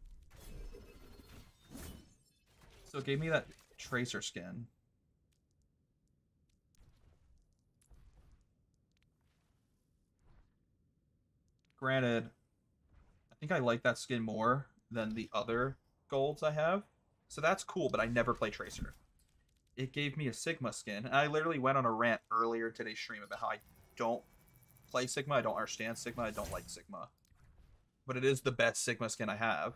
Speaker 1: So it gave me that Tracer skin. Granted, I think I like that skin more than the other golds I have. So that's cool, but I never play Tracer. It gave me a Sigma skin. And I literally went on a rant earlier today's stream about how I don't play Sigma. I don't understand Sigma. I don't like Sigma. But it is the best Sigma skin I have.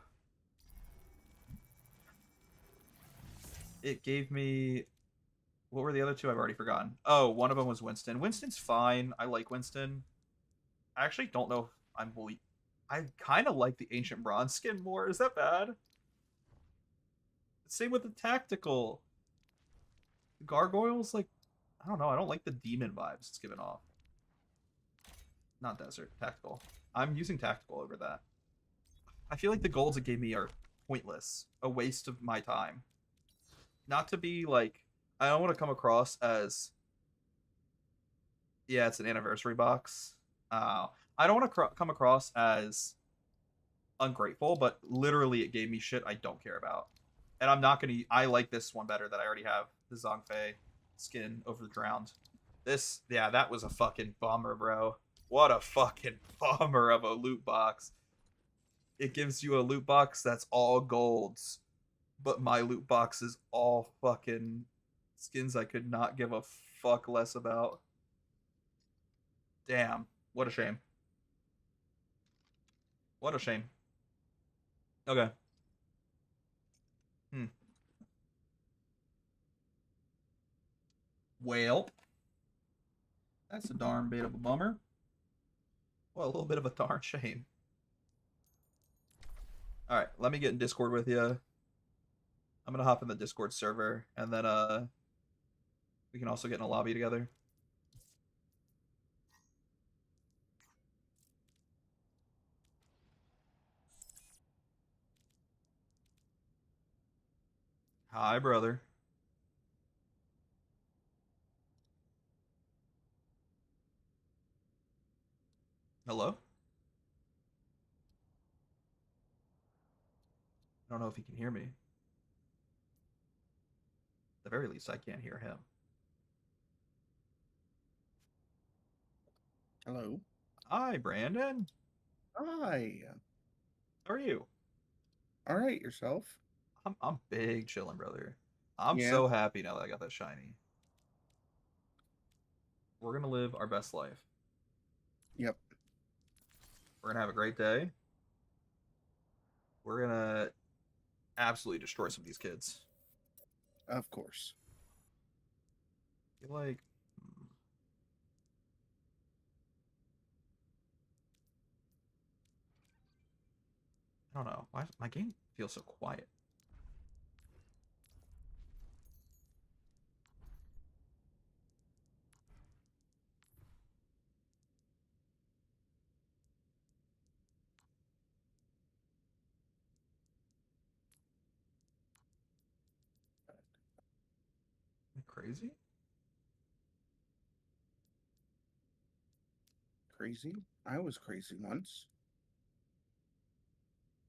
Speaker 1: It gave me... What were the other two? I've already forgotten. Oh, one of them was Winston. Winston's fine. I like Winston. I actually don't know if I'm... I kind of like the Ancient Bronze skin more. Is that bad? Same with the Tactical. Gargoyles, like... I don't know. I don't like the demon vibes it's given off. Not Desert. Tactical. I'm using Tactical over that. I feel like the golds it gave me are pointless. A waste of my time. Not to be like... I don't want to come across as... Yeah, it's an anniversary box. I don't want to come across as ungrateful, but literally it gave me shit I don't care about. And I'm not gonna. I like this one better that I already have the Zhongfei skin over the drowned. This, yeah, that was a fucking bummer, bro. What a fucking bummer of a loot box. It gives you a loot box that's all golds, but my loot box is all fucking skins I could not give a fuck less about. Damn, what a shame. What a shame. Okay. Hmm. Well, that's a darn bit of a bummer. Well, a little bit of a darn shame. All right, let me get in Discord with you. I'm gonna hop in the Discord server, and then we can also get in a lobby together. Hi, brother. Hello? I don't know if he can hear me. At the very least, I can't hear him.
Speaker 2: Hello.
Speaker 1: Hi, Brandon.
Speaker 2: Hi.
Speaker 1: How are you?
Speaker 2: All right, yourself?
Speaker 1: I'm big chilling, brother. I'm
Speaker 2: Yeah.
Speaker 1: so happy now that I got that shiny. We're gonna live our best life.
Speaker 2: Yep.
Speaker 1: We're gonna have a great day. We're gonna absolutely destroy some of these kids.
Speaker 2: Of course.
Speaker 1: I feel like I don't know. Why my game feels so quiet? Am I crazy?
Speaker 2: Crazy? I was crazy once.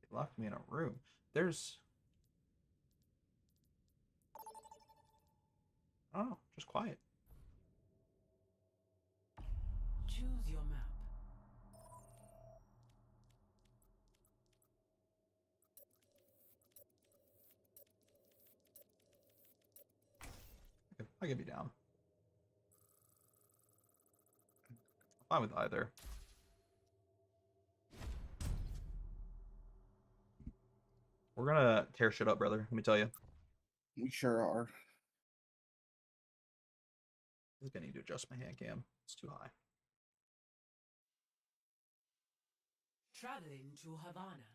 Speaker 1: They locked me in a room. There's I don't know, just quiet.
Speaker 3: Choose your map.
Speaker 1: I could be down. I'm fine with either. We're gonna tear shit up, brother. Let me tell you.
Speaker 2: We sure are.
Speaker 1: I think I need to adjust my hand cam. It's too high.
Speaker 3: Traveling to Havana.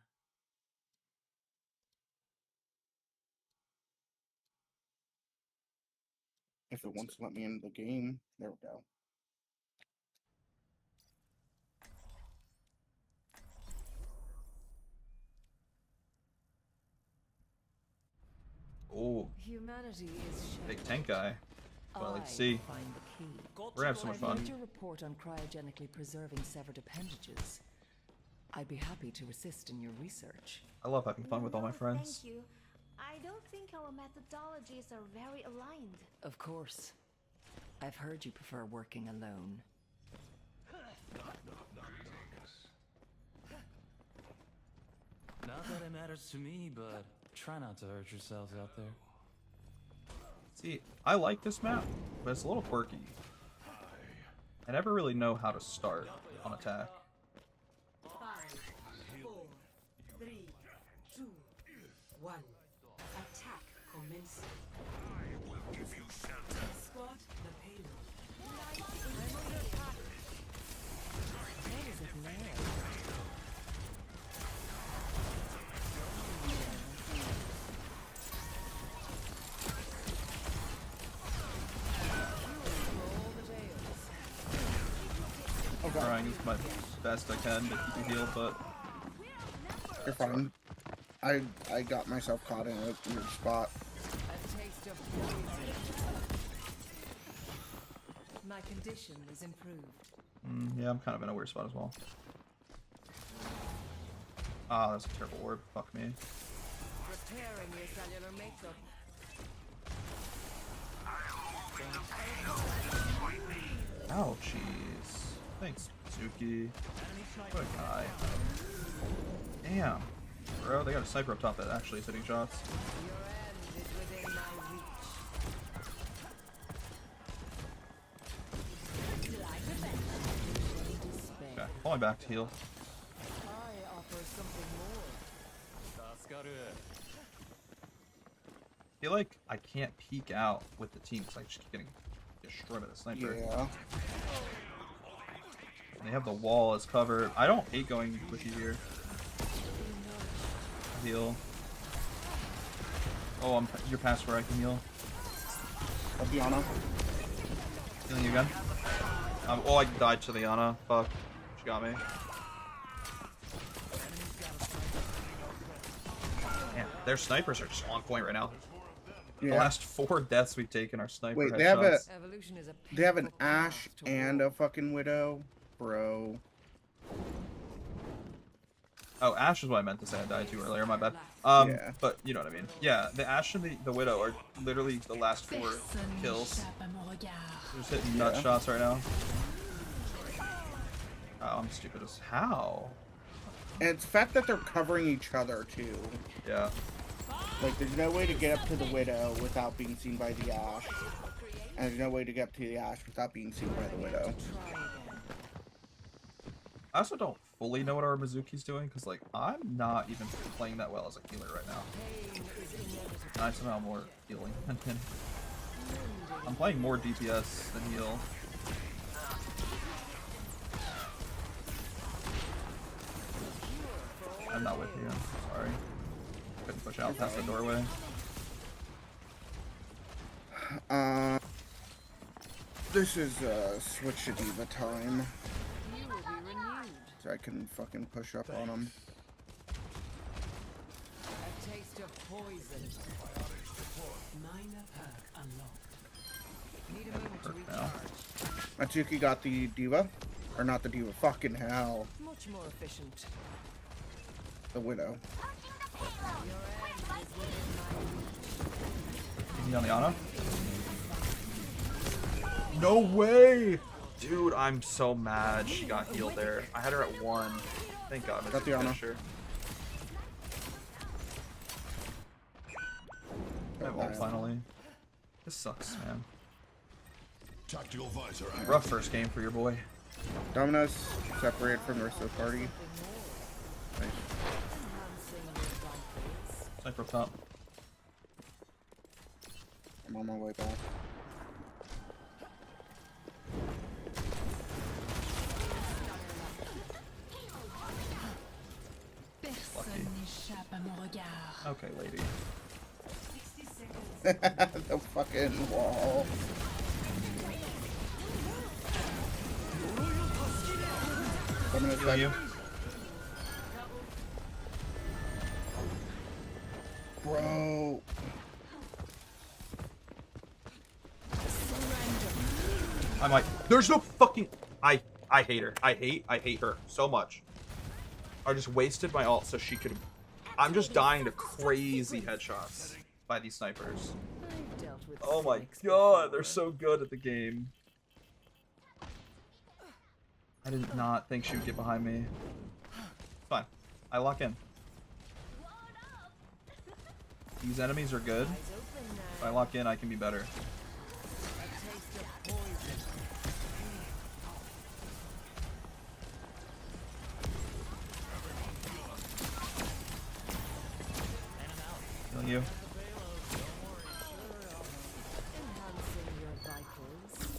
Speaker 2: If it wants to let me into the game, there we go.
Speaker 1: Oh,
Speaker 4: Humanity is
Speaker 1: big
Speaker 4: shattered.
Speaker 1: tank guy. Well, let's
Speaker 4: I
Speaker 1: see.
Speaker 4: find the key.
Speaker 1: We're gonna have so much
Speaker 4: I've
Speaker 1: fun.
Speaker 4: read your report on cryogenically preserving severed appendages. I'd be happy to assist in your research.
Speaker 1: I love having fun with all my friends.
Speaker 5: Thank you. I don't think our methodologies are very aligned.
Speaker 4: Of course. I've heard you prefer working alone.
Speaker 6: Not that it matters to me, but try not to hurt yourselves out there.
Speaker 1: See, I like this map, but it's a little quirky. I never really know how to start on attack.
Speaker 3: 5, 4, 3, 2, 1. Attack commencing. I will give you shelter. Spot the payload.
Speaker 4: What is it now?
Speaker 2: Oh,
Speaker 1: I'm trying as my best I can to keep you healed, but
Speaker 2: you're fine. I got myself caught in a weird spot.
Speaker 4: A taste of poison. My condition is improved.
Speaker 1: yeah, I'm kind of in a weird spot as well. Ah, that's a terrible orb. Fuck me.
Speaker 4: Repairing your cellular makeup.
Speaker 1: Oh, jeez. Thanks, Suki. What a guy. Damn. Bro, they got a sniper up top that actually is hitting shots.
Speaker 4: Your end is within my reach.
Speaker 1: Okay, falling back to heal.
Speaker 4: I offer something more.
Speaker 1: I feel like I can't peek out with the team because I just keep getting destroyed by the sniper.
Speaker 2: Yeah.
Speaker 1: And they have the wall as cover. I don't hate going with you here. Heal. Oh, you're past where I can heal.
Speaker 2: Diana.
Speaker 1: Healing you again. Oh, I died to the Ana. Fuck. She got me. Man, their snipers are just on point right now. The
Speaker 2: Yeah.
Speaker 1: last 4 deaths we've taken are sniper
Speaker 2: Wait,
Speaker 1: headshots.
Speaker 2: they have a
Speaker 4: Evolution is a
Speaker 2: they have an
Speaker 4: painful
Speaker 2: Ash
Speaker 4: path to
Speaker 2: and
Speaker 4: war.
Speaker 2: a fucking Widow, bro.
Speaker 1: Oh, Ash is what I meant to say. I died too earlier. My bad.
Speaker 2: Yeah.
Speaker 1: But you know what I mean. Yeah, the Ash and the Widow are literally the last 4 kills. They're just hitting nut shots right now. Oh, I'm stupid as how?
Speaker 2: And it's the fact that they're covering each other too.
Speaker 1: Yeah.
Speaker 2: Like, there's no way to get up to the Widow without being seen by the Ash. And there's no way to get up to the Ash without being seen by the Widow.
Speaker 4: Try again.
Speaker 1: I also don't fully know what our Mizuki's doing because, like, I'm not even playing that well as a healer right now.
Speaker 4: Pain is inevitable.
Speaker 1: I somehow more healing than him. I'm playing more DPS than heal. I'm not with you. Sorry. Couldn't push out past the doorway.
Speaker 2: This is switch to Diva time,
Speaker 4: You will be renewed.
Speaker 2: so I can fucking push up on them.
Speaker 4: A taste of poison.
Speaker 3: Minor perk unlocked.
Speaker 4: Need a moment to
Speaker 1: Perk now.
Speaker 4: recharge.
Speaker 2: Matsuki got the Diva, or not the Diva. Fucking hell,
Speaker 4: Much more efficient.
Speaker 2: the Widow.
Speaker 1: Is he on the Ana? No way! Dude, I'm so mad she got healed there. I had her at 1. Thank God.
Speaker 2: Got the Ana.
Speaker 1: Finisher. I have ult finally. This sucks, man.
Speaker 7: Tactical visor active.
Speaker 1: Rough first game for your boy.
Speaker 2: Domino's separated from the rest of the party. Nice.
Speaker 4: Enhancing your rifles.
Speaker 1: Sniper up top.
Speaker 2: I'm on my way back.
Speaker 1: Lucky. Okay, lady.
Speaker 3: 60 seconds.
Speaker 2: The fucking wall. Domino's
Speaker 1: Heal
Speaker 2: dead.
Speaker 1: you.
Speaker 2: Bro.
Speaker 1: I'm like, there's no fucking. I hate her. I hate her so much. I just wasted my ult so she could. I'm just dying to crazy headshots by these snipers.
Speaker 4: I've dealt with
Speaker 1: Oh my
Speaker 4: cynics
Speaker 1: god, they're
Speaker 4: before.
Speaker 1: so good at the game. I did not think she would get behind me. Fine. I lock in. These enemies are good.
Speaker 4: Eyes open
Speaker 1: If
Speaker 4: now.
Speaker 1: I lock in, I can be better.
Speaker 4: A taste of poison.
Speaker 1: Healing you.
Speaker 4: Enhancing your vitals.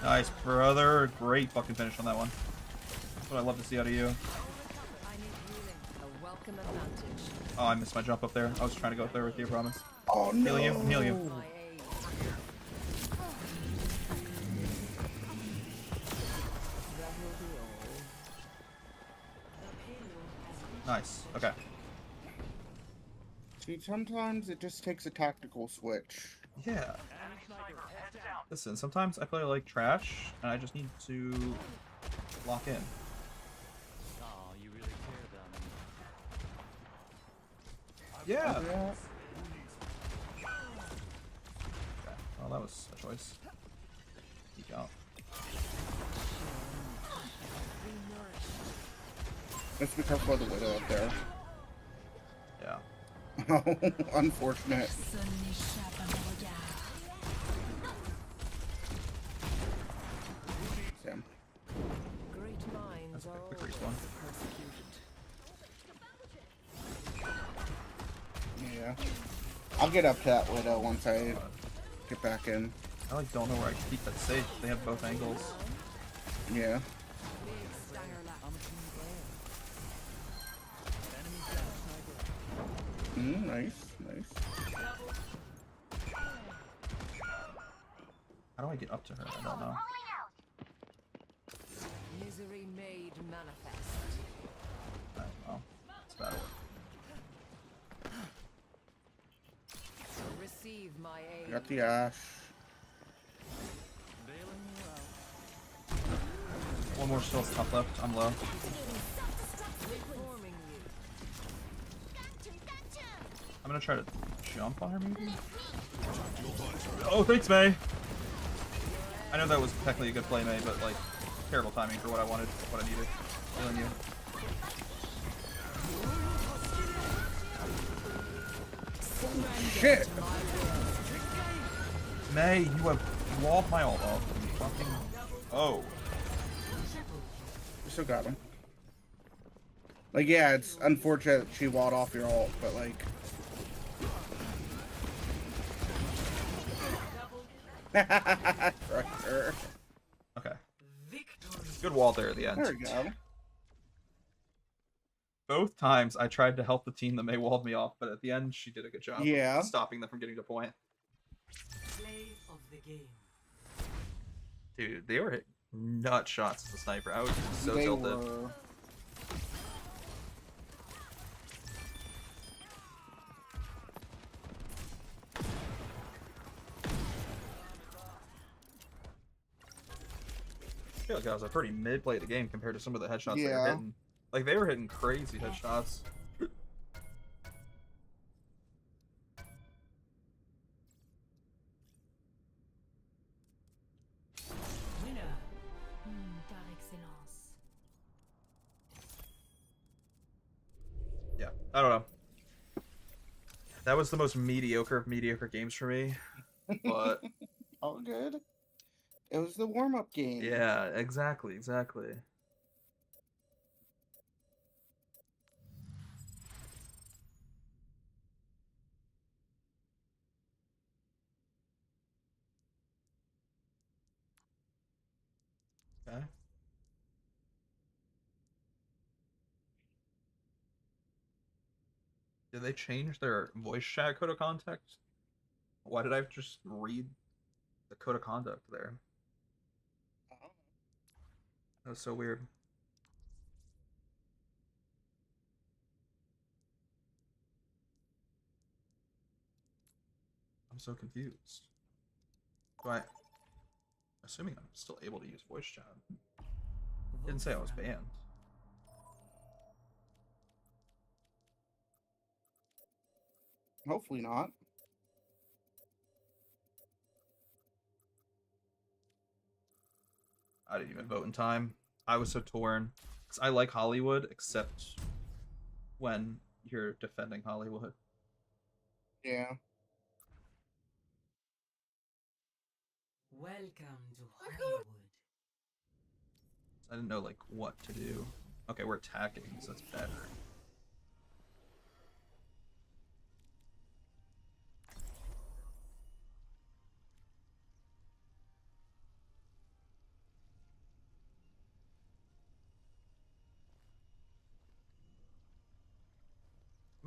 Speaker 1: Nice, brother. Great fucking finish on that one. That's what I love to see out of you.
Speaker 4: I need healing. A welcome advantage.
Speaker 1: Oh, I missed my jump up there. I was trying to go up there with you, I promise.
Speaker 2: Oh no.
Speaker 1: Healing you. I'm healing you.
Speaker 4: My aid. That will be
Speaker 1: Nice. Okay.
Speaker 2: See, sometimes it just takes a tactical switch.
Speaker 1: Yeah. Listen, sometimes I play like trash, and I just need to lock in.
Speaker 6: Oh, you really care about me.
Speaker 1: Yeah.
Speaker 2: Yeah.
Speaker 1: Okay. Well, that was a choice. Peek out.
Speaker 2: Let's be careful of the widow up there.
Speaker 1: Yeah.
Speaker 2: Oh, unfortunate. Sam.
Speaker 4: Great minds
Speaker 1: That's a
Speaker 4: are
Speaker 1: quick
Speaker 4: always
Speaker 1: respawn.
Speaker 4: persecuted.
Speaker 2: Yeah. I'll get up to that widow once I get back in.
Speaker 1: I like don't know where I can keep that safe. They have both angles.
Speaker 2: Yeah. Nice, nice.
Speaker 1: How do I get up to her? I don't know.
Speaker 4: Misery made manifest.
Speaker 1: Alright, well, it's bad.
Speaker 4: Receive my aid.
Speaker 2: Got the ash.
Speaker 6: Bailing you out.
Speaker 1: One more still top left. I'm low.
Speaker 4: Reforming you.
Speaker 1: I'm gonna try to jump on her maybe? Oh, thanks, May! I know that was technically a good play, May, but like, terrible timing for what I wanted, what I needed. Feeling you.
Speaker 2: Shit!
Speaker 1: May, you have walled my ult off. You fucking... Oh.
Speaker 2: You still got him. Like, yeah, it's unfortunate that she walled off your ult, but like... Crushed her.
Speaker 1: Okay. Good wall there at the end.
Speaker 2: There we go.
Speaker 1: Both times I tried to help the team that May walled me off, but at the end she did a good job
Speaker 2: Yeah.
Speaker 1: of stopping them from getting to point.
Speaker 3: Play of the game.
Speaker 1: Dude, they were hitting nut shots as a sniper. I was so
Speaker 2: They
Speaker 1: tilted.
Speaker 2: were...
Speaker 1: I feel like I was a pretty mid play of the game compared to some of the headshots they were
Speaker 2: Yeah.
Speaker 1: hitting. Like, they were hitting crazy headshots.
Speaker 3: Winner.
Speaker 5: Par excellence.
Speaker 1: Yeah, I don't know. That was the most mediocre of mediocre games for me. But,
Speaker 2: All good. It was the warm-up game.
Speaker 1: yeah, exactly, exactly. Okay. Did they change their voice chat code of contact? Why did I just read the code of conduct there? That was so weird. I'm so confused. Do I... Assuming I'm still able to use voice chat. Didn't say I was banned.
Speaker 2: Hopefully not.
Speaker 1: I didn't even vote in time. I was so torn. Because I like Hollywood, except when you're defending Hollywood.
Speaker 2: Yeah.
Speaker 3: Welcome to Hollywood.
Speaker 1: I didn't know, like, what to do. Okay, we're attacking, so that's better.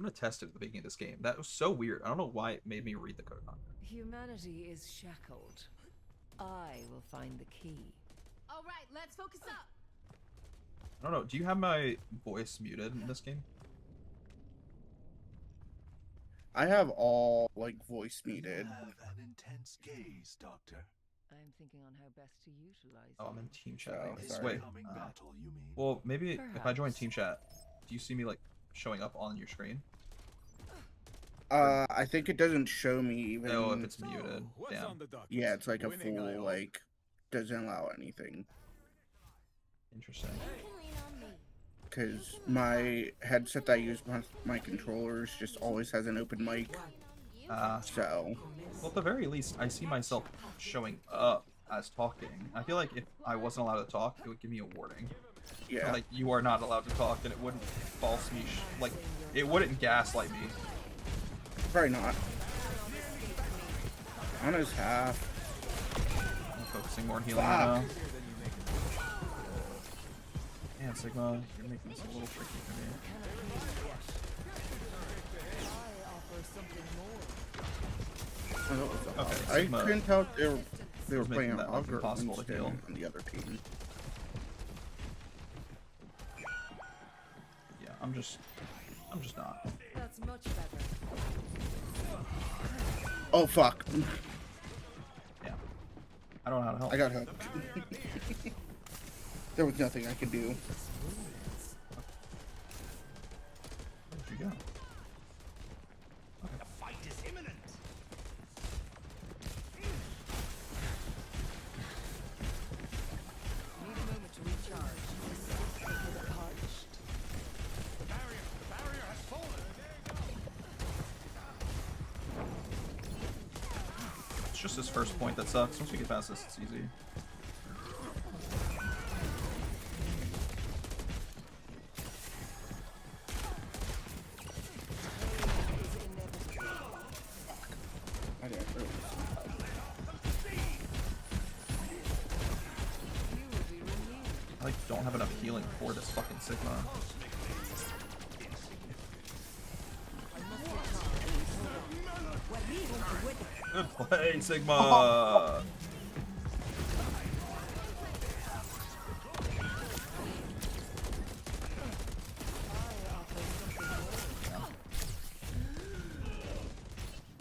Speaker 1: I'm gonna test it at the beginning of this game. That was so weird. I don't know why it made me read the code of conduct.
Speaker 4: Humanity is shackled. I will find the key.
Speaker 5: All right, let's focus up.
Speaker 1: I don't know. Do you have my voice muted in this game?
Speaker 2: I have all like voice muted.
Speaker 7: Have an intense gaze, Doctor.
Speaker 4: I'm thinking on how best to utilize
Speaker 1: Oh, I'm in
Speaker 4: you.
Speaker 1: team chat.
Speaker 2: Oh,
Speaker 1: Maybe.
Speaker 2: sorry.
Speaker 1: Wait.
Speaker 7: Coming battle, you mean?
Speaker 1: Well, maybe if I join
Speaker 4: Perhaps.
Speaker 1: team chat, do you see me like showing up on your screen?
Speaker 2: I think it doesn't show me even.
Speaker 1: No, if it's muted. Damn.
Speaker 2: Yeah, it's like a full like doesn't allow anything
Speaker 1: Interesting.
Speaker 5: You can lean on me.
Speaker 2: because my headset that I use with my controllers just always has an open mic. So
Speaker 1: Well, at the very least, I see myself showing up as talking. I feel like if I wasn't allowed to talk, it would give me a warning.
Speaker 2: yeah,
Speaker 1: Like, you are not allowed to talk, and it wouldn't false me, like, it wouldn't gaslight me.
Speaker 2: probably not. On his half.
Speaker 1: I'm focusing more on healing right now. Man, Sigma, you're making this a little tricky for me. Okay,
Speaker 2: I
Speaker 1: Sigma
Speaker 2: couldn't tell if they were
Speaker 1: is
Speaker 2: playing
Speaker 1: making that, like,
Speaker 2: Augur
Speaker 1: impossible to
Speaker 2: instead
Speaker 1: heal.
Speaker 2: on the other team.
Speaker 1: Yeah, I'm just not.
Speaker 4: That's much better.
Speaker 2: Oh fuck!
Speaker 1: Yeah. I don't know how to help.
Speaker 2: I got hooked. There was nothing I could do.
Speaker 1: Where'd you go?
Speaker 4: Need a moment to recharge. Parched.
Speaker 1: It's just this first point that sucks. Once we get past this, it's easy.
Speaker 2: I didn't really.
Speaker 1: I like don't have enough healing for this fucking Sigma. Good play, Sigma.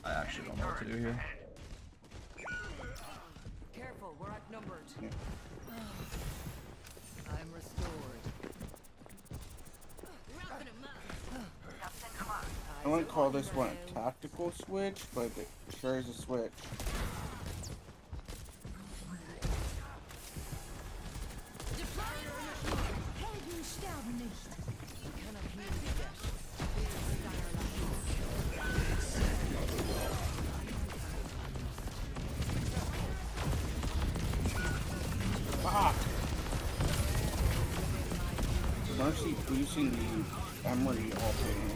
Speaker 1: I actually don't know what to do here.
Speaker 4: Careful, we're outnumbered. I'm restored.
Speaker 2: I wouldn't call this one a tactical switch, but it sure is a switch.
Speaker 5: Helden sterben nicht.
Speaker 2: Fuck! Mercy boosting the Emery all day.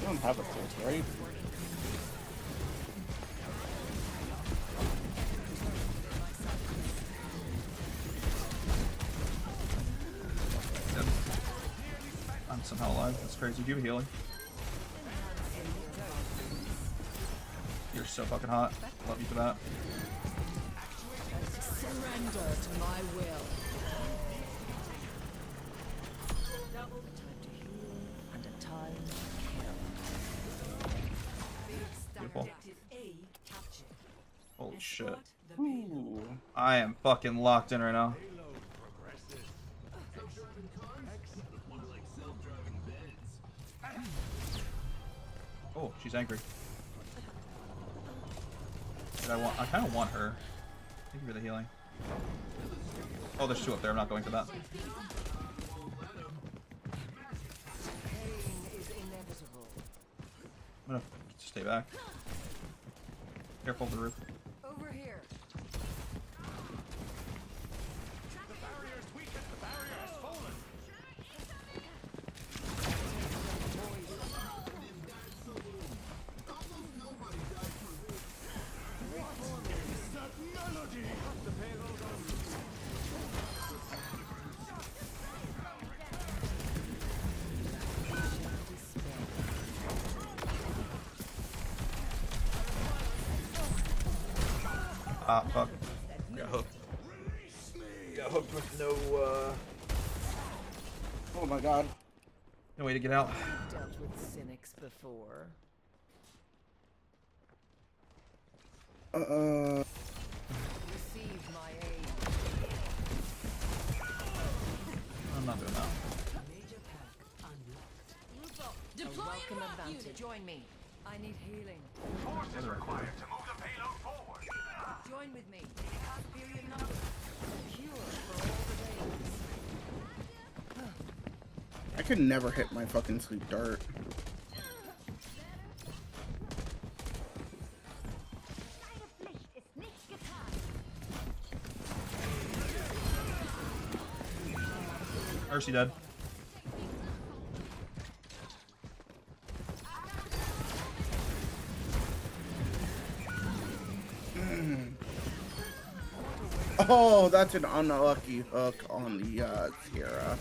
Speaker 2: You don't have a switch, right?
Speaker 1: Yep. I'm somehow alive. That's crazy. Do you have healing? You're so fucking hot. Love you for that.
Speaker 4: Surrender to my will. And a time
Speaker 1: Beautiful.
Speaker 3: Objective A captured.
Speaker 1: Holy shit.
Speaker 3: Escort the payload.
Speaker 2: Ooh.
Speaker 1: I am fucking locked in right now. Oh, she's angry. I kind of want her. Thank you for the healing. Oh, there's two up there. I'm not going for that.
Speaker 4: pain is inevitable.
Speaker 1: I'm gonna stay back. Careful of the roof.
Speaker 4: Over here.
Speaker 1: Ah, fuck. Got hooked. Got hooked with no
Speaker 2: Oh my god.
Speaker 1: no way to get out.
Speaker 4: I've dealt with cynics before. Receive my aid.
Speaker 1: I'm not doing that.
Speaker 3: Major pack unlocked.
Speaker 4: A welcome advantage. Join me. I need healing.
Speaker 1: Forces required
Speaker 7: to move the payload forward.
Speaker 4: Join with me. Superior numbers. A cure for all the days.
Speaker 2: I can never hit my fucking sleep dart.
Speaker 1: Mercy dead.
Speaker 2: Oh, that's an unlucky hook on the Sierra.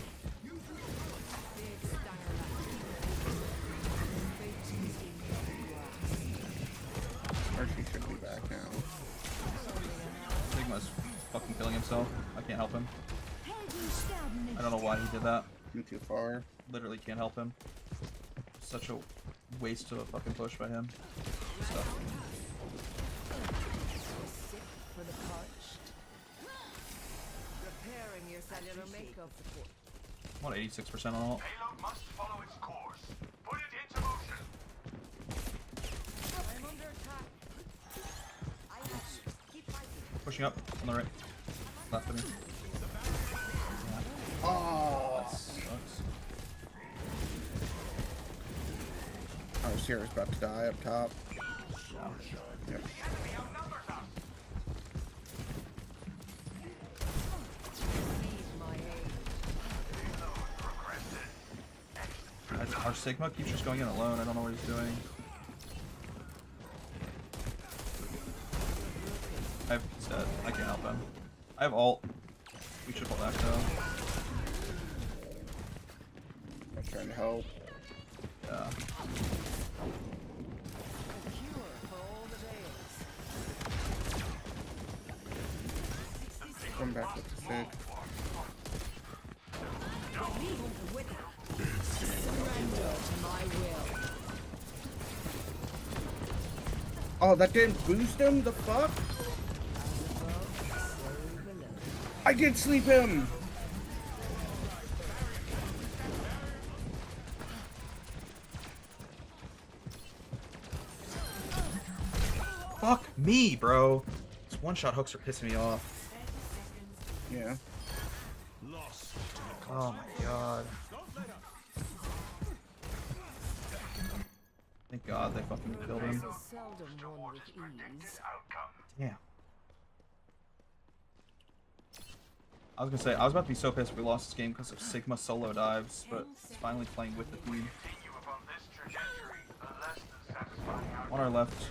Speaker 2: Mercy should be back now.
Speaker 1: Sigma's fucking killing himself. I can't help him. I don't know why he did that.
Speaker 2: I'm too far.
Speaker 1: Literally can't help him. Such a waste of a fucking push by him. Stuff.
Speaker 4: For the parched. Repairing your cellular makeup support.
Speaker 1: I'm on 86% on all.
Speaker 7: Payload must follow its course. Put it into motion.
Speaker 4: I'm under attack. I have you. Keep fighting.
Speaker 1: Pushing up on the right. Left of me.
Speaker 2: Oh,
Speaker 1: That sucks.
Speaker 2: our Sierra's about to die up top. Yep.
Speaker 4: Receive my aid.
Speaker 1: Our Sigma keeps just going in alone. I don't know what he's doing. He's dead. I can't help him. I have ult. We should pull back though.
Speaker 2: I'm trying to help.
Speaker 1: Yeah.
Speaker 4: A cure for all the days.
Speaker 2: Come back with the sig.
Speaker 4: Surrender to my will.
Speaker 2: Oh, that didn't boost him? The fuck? I did sleep him!
Speaker 1: Fuck me, bro. These one-shot hooks are pissing me off.
Speaker 2: Yeah.
Speaker 1: Oh my god. Thank god they fucking killed him.
Speaker 4: So seldom won with ease.
Speaker 1: Damn. I was gonna say, I was about to be so pissed if we lost this game because of Sigma solo dives, but it's finally playing with the team.
Speaker 7: Continue upon this trajectory, the less than satisfying outcome.
Speaker 1: On our left.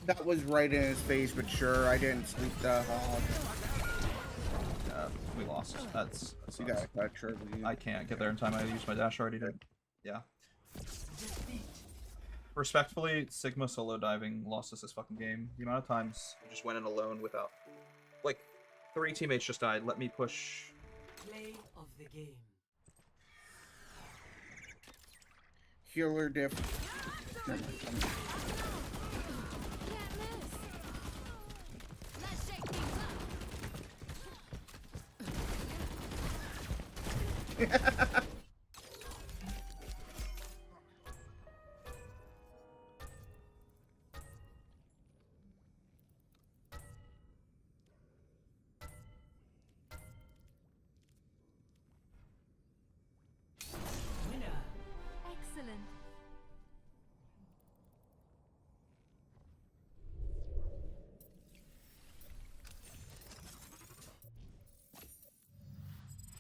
Speaker 2: That was right in his face, but sure, I didn't sleep the hog.
Speaker 1: We lost. That
Speaker 2: You
Speaker 1: sucks.
Speaker 2: gotta cut short lead.
Speaker 1: I can't get there in time. I used my dash already to. Yeah. Respectfully, Sigma solo diving lost us this fucking game. The amount of times we just went in alone without. Like, 3 teammates just died. Let me push.
Speaker 3: Play of the game.
Speaker 2: Healer diff. Never mind.
Speaker 5: Let's shake things up.
Speaker 3: Winner.
Speaker 5: Excellent.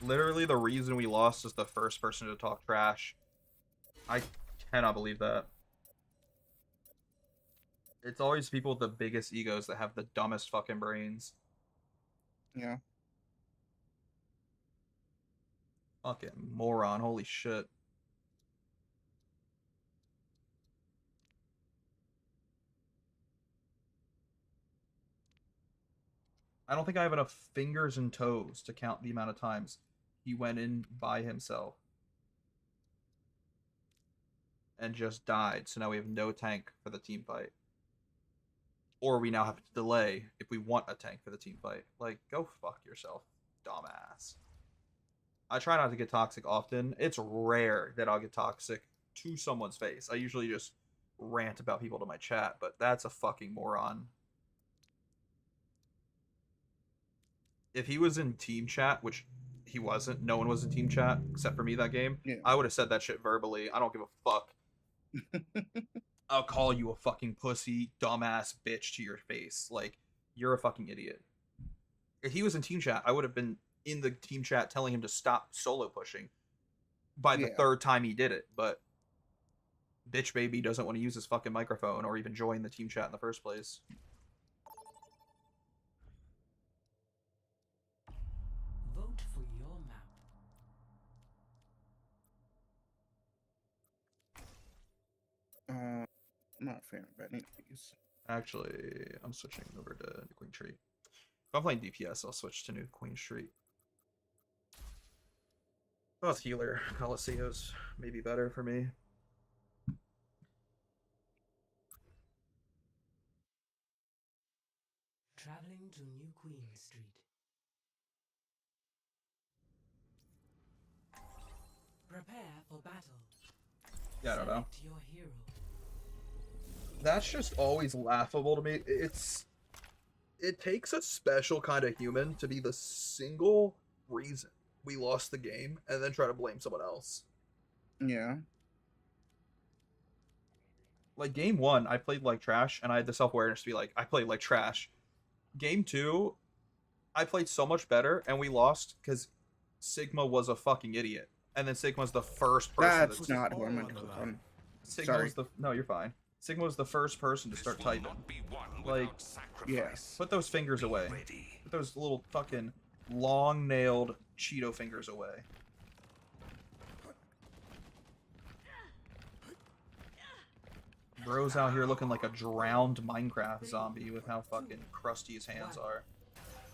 Speaker 1: Literally, the reason we lost is the first person to talk trash. I cannot believe that. It's always people with the biggest egos that have the dumbest fucking brains.
Speaker 2: Yeah.
Speaker 1: Fucking moron. Holy shit. I don't think I have enough fingers and toes to count the amount of times he went in by himself and just died. So now we have no tank for the team fight. Or we now have to delay if we want a tank for the team fight. Like, go fuck yourself, dumbass. I try not to get toxic often. It's rare that I'll get toxic to someone's face. I usually just rant about people to my chat, but that's a fucking moron. If he was in team chat, which he wasn't, no one was in team chat except for me that game,
Speaker 2: Yeah.
Speaker 1: I would have said that shit verbally. I don't give a fuck. I'll call you a fucking pussy, dumbass bitch to your face. Like, you're a fucking idiot. If he was in team chat, I would have been in the team chat telling him to stop solo pushing by the third time he did it. But bitch baby doesn't want to use his fucking microphone or even join the team chat in the first place.
Speaker 3: Vote for your map.
Speaker 2: I'm not a fan of any of these.
Speaker 1: Actually, I'm switching over to New Queen Street. If I'm playing DPS, I'll switch to New Queen Street. Both healer Coliseos may be better for me.
Speaker 3: Traveling to New Queen Street. Prepare for battle.
Speaker 1: Yeah, I don't know.
Speaker 3: Select your hero.
Speaker 1: That's just always laughable to me. It takes a special kind of human to be the single reason we lost the game and then try to blame someone else.
Speaker 2: Yeah.
Speaker 1: Like game 1, I played like trash and I had the self-awareness to be like, I played like trash. Game 2, I played so much better and we lost because Sigma was a fucking idiot. And then Sigma's the first person
Speaker 2: That's not who I meant to click on.
Speaker 1: Sigma
Speaker 2: Sorry.
Speaker 1: was the no, you're fine. Sigma was the first person to start typing. Like,
Speaker 2: Yeah.
Speaker 1: put those fingers away. Put those little fucking long-nailed Cheeto fingers away. Bro's out here looking like a drowned Minecraft zombie with how fucking crusty his hands are.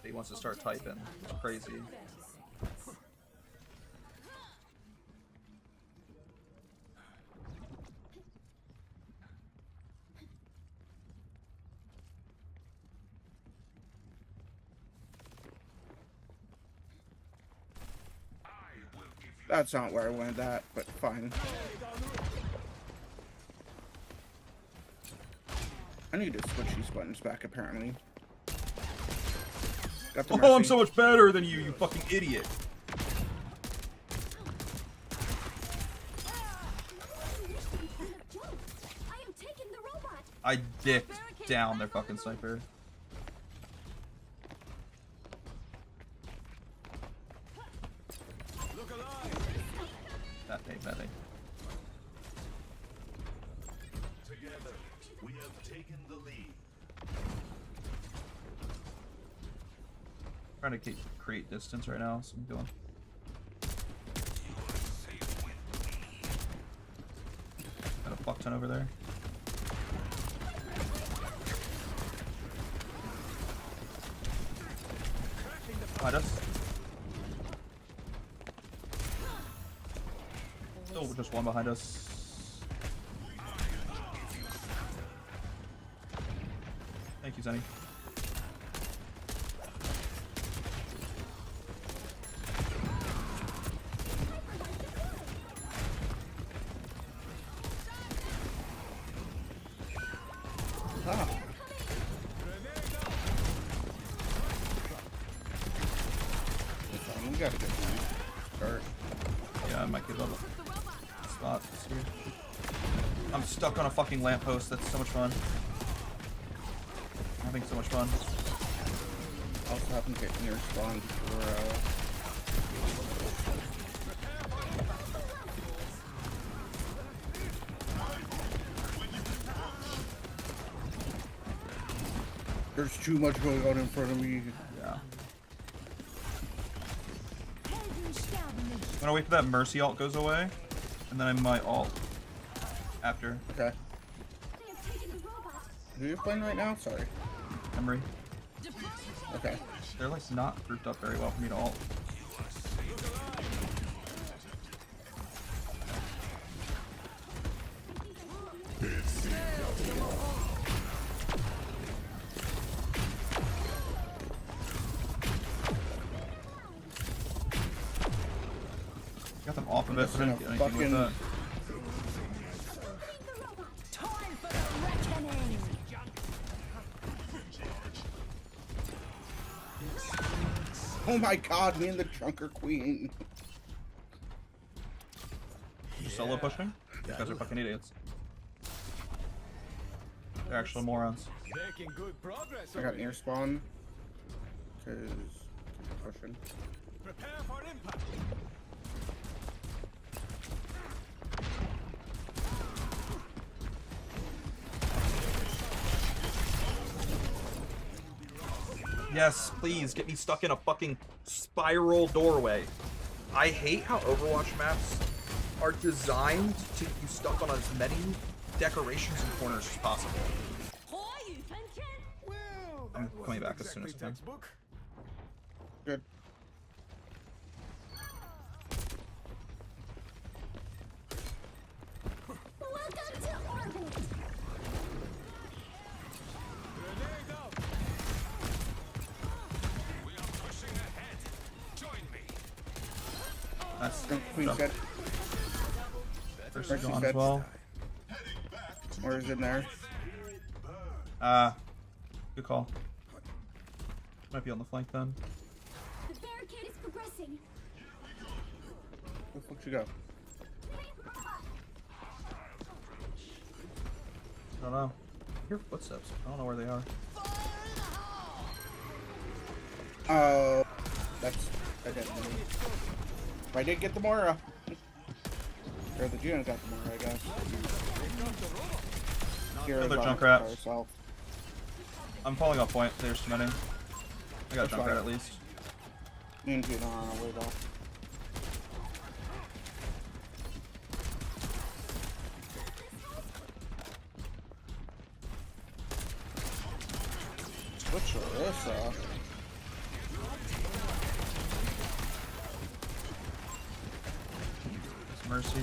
Speaker 1: He wants to start typing. It's crazy.
Speaker 2: That's not where I wanted that, but fine. I need to switch these buttons back, apparently. Got the
Speaker 1: Oh, I'm
Speaker 2: mercy.
Speaker 1: so much better than you, you fucking idiot.
Speaker 5: I am taking the robot.
Speaker 1: I dicked down their fucking sniper. That made melee.
Speaker 8: Together, we have taken the lead.
Speaker 1: Trying to create distance right now, so I'm doing. Got a fuck ton over there. Behind us. Still just one behind us. Thank you, Zenny.
Speaker 2: Ah. We gotta get one. Start.
Speaker 1: Yeah, I might give up a spot this year. I'm stuck on a fucking lamppost. That's so much fun. I'm having so much fun.
Speaker 2: Also happen to get near spawn before, There's too much going on in front of me.
Speaker 1: Yeah. gonna wait for that Mercy ult goes away, and then I might ult after.
Speaker 2: Okay. Who are you playing right now? Sorry.
Speaker 1: Emery.
Speaker 2: Okay.
Speaker 1: They're like not grouped up very well for me to ult. Got them off of it, but I didn't get anything with that.
Speaker 2: Oh my god, me and the Trunker Queen.
Speaker 1: You solo pushing? You guys are fucking idiots. They're actually morons.
Speaker 9: Making good progress.
Speaker 2: I got near spawn. Cause pushing.
Speaker 9: Prepare for impact.
Speaker 1: Yes, please get me stuck in a fucking spiral doorway. I hate how Overwatch maps are designed to get you stuck on as many decorations and corners as possible.
Speaker 9: Well,
Speaker 1: I'm
Speaker 9: that
Speaker 1: coming
Speaker 9: wasn't
Speaker 1: back as soon as I
Speaker 9: exactly
Speaker 1: can.
Speaker 9: textbook.
Speaker 2: Good.
Speaker 5: Welcome to orbit.
Speaker 9: Grenade out.
Speaker 7: We are pushing ahead. Join me.
Speaker 1: That's
Speaker 2: Queen's dead.
Speaker 1: first
Speaker 2: Mercy's
Speaker 1: gone
Speaker 2: dead.
Speaker 1: as well.
Speaker 2: Where's in there?
Speaker 1: Good call. Might be on the flank then.
Speaker 5: The barricade is progressing.
Speaker 2: Where the fuck you go?
Speaker 1: I don't know. I hear footsteps. I don't know where they are.
Speaker 2: Oh, that's I didn't. I did get the Mora. Or the Juno got the Mora, I guess.
Speaker 1: Another
Speaker 2: Hero's
Speaker 1: Junkrat.
Speaker 2: by herself.
Speaker 1: I'm falling off point. There's too many. I got a
Speaker 2: That's
Speaker 1: Junkrat
Speaker 2: fine.
Speaker 1: at least.
Speaker 2: Me and Juno are on our way though. What's Larissa?
Speaker 1: There's Mercy.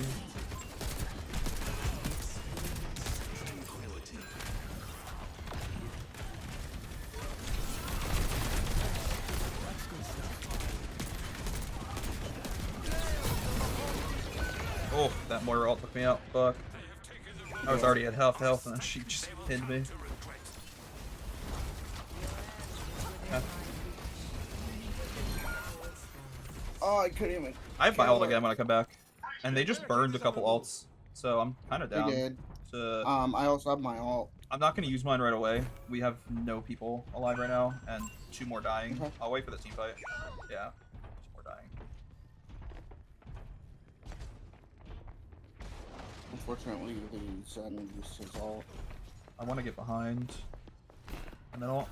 Speaker 1: Oh, that Moira ult took me out. Fuck. I was already at half health and then she just pinned me. Yeah.
Speaker 2: Oh, I couldn't even.
Speaker 1: I have my
Speaker 2: kill
Speaker 1: ult
Speaker 2: her.
Speaker 1: again when I come back. And they just burned a couple ults. So I'm kind of
Speaker 2: They
Speaker 1: down.
Speaker 2: did.
Speaker 1: To...
Speaker 2: I also have my ult.
Speaker 1: I'm not going to use mine right away. We have no people alive right now and 2 more dying.
Speaker 2: Okay.
Speaker 1: I'll wait for the team fight. Yeah. 2 more dying.
Speaker 2: Unfortunately, the Sun used his ult.
Speaker 1: I want to get behind. And then I'll...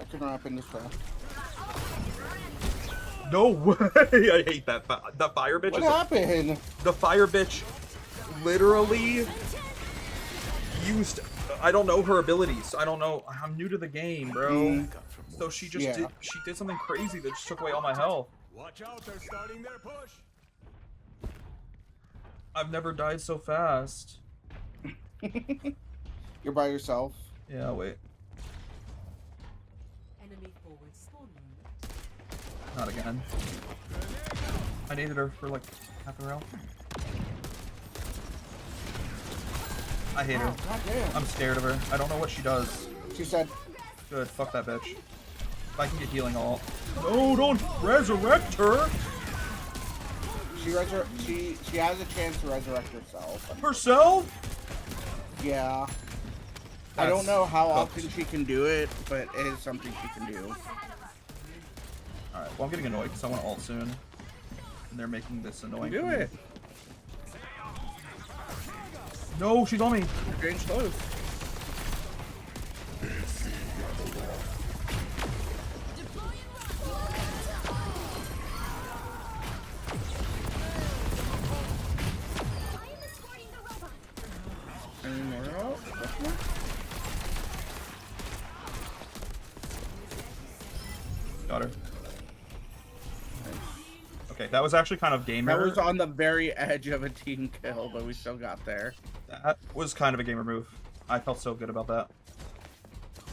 Speaker 2: I can wrap in this trap.
Speaker 1: No way! I hate that. The fire bitch
Speaker 2: What
Speaker 1: is...
Speaker 2: happened?
Speaker 1: The fire bitch literally used... I don't know her abilities. I don't know. I'm new to the game, bro. So she just
Speaker 2: Yeah.
Speaker 1: did something crazy that just took away all my health.
Speaker 9: Watch out, they're starting their push.
Speaker 1: I've never died so fast.
Speaker 2: You're by yourself.
Speaker 1: Yeah, wait.
Speaker 3: Enemy forward spawn moment.
Speaker 1: Not again. I needed her for like half a round. I hate her.
Speaker 2: Oh, God damn.
Speaker 1: I'm scared of her. I don't know what she does.
Speaker 2: She said,
Speaker 1: Good, fuck that bitch. If I can get healing all. No, don't resurrect her!
Speaker 2: she has a chance to resurrect herself.
Speaker 1: Herself?
Speaker 2: Yeah. I don't
Speaker 1: That's
Speaker 2: know how
Speaker 1: cooked.
Speaker 2: often she can do it, but it is something she can do.
Speaker 1: Alright, well I'm getting annoyed because I want to ult soon. And they're making this annoying
Speaker 2: Do
Speaker 1: for me.
Speaker 2: it.
Speaker 1: No, she's on me!
Speaker 2: Change clothes.
Speaker 1: Got her. Okay, that was actually kind of game
Speaker 2: That
Speaker 1: error.
Speaker 2: was on the very edge of a team kill, but we still got there.
Speaker 1: That was kind of a gamer move. I felt so good about that.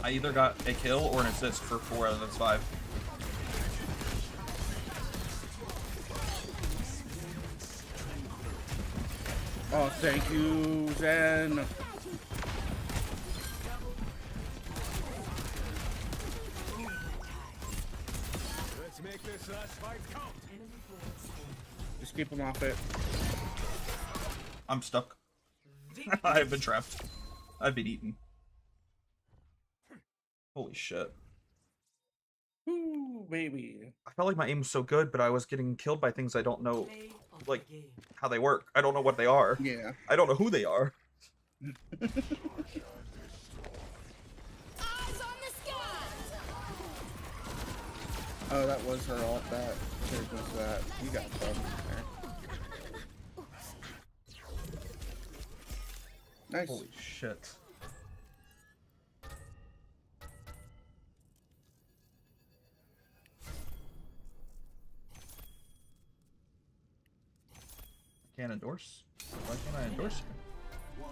Speaker 1: I either got a kill or an assist for 4 out of those 5.
Speaker 2: Oh, thank you, Zen.
Speaker 9: Let's make this last fight count.
Speaker 2: Just keep him off it.
Speaker 1: I'm stuck. I've been trapped. I've been eaten. Holy shit.
Speaker 2: Ooh, baby.
Speaker 1: I felt like my aim was so good, but I was getting killed by things I don't know,
Speaker 3: Play of
Speaker 1: like,
Speaker 3: the game.
Speaker 1: how they work. I don't know what they are.
Speaker 2: Yeah.
Speaker 1: I don't know who they are.
Speaker 5: Eyes on the skies!
Speaker 2: Oh, that was her ult. That. There was that. You got some there. Nice.
Speaker 1: Holy shit. Can't endorse? Why can't I endorse you?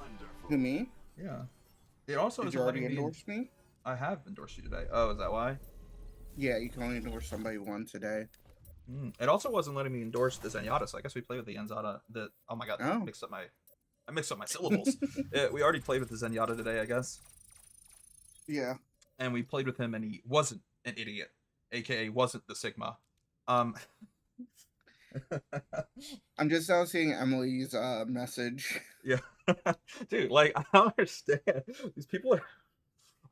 Speaker 2: Who, me?
Speaker 1: Yeah. It also
Speaker 2: Did
Speaker 1: isn't
Speaker 2: you already
Speaker 1: letting me...
Speaker 2: endorse me?
Speaker 1: I have endorsed you today. Oh, is that why?
Speaker 2: Yeah, you can only endorse somebody once a day.
Speaker 1: It also wasn't letting me endorse the Zenyatta, so I guess we played with the Zenyatta. Oh my god,
Speaker 2: Oh.
Speaker 1: I mixed up my syllables. We already played with the Zenyatta today, I guess.
Speaker 2: Yeah.
Speaker 1: And we played with him, and he wasn't an idiot, aka wasn't the Sigma.
Speaker 2: I'm just now seeing Emily's message.
Speaker 1: Yeah, dude, like I don't understand. These people are,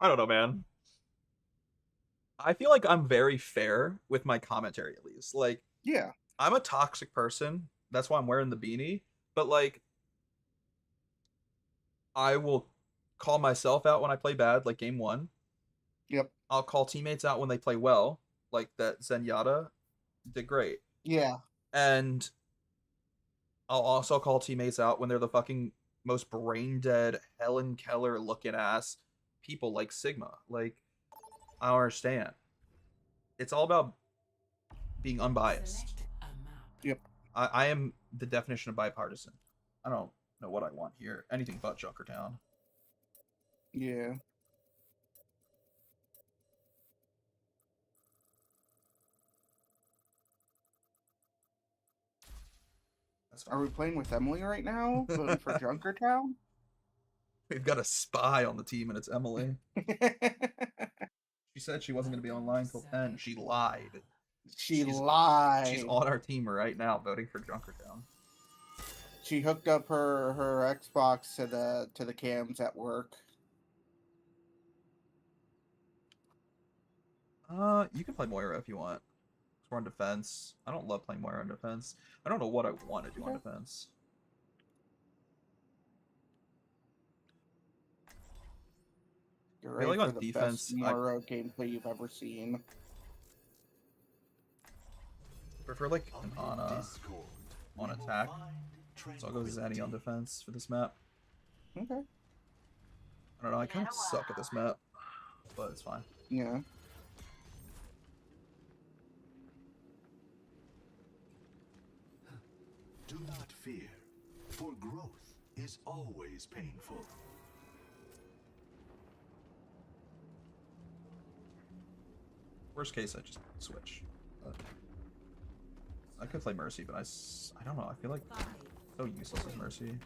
Speaker 1: I don't know, man. I feel like I'm very fair with my commentary, at least. Like,
Speaker 2: Yeah.
Speaker 1: I'm a toxic person. That's why I'm wearing the beanie. But like, I will call myself out when I play bad, like game 1.
Speaker 2: Yep.
Speaker 1: I'll call teammates out when they play well, like that Zenyatta did great.
Speaker 2: Yeah.
Speaker 1: And I'll also call teammates out when they're the fucking most brain dead, Helen Keller looking ass people like Sigma. Like, I don't understand. It's all about being unbiased.
Speaker 3: Select a map.
Speaker 2: Yep.
Speaker 1: I am the definition of bipartisan. I don't know what I want here. Anything but Junkertown.
Speaker 2: Yeah.
Speaker 1: That's
Speaker 2: Are
Speaker 1: fine.
Speaker 2: we playing with Emily right now? Voting for Junkertown?
Speaker 1: We've got a spy on the team, and it's Emily. She said she wasn't going to be online till 10. She lied.
Speaker 2: She
Speaker 1: She's-
Speaker 2: lied.
Speaker 1: She's on our team right now, voting for Junkertown.
Speaker 2: She hooked up her Xbox to the cams at work.
Speaker 1: You can play Moira if you want. We're on defense. I don't love playing Moira on defense. I don't know what I want to do on defense.
Speaker 2: You're
Speaker 1: I feel
Speaker 2: ready
Speaker 1: like
Speaker 2: for
Speaker 1: on
Speaker 2: the
Speaker 1: defense,
Speaker 2: best Moira gameplay you've ever seen.
Speaker 1: Prefer like an on attack. So I'll go Zenny on defense for this map.
Speaker 2: Okay.
Speaker 1: I don't know, I kind of suck at this map, but it's fine.
Speaker 2: Yeah.
Speaker 8: Do not fear, for growth is always painful.
Speaker 1: Worst case, I just switch. But I could play Mercy, but I don't know. I feel like so useless as Mercy.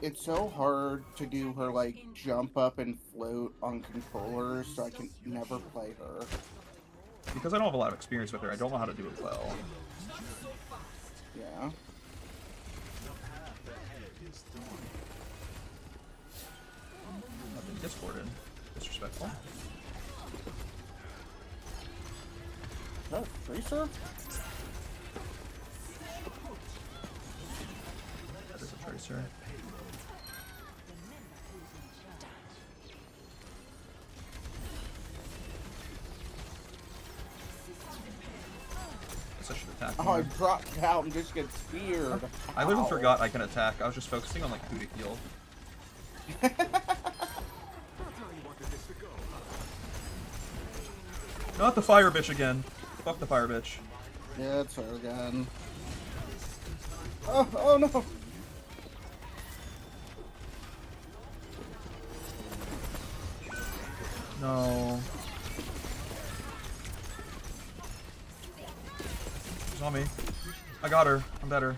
Speaker 2: It's so hard to do her like jump up and float on controllers, so I can never play her.
Speaker 1: Because I don't have a lot of experience with her, I don't know how to do it well.
Speaker 2: Yeah.
Speaker 1: I've been discorded. Disrespectful.
Speaker 2: Oh, Tracer?
Speaker 1: That is a Tracer. Guess I should attack
Speaker 2: Oh,
Speaker 1: more.
Speaker 2: I dropped down and just get speared.
Speaker 1: I literally
Speaker 2: Ow.
Speaker 1: forgot I can attack. I was just focusing on like who to heal. Not the fire bitch again. Fuck the fire bitch.
Speaker 2: Yeah, it's her again. Oh no!
Speaker 1: No. She's on me. I got her. I'm better.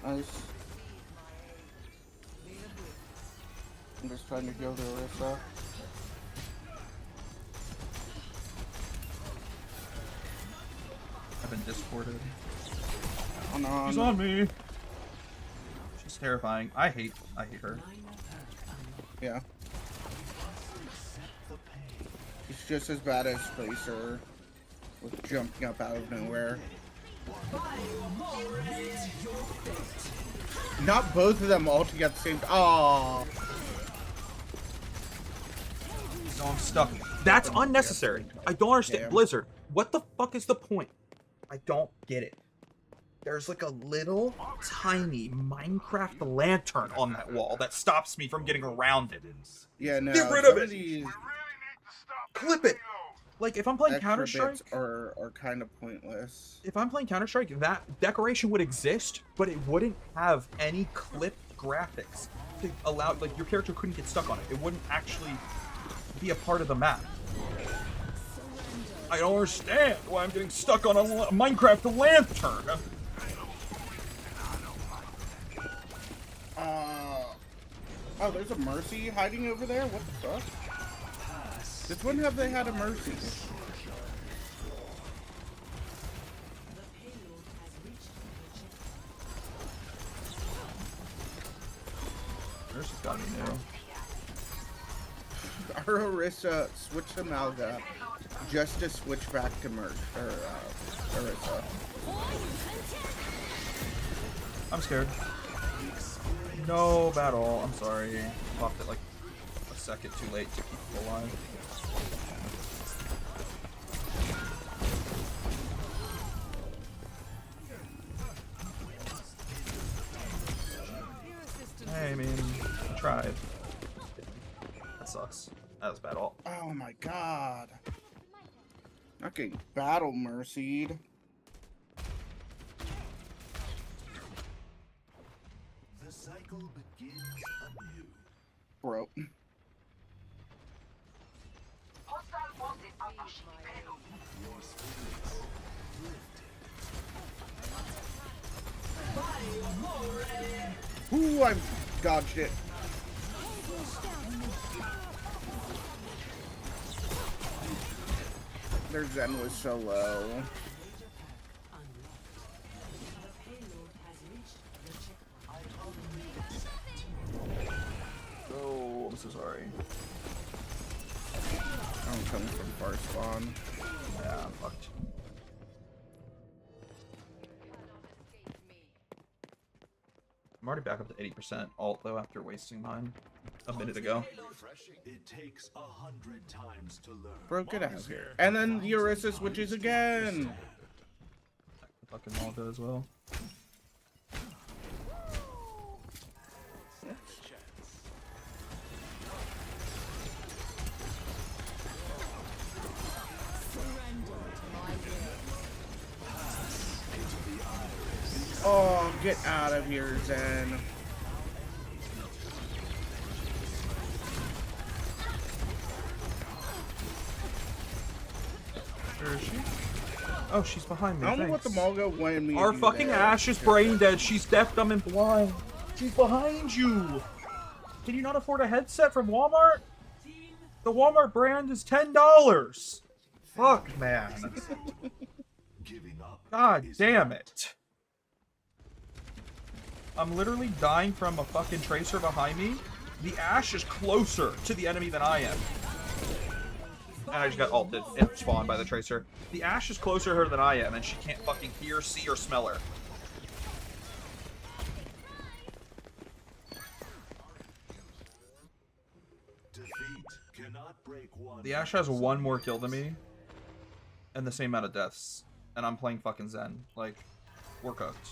Speaker 2: Nice. I'm just trying to go to Orisa.
Speaker 1: I've been discorded.
Speaker 2: Oh,
Speaker 1: She's on me. She's terrifying. I hate her.
Speaker 2: Yeah. It's just as bad as Tracer with jumping up out of nowhere. Not both of them all together at the same time. Oh.
Speaker 1: No, I'm stuck. That's unnecessary. I don't understand.
Speaker 2: Damn.
Speaker 1: Blizzard, what the fuck is the point? I don't get it. There's like a little tiny Minecraft lantern on that wall that stops me from getting around it.
Speaker 2: Yeah, no.
Speaker 1: Get rid of it.
Speaker 2: These
Speaker 1: Clip it. Like if I'm playing
Speaker 2: extra
Speaker 1: Counter-Strike,
Speaker 2: bits are kind of pointless.
Speaker 1: if I'm playing Counter-Strike, that decoration would exist, but it wouldn't have any clipped graphics to allow, like your character couldn't get stuck on it. It wouldn't actually be a part of the map. I don't understand why I'm getting stuck on a Minecraft lantern.
Speaker 2: Oh, there's a Mercy hiding over there? What the fuck? Since when have they had a Mercy?
Speaker 1: Mercy's gotta be new.
Speaker 2: Our Orisa switched to Malga just to switch back to Orisa.
Speaker 1: I'm scared. No battle. I'm sorry. Popped it like a second too late to keep it alive. Hey, I mean, I tried. That sucks. That was bad all.
Speaker 2: Oh my god. Not getting battle mercied.
Speaker 8: The cycle begins anew.
Speaker 2: Bro.
Speaker 8: Your spirits lifted.
Speaker 2: Ooh, I dodged it. Their Zen was so low.
Speaker 1: Oh, I'm so sorry.
Speaker 2: I'm coming from far spawn.
Speaker 1: Yeah, I'm fucked. I'm already back up to 80% alt though after wasting mine a minute ago.
Speaker 8: It takes 100 times to learn.
Speaker 2: Bro, get out of here. And then the Orisa switches again.
Speaker 1: The fucking Malga as well.
Speaker 2: Oh, get out of here, Zen.
Speaker 1: Where is she? Oh, she's behind me.
Speaker 2: I don't know what the
Speaker 1: Thanks.
Speaker 2: Malga wanted me to
Speaker 1: Our
Speaker 2: do
Speaker 1: fucking
Speaker 2: there.
Speaker 1: Ashe is brain dead. She's deaf, dumb, and blind. She's behind you. Can you not afford a headset from Walmart? The Walmart brand is $10. Fuck, man.
Speaker 8: Giving up.
Speaker 1: God damn it. I'm literally dying from a fucking Tracer behind me. The Ashe is closer to the enemy than I am. And I just got ulted and spawned by the Tracer. The Ashe is closer to her than I am, and she can't fucking hear, see, or smell her.
Speaker 8: Defeat cannot break one.
Speaker 1: The Ashe has one more kill than me. And the same amount of deaths. And I'm playing fucking Zen. Like, we're cooked.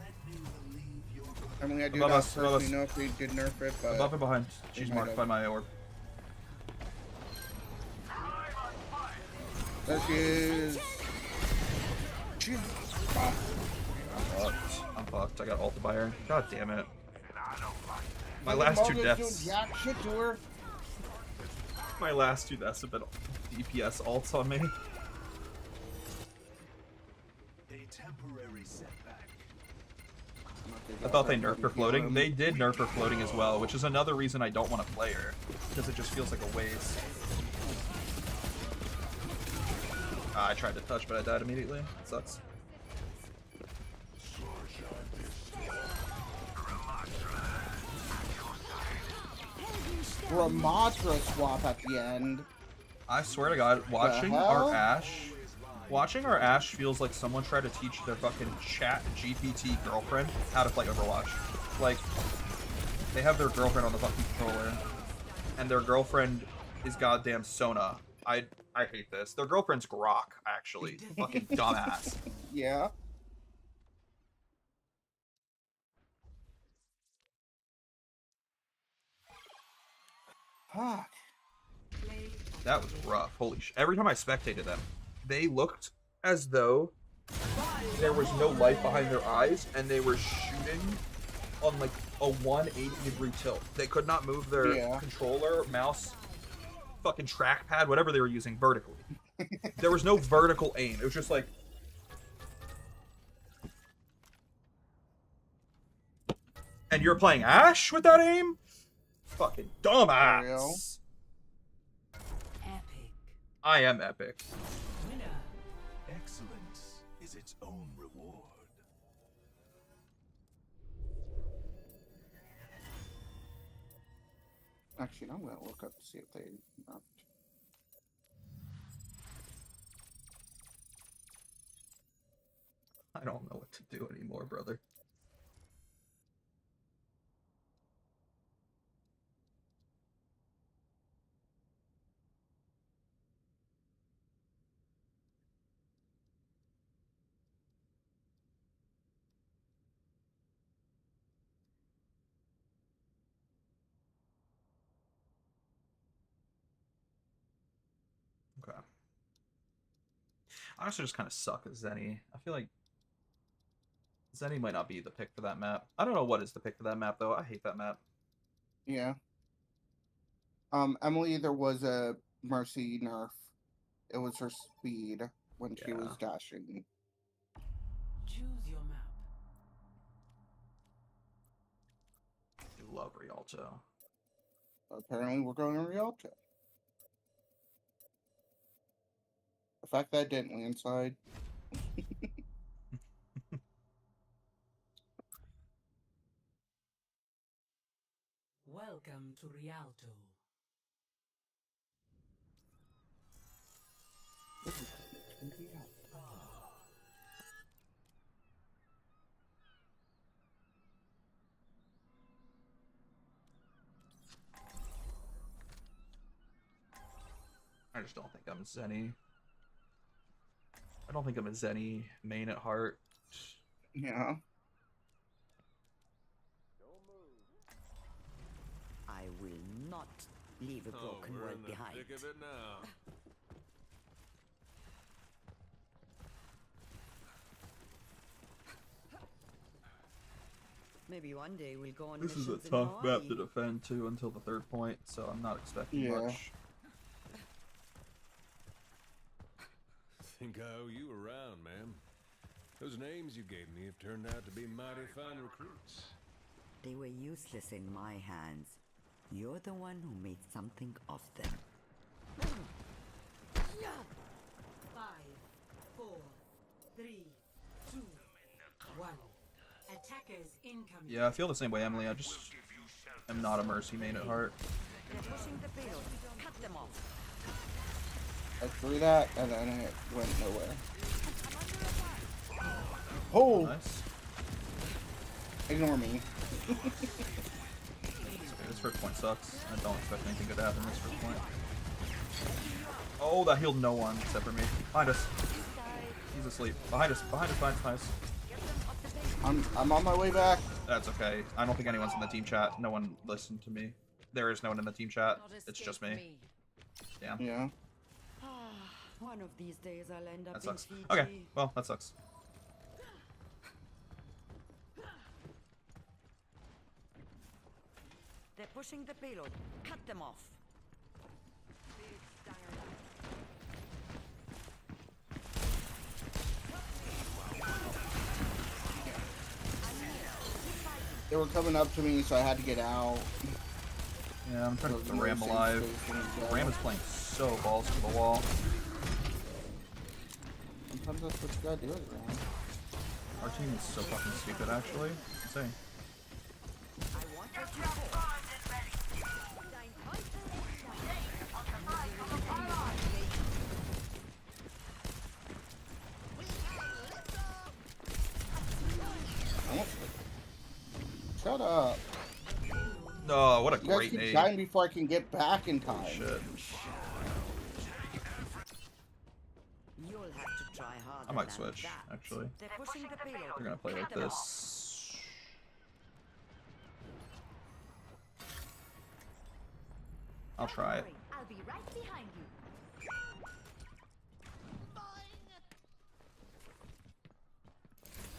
Speaker 8: Let me relieve your
Speaker 2: I mean, I do
Speaker 1: Above
Speaker 2: not
Speaker 1: us, above
Speaker 2: personally
Speaker 1: us.
Speaker 2: know if we did nerf it, but
Speaker 1: Above and behind. She's
Speaker 2: might
Speaker 1: marked
Speaker 2: have.
Speaker 1: by my orb.
Speaker 2: There she is. She's ah,
Speaker 1: I'm fucked. I got ulted by her. God damn it. My
Speaker 2: fucking
Speaker 1: last two
Speaker 2: Margot's doing
Speaker 1: deaths.
Speaker 2: jack shit to her.
Speaker 1: My last two deaths have been DPS ults on me.
Speaker 8: A temporary setback.
Speaker 1: I thought they nerfed her floating. They did nerf her floating as well, which is another reason I don't want to play her. Because it just feels like a waste. I tried to touch, but I died immediately. It sucks.
Speaker 2: Ramatra swap at the end.
Speaker 1: I swear to God, watching our Ashe feels like someone tried to teach their fucking chat GPT girlfriend how to play Overwatch. Like, they have their girlfriend on the fucking controller, and their girlfriend is goddamn Sona. I hate this. Their girlfriend's Grok, actually. Fucking dumbass.
Speaker 2: Yeah. Fuck.
Speaker 1: That was rough. Holy shit. Every time I spectated them, they looked as though there was no light behind their eyes, and they were shooting on like a 180-degree tilt. They could not move their controller, mouse, fucking trackpad, whatever they were using, vertically. There was no vertical aim. It was just like... And you're playing Ashe with that aim? Fucking dumbass.
Speaker 3: Epic.
Speaker 1: I am epic.
Speaker 3: Winner.
Speaker 8: Excellence is its own reward.
Speaker 2: Actually, I'm gonna look up to see if they.
Speaker 1: I don't know what to do anymore, brother. Okay. I also just kind of suck at Zenny. I feel like Zenny might not be the pick for that map. I don't know what is the pick for that map, though. I hate that map.
Speaker 2: Yeah. Emily, there was a Mercy nerf. It was her speed when she was dashing.
Speaker 3: Choose your map.
Speaker 1: I do love Rialto.
Speaker 2: Apparently, we're going to Rialto. The fact that I didn't landslide.
Speaker 3: Welcome to Rialto.
Speaker 1: I just don't think I'm Zenny. I don't think I'm a Zenny main at heart.
Speaker 2: Yeah.
Speaker 10: I will not leave a broken
Speaker 9: we're
Speaker 10: world
Speaker 9: in the
Speaker 10: behind.
Speaker 9: thick of it now.
Speaker 10: Maybe one day we'll go on
Speaker 1: This is a
Speaker 10: missions in
Speaker 1: tough map
Speaker 10: Hawaii.
Speaker 1: to defend, too, until the third point, so I'm not expecting much.
Speaker 9: Think I owe you a round, ma'am. Those names you gave me have turned out to be mighty fine recruits.
Speaker 10: They were useless in my hands. You're the one who made something of them.
Speaker 3: 5, 4, 3, 2, 1. Attackers incoming.
Speaker 1: Yeah, I feel the same way, Emily. I just am not a Mercy main at heart.
Speaker 10: They're pushing the payload. Cut them off.
Speaker 2: I threw that, and then it went nowhere. Oh!
Speaker 1: Nice.
Speaker 2: Ignore me.
Speaker 1: Okay, this first point sucks. I don't expect anything good to happen this first point. Oh, that healed no one except for me. Behind us. He's asleep. Behind us. Behind us. Behind us. Behind us.
Speaker 2: I'm on my way back.
Speaker 1: That's okay. I don't think anyone's in the team chat. No one listened to me. There is no one in the team chat. It's just me. Damn.
Speaker 2: Yeah.
Speaker 10: One of these days I'll end up
Speaker 1: That
Speaker 10: in
Speaker 1: sucks.
Speaker 10: Fiji.
Speaker 1: Okay, well, that sucks.
Speaker 10: They're pushing the payload. Cut them off.
Speaker 2: They were coming up to me, so I had to get out.
Speaker 1: Yeah, I'm trying to
Speaker 2: There's
Speaker 1: keep the
Speaker 2: no
Speaker 1: Ram
Speaker 2: safe
Speaker 1: alive.
Speaker 2: space for me to go.
Speaker 1: Ram is playing so balls to the wall.
Speaker 2: Sometimes that's what you gotta do with it, man.
Speaker 1: Our team is so fucking stupid, actually. Insane.
Speaker 2: Shut up.
Speaker 1: Oh, what a
Speaker 2: You guys
Speaker 1: great
Speaker 2: keep
Speaker 1: nade.
Speaker 2: dying before I can get back in time.
Speaker 1: Shit.
Speaker 10: You'll have to try harder
Speaker 1: I might
Speaker 10: than
Speaker 1: switch,
Speaker 10: that.
Speaker 1: actually.
Speaker 10: They're pushing the payload.
Speaker 1: We're gonna play like
Speaker 10: Cut them off.
Speaker 1: this. I'll try it.
Speaker 5: I'll be right behind you.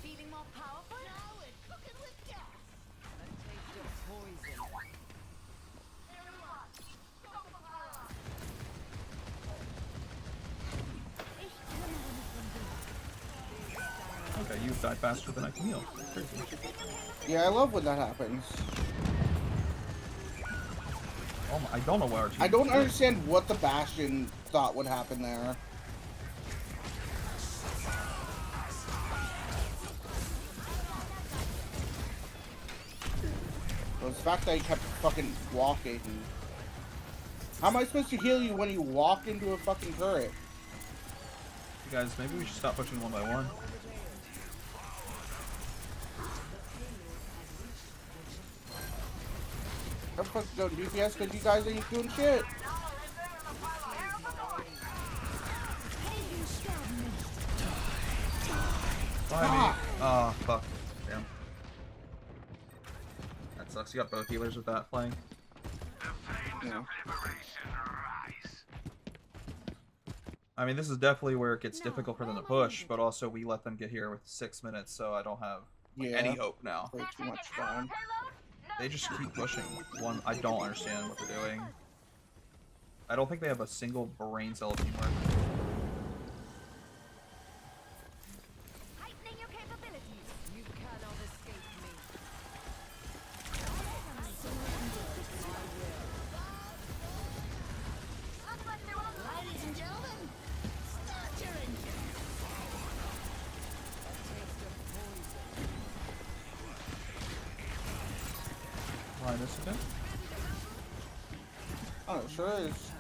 Speaker 5: Feeling more powerful? Now we're cooking with gas.
Speaker 10: A taste of poison.
Speaker 5: Everyone, go for power.
Speaker 1: Okay, you've died faster than I can heal. Crazy.
Speaker 2: Yeah, I love when that happens.
Speaker 1: Oh my, I don't know why our team
Speaker 2: I don't
Speaker 1: is
Speaker 2: understand what the Bastion thought would happen there. It was the fact that he kept fucking walking. How am I supposed to heal you when you walk into a fucking turret?
Speaker 1: You guys, maybe we should stop pushing one by one.
Speaker 2: I'm supposed to go to DPS because you guys ain't doing shit.
Speaker 1: Behind me. Oh, fuck. Damn. That sucks. You got both healers with that flank.
Speaker 2: Yeah.
Speaker 1: I mean, this is definitely where it gets difficult for them to push, but also we let them get here with 6 minutes, so I don't have
Speaker 2: Yeah.
Speaker 1: any hope now.
Speaker 2: Way too much time.
Speaker 1: They just keep pushing. One, I don't understand what they're doing. I don't think they have a single brain cell of teamwork.
Speaker 5: Heightening your capabilities.
Speaker 10: You cannot escape me.
Speaker 5: Ladies and gentlemen, start your engine.
Speaker 10: A taste of poison.
Speaker 1: Why this again?
Speaker 2: Oh, it sure is.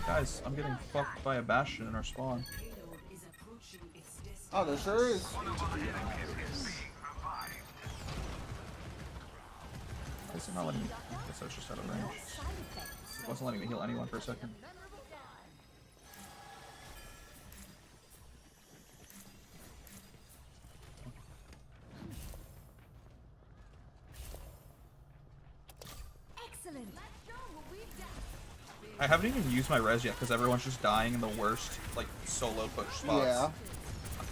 Speaker 1: Guys, I'm getting fucked by a Bastion in our spawn.
Speaker 2: Oh, there sure is.
Speaker 1: Why is it not letting me? I guess I was just out of range. It wasn't letting me heal anyone for a second.
Speaker 5: Excellent.
Speaker 1: I haven't even used my res yet because everyone's just dying in the worst, like, solo push spots.
Speaker 2: Yeah.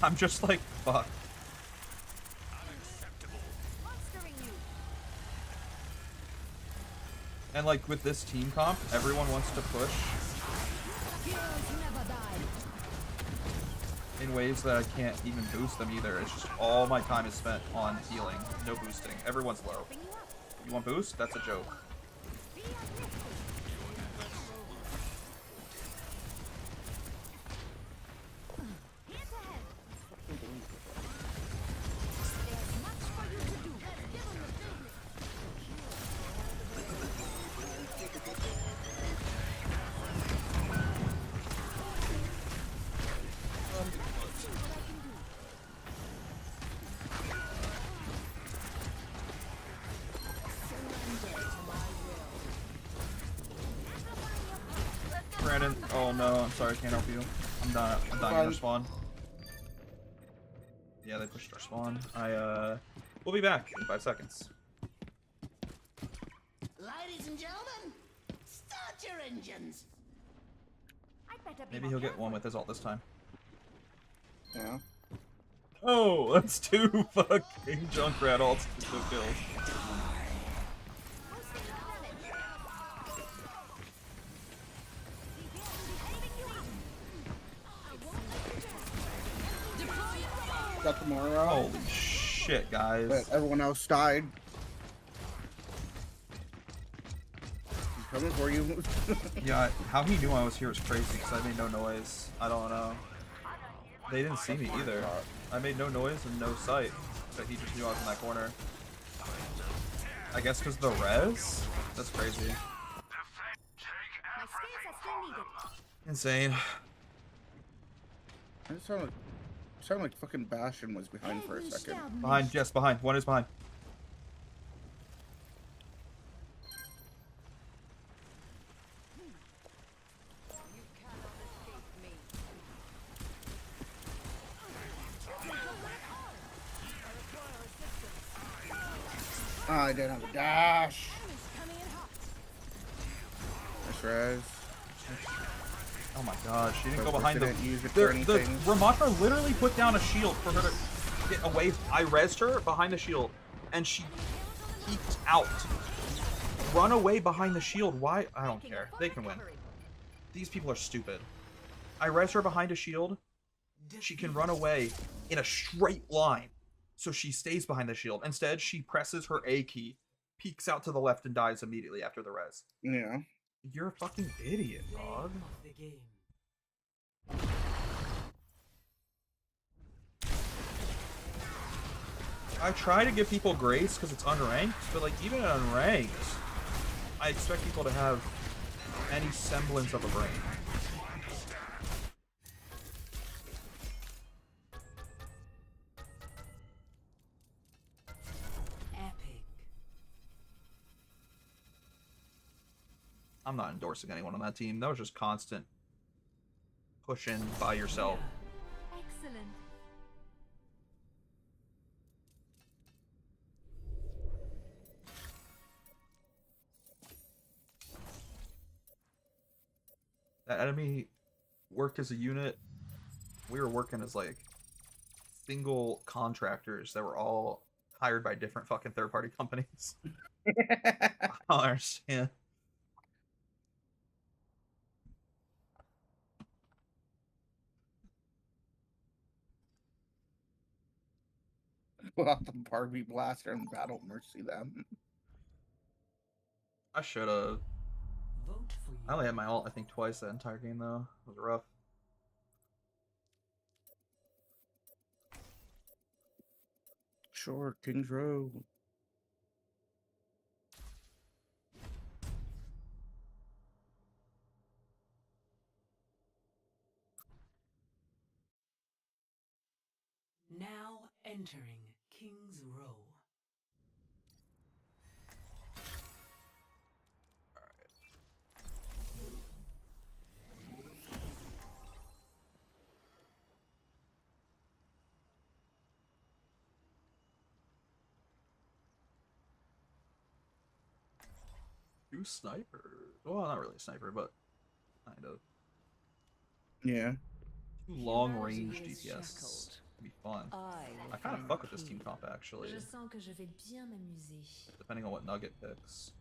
Speaker 1: I'm just like, fuck. And like with this team comp, everyone wants to push in ways that I can't even boost them either. It's just all my time is spent on healing, no boosting. Everyone's low. You want boost? That's a joke. Brandon, oh no, I'm sorry, I can't help you. I'm dying in our spawn. Yeah, they pushed our spawn. We'll be back in 5 seconds.
Speaker 11: and gentlemen, start your engines.
Speaker 1: Maybe he'll get one with his ult this time.
Speaker 2: Yeah.
Speaker 1: Oh, that's 2 fucking Junkrat ults to 2 kills.
Speaker 2: Got the Mora.
Speaker 1: Holy shit, guys.
Speaker 2: But everyone else died. I'm coming for you.
Speaker 1: Yeah, how he knew I was here was crazy because I made no noise. I don't know. They didn't see me either. I made no noise and no sight, but he just knew I was in that corner. I guess because the res? That's crazy. Insane.
Speaker 2: It sounded like fucking Bastion was behind for a second.
Speaker 1: Behind, yes, behind. One is behind.
Speaker 2: I didn't have a dash. Nice res.
Speaker 1: Oh my god, she didn't
Speaker 2: But
Speaker 1: go behind
Speaker 2: didn't use it for
Speaker 1: the
Speaker 2: anything.
Speaker 1: Ramattra literally put down a shield for her to get away. I rezzed her behind the shield, and she peeked out. Run away behind the shield. Why? I don't care. They can win. These people are stupid. I rezzed her behind a shield. She can run away in a straight line, so she stays behind the shield. Instead, she presses her A key, peeks out to the left, and dies immediately after the res.
Speaker 2: Yeah.
Speaker 1: You're a fucking idiot, dog. I try to give people grace because it's unranked, but like even unranked, I expect people to have any semblance of a brain. I'm not endorsing anyone on that team. That was just constant pushing by yourself.
Speaker 5: Excellent.
Speaker 1: That enemy worked as a unit. We were working as like single contractors that were all hired by different fucking third-party companies. I don't understand.
Speaker 2: Pull out the Barbie blaster and battle mercy them.
Speaker 1: I should have. I only had my ult, I think, twice that entire game, though. It was rough.
Speaker 2: Sure, King's Row.
Speaker 3: Now entering King's Row.
Speaker 1: Two snipers. Well, not really a sniper, but kind of.
Speaker 2: Yeah.
Speaker 1: Two long-range DPS. It'd be fun. I kind of fuck with this team comp, actually.
Speaker 5: Je sens que je vais bien m'amuser.
Speaker 1: Depending on what Nugget picks.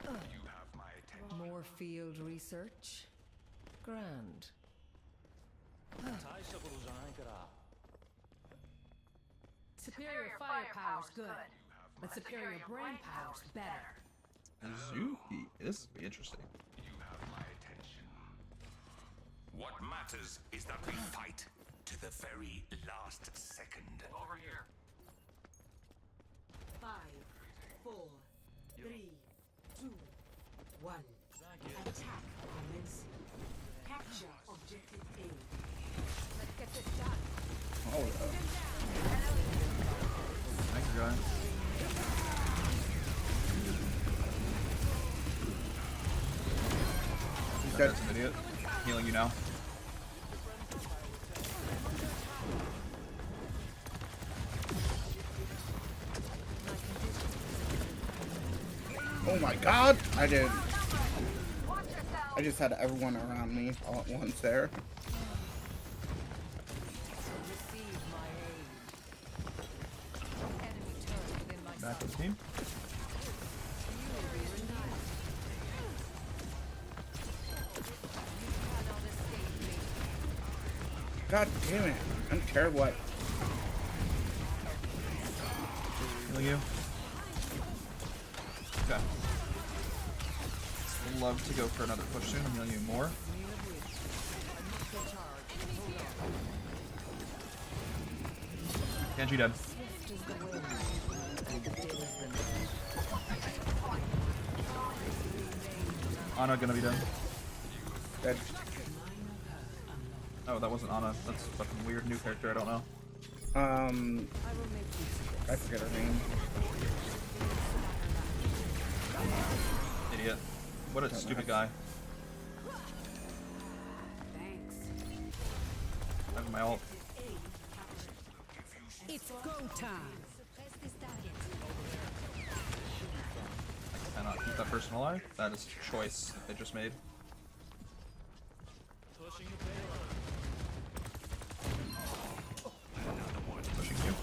Speaker 8: You have my attention.
Speaker 4: More field research? Grand.
Speaker 3: Superior firepower's good, but superior brain power's better.
Speaker 1: Zuki. This would be interesting.
Speaker 8: You have my attention. What matters is that we fight to the very last second.
Speaker 7: Over here.
Speaker 3: 5, 4, 3, 2, 1. Attack commencing. Capture objective A. Let's get this done.
Speaker 2: Oh,
Speaker 1: Thanks, guys. That's an idiot. Healing you now.
Speaker 2: Oh my god! I did. I just had everyone around me all at once there.
Speaker 1: Back to the team.
Speaker 2: God damn it. I don't care what.
Speaker 1: Heal you. Okay. Would love to go for another push soon. I'm healing you more. Genji dead. Ana gonna be dead.
Speaker 2: Dead.
Speaker 1: Oh, that wasn't Ana. That's a fucking weird new character. I don't know.
Speaker 2: I forget her name.
Speaker 1: Idiot. What a stupid guy. I have my ult.
Speaker 11: It's go time.
Speaker 1: I cannot keep that person alive. That is a choice that they just made. Pushing you.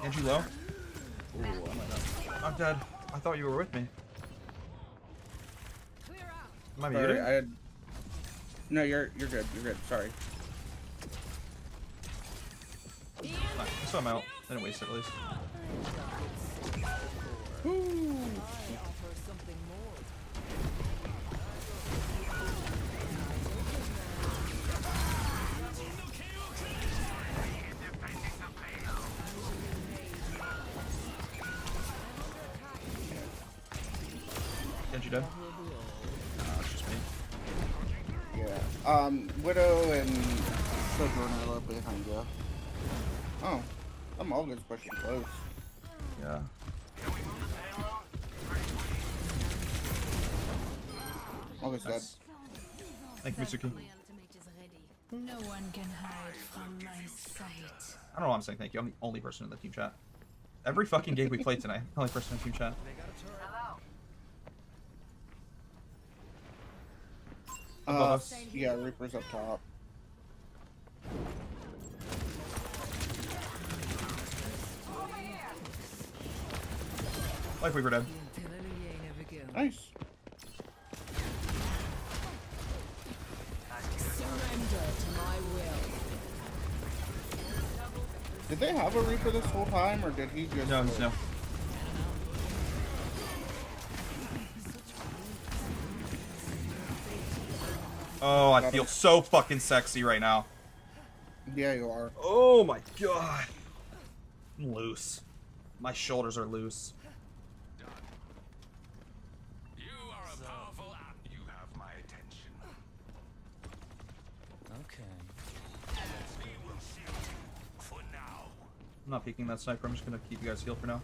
Speaker 1: Angie low. Ooh, I might not. I'm dead. I thought you were with me. Am I muted?
Speaker 2: Sorry, No, you're good. You're good. Sorry.
Speaker 1: Alright, so I'm out. I didn't waste it at least.
Speaker 2: Woo.
Speaker 1: Genji dead? It's just me.
Speaker 2: Yeah. Widow and Sojourner are a little bit behind you. Oh. I'm always pushing close.
Speaker 1: Yeah.
Speaker 2: Always dead.
Speaker 1: Nice. Thank you, Mitsuki.
Speaker 5: No one can hide from my sight.
Speaker 1: I don't know why I'm saying thank you. I'm the only person in the team chat. Every fucking game we played tonight, I'm the only person in the team chat. Above us.
Speaker 2: Yeah, Reaper's up top.
Speaker 1: Life Weaver dead.
Speaker 2: Nice.
Speaker 11: Surrender to my will.
Speaker 2: Did they have a Reaper this whole time, or did he just...
Speaker 1: No, he's no. Oh, I feel so fucking sexy right now.
Speaker 2: Yeah, you are.
Speaker 1: Oh my god. I'm loose. My shoulders are loose.
Speaker 8: You are a powerful you have my attention.
Speaker 6: Okay.
Speaker 8: We will shield you for now.
Speaker 1: I'm not peeking that sniper. I'm just gonna keep you guys healed for now.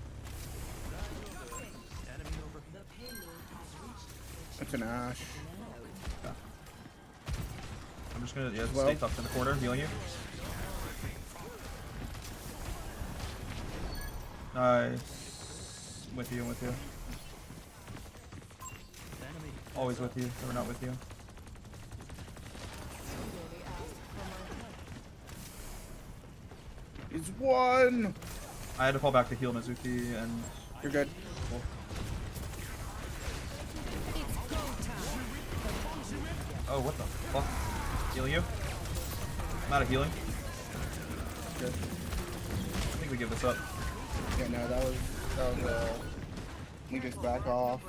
Speaker 2: That's an Ash.
Speaker 1: I'm just gonna stay tucked in the corner, healing you. Nice. With you, I'm with you. Always with you, never not with you.
Speaker 2: He's one!
Speaker 1: I had to fall back to heal Mizuki and...
Speaker 2: You're good.
Speaker 1: Cool. Oh, what the fuck? Healing you? I'm out of healing.
Speaker 2: Good.
Speaker 1: I think we give this up.
Speaker 2: Yeah, no, that was we just back off.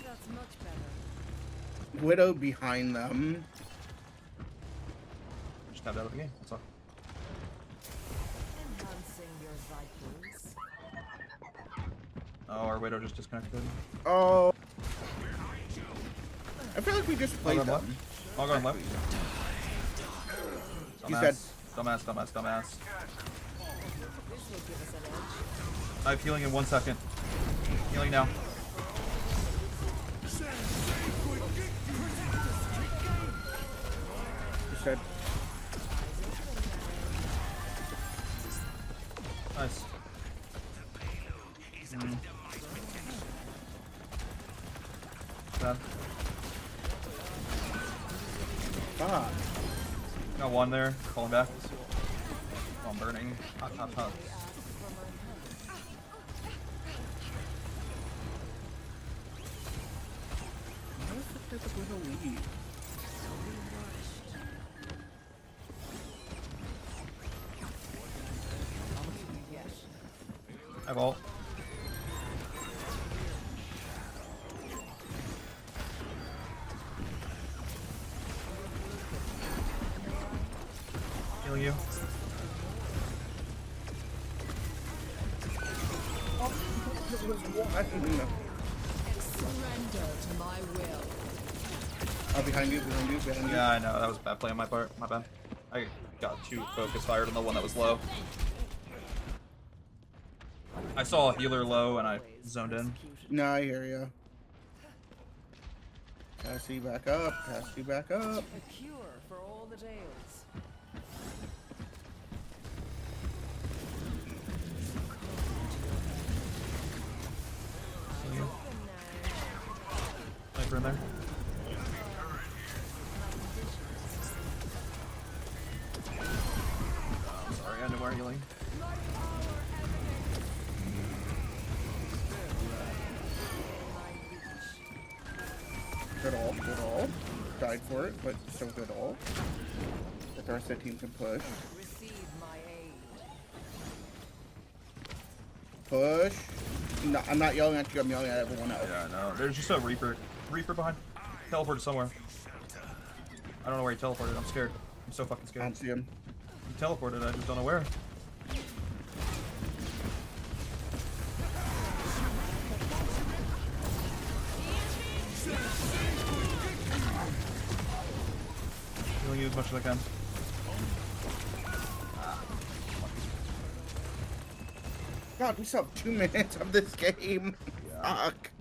Speaker 4: That's much better.
Speaker 2: Widow behind them.
Speaker 1: Just tapped out of the game, that's all.
Speaker 4: Enhancing your vitals.
Speaker 1: Oh, our Widow just disconnected.
Speaker 2: Oh. I feel like we just played
Speaker 1: I'll go
Speaker 2: them.
Speaker 1: left. I'll go left.
Speaker 2: He's dead.
Speaker 1: Dumbass, dumbass, dumbass. I have healing in 1 second. Healing now.
Speaker 2: He's dead.
Speaker 1: Nice. Bad.
Speaker 2: Ah.
Speaker 1: Got one there. Calling back. Oh, I'm burning. Hot, hot, hot. I vault. Healing you.
Speaker 11: Surrender to my will.
Speaker 2: Oh, behind you, behind you, behind you.
Speaker 1: Yeah, I know. That was a bad play on my part. My bad. I got too focus fired on the one that was low. I saw a healer low and I zoned in.
Speaker 2: No, I hear ya. Cassie back up, Cassie back up.
Speaker 4: A cure for all the tales.
Speaker 1: Sniper in there. Sorry, I know where healing.
Speaker 2: Good all, good all. Died for it, but still good all. The rest of the team can push.
Speaker 4: Receive my aid.
Speaker 2: Push. No, I'm not yelling at you, I'm yelling at everyone else.
Speaker 1: Yeah, I know. There's just a Reaper. Reaper behind. Teleported somewhere. I don't know where he teleported. I'm scared. I'm so fucking
Speaker 2: I
Speaker 1: scared.
Speaker 2: don't see him.
Speaker 1: He teleported. I just don't know where. Healing you as much as I can.
Speaker 2: God, we still have 2 minutes of this game.
Speaker 1: Yeah.
Speaker 2: Fuck.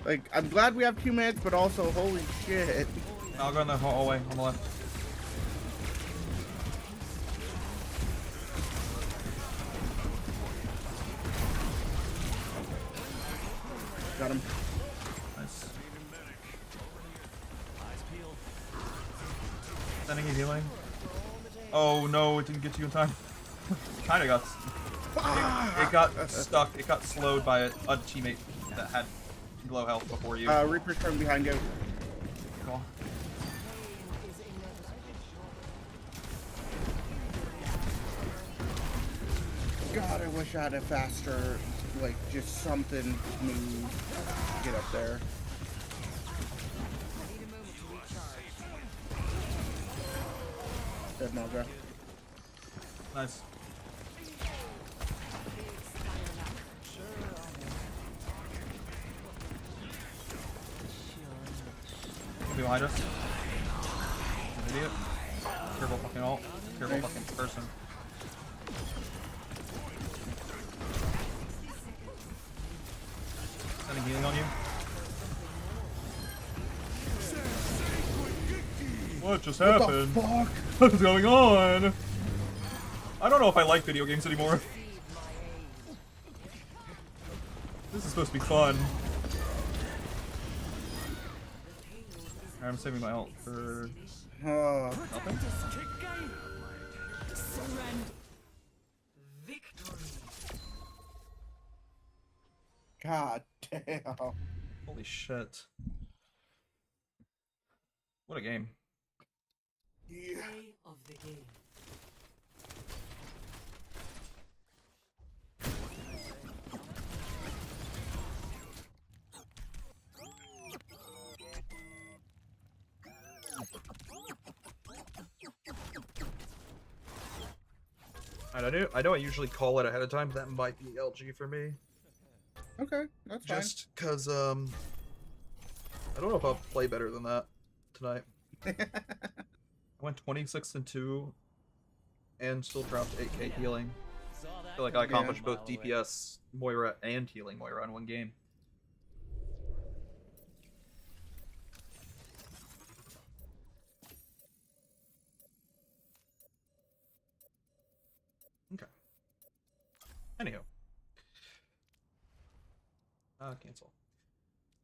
Speaker 2: Like, I'm glad we have 2 minutes, but also, holy shit.
Speaker 1: I'll go in the hallway on the left.
Speaker 2: Got him.
Speaker 1: Nice. Sending you healing. Oh no, it didn't get to you in time. Kinda got. It got stuck. It got slowed by a teammate that had low health before you.
Speaker 2: Reaper's coming behind you.
Speaker 1: Cool.
Speaker 2: God, I wish I had a faster, like, just something smooth to get up there. Dead Naga.
Speaker 1: Nice. Behind us. An idiot. Terrible fucking ult. Terrible fucking person. Sending healing on you. What just happened?
Speaker 2: What the fuck?
Speaker 1: What is going on? I don't know if I like video games anymore. This is supposed to be fun. Alright, I'm saving my ult for nothing.
Speaker 2: God damn.
Speaker 1: Holy shit. What a game.
Speaker 2: Yeah.
Speaker 3: Play of the game.
Speaker 1: I know I usually call it ahead of time, but that might be LG for me.
Speaker 2: Okay, that's fine.
Speaker 1: Just cause I don't know if I'll play better than that tonight. I went 26-2 and still dropped 8k healing. I feel like I accomplished both DPS Moira and healing Moira in one game. Okay. Anywho. Cancel.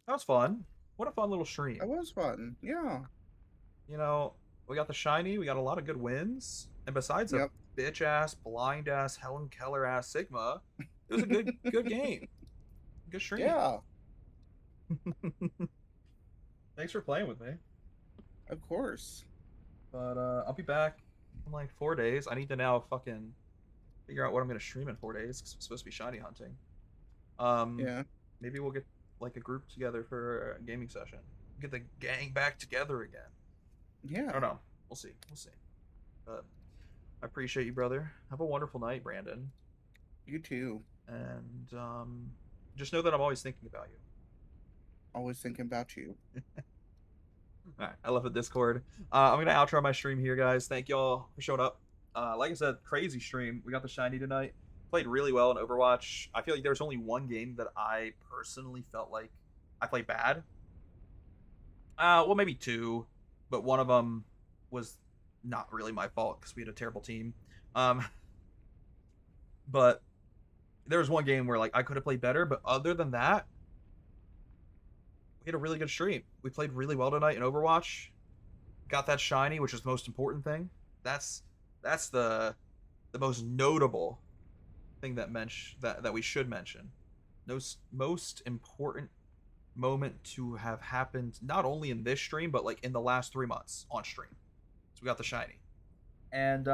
Speaker 1: That was fun. What a fun little stream.
Speaker 2: That was fun. Yeah.
Speaker 1: You know, we got the shiny. We got a lot of good wins. And besides a bitch ass, blind ass, Helen Keller ass Sigma, it was a good game. Good stream.
Speaker 2: Yeah.
Speaker 1: Thanks for playing with me.
Speaker 2: Of course.
Speaker 1: But I'll be back in like 4 days. I need to now fucking figure out what I'm gonna stream in 4 days because I'm supposed to be shiny hunting.
Speaker 2: Yeah.
Speaker 1: Maybe we'll get like a group together for a gaming session. Get the gang back together again.
Speaker 2: Yeah.
Speaker 1: I don't know. We'll see. We'll see. But I appreciate you, brother. Have a wonderful night, Brandon.
Speaker 2: You too.
Speaker 1: And just know that I'm always thinking about you.
Speaker 2: Always thinking about you.
Speaker 1: All right, I love the Discord. I'm gonna outro my stream here, guys. Thank y'all for showing up. Like I said, crazy stream. We got the shiny tonight. Played really well in Overwatch. I feel like there was only one game that I personally felt like I played bad. Well, maybe two, but one of them was not really my fault because we had a terrible team. But there was one game where like I could have played better, but other than that, we had a really good stream. We played really well tonight in Overwatch. Got that shiny, which is the most important thing. That's the most notable thing that we should mention. Most important moment to have happened not only in this stream but like in the last 3 months on stream. So we got the shiny. And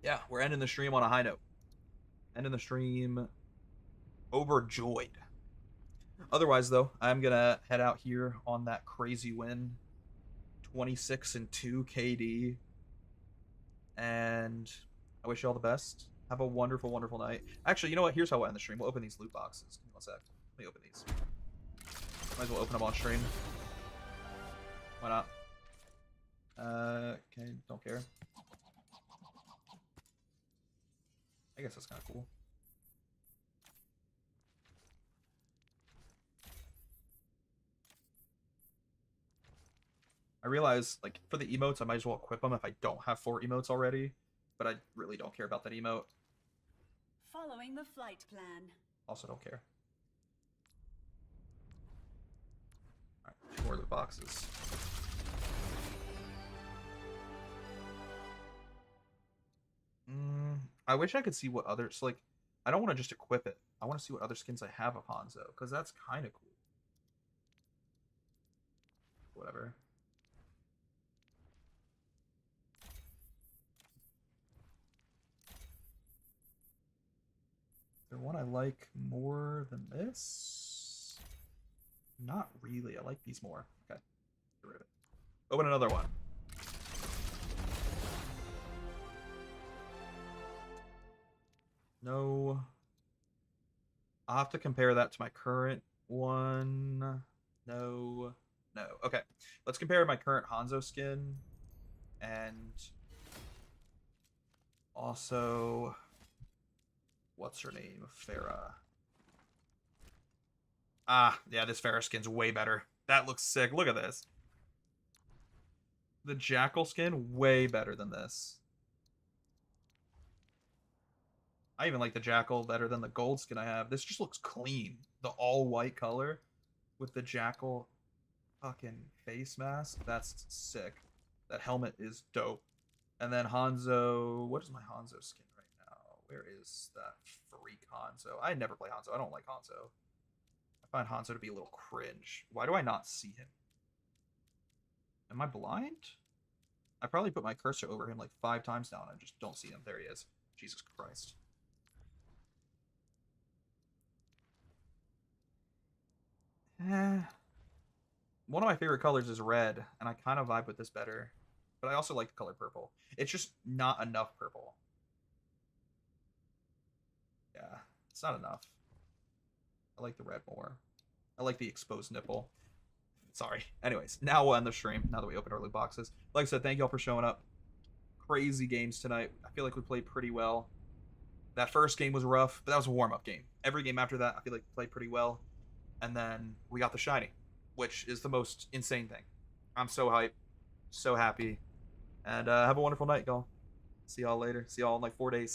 Speaker 1: yeah, we're ending the stream on a high note. Ending the stream overjoyed. Otherwise, though, I'm gonna head out here on that crazy win, 26-2 KD, and I wish you all the best. Have a wonderful, wonderful night. Actually, you know what? Here's how we'll end the stream. We'll open these loot boxes. Give me 1 sec. Let me open these. Might as well open them on stream. Why not? Okay, don't care. I guess that's kind of cool. I realize, like, for the emotes, I might as well equip them if I don't have 4 emotes already. But I really don't care about that emote.
Speaker 5: Following the flight plan.
Speaker 1: Also don't care. Alright, 2 more loot boxes. I wish I could see what others, like, I don't want to just equip it. I want to see what other skins I have of Hanzo, because that's kind of cool. Whatever. Is there one I like more than this? Not really. I like these more. Okay. Get rid of it. Open another one. No. I'll have to compare that to my current one. No. No. Okay. Let's compare my current Hanzo skin and also what's her name? Farah. Ah, yeah, this Farah skin's way better. That looks sick. Look at this. The Jackal skin, way better than this. I even like the Jackal better than the gold skin I have. This just looks clean. The all-white color with the Jackal fucking face mask. That's sick. That helmet is dope. And then Hanzo... What is my Hanzo skin right now? Where is that freak Hanzo? I never play Hanzo. I don't like Hanzo. I find Hanzo to be a little cringe. Why do I not see him? Am I blind? I probably put my cursor over him like 5 times now and I just don't see him. There he is. Jesus Christ. One of my favorite colors is red, and I kind of vibe with this better. But I also like the color purple. It's just not enough purple. Yeah, it's not enough. I like the red more. I like the exposed nipple. Sorry. Anyways, now we'll end the stream, now that we opened our loot boxes. Like I said, thank y'all for showing up. Crazy games tonight. I feel like we played pretty well. That first game was rough, but that was a warm-up game. Every game after that, I feel like we played pretty well. And then we got the shiny, which is the most insane thing. I'm so hyped, so happy. And have a wonderful night, y'all. See y'all later. See y'all in like 4 days.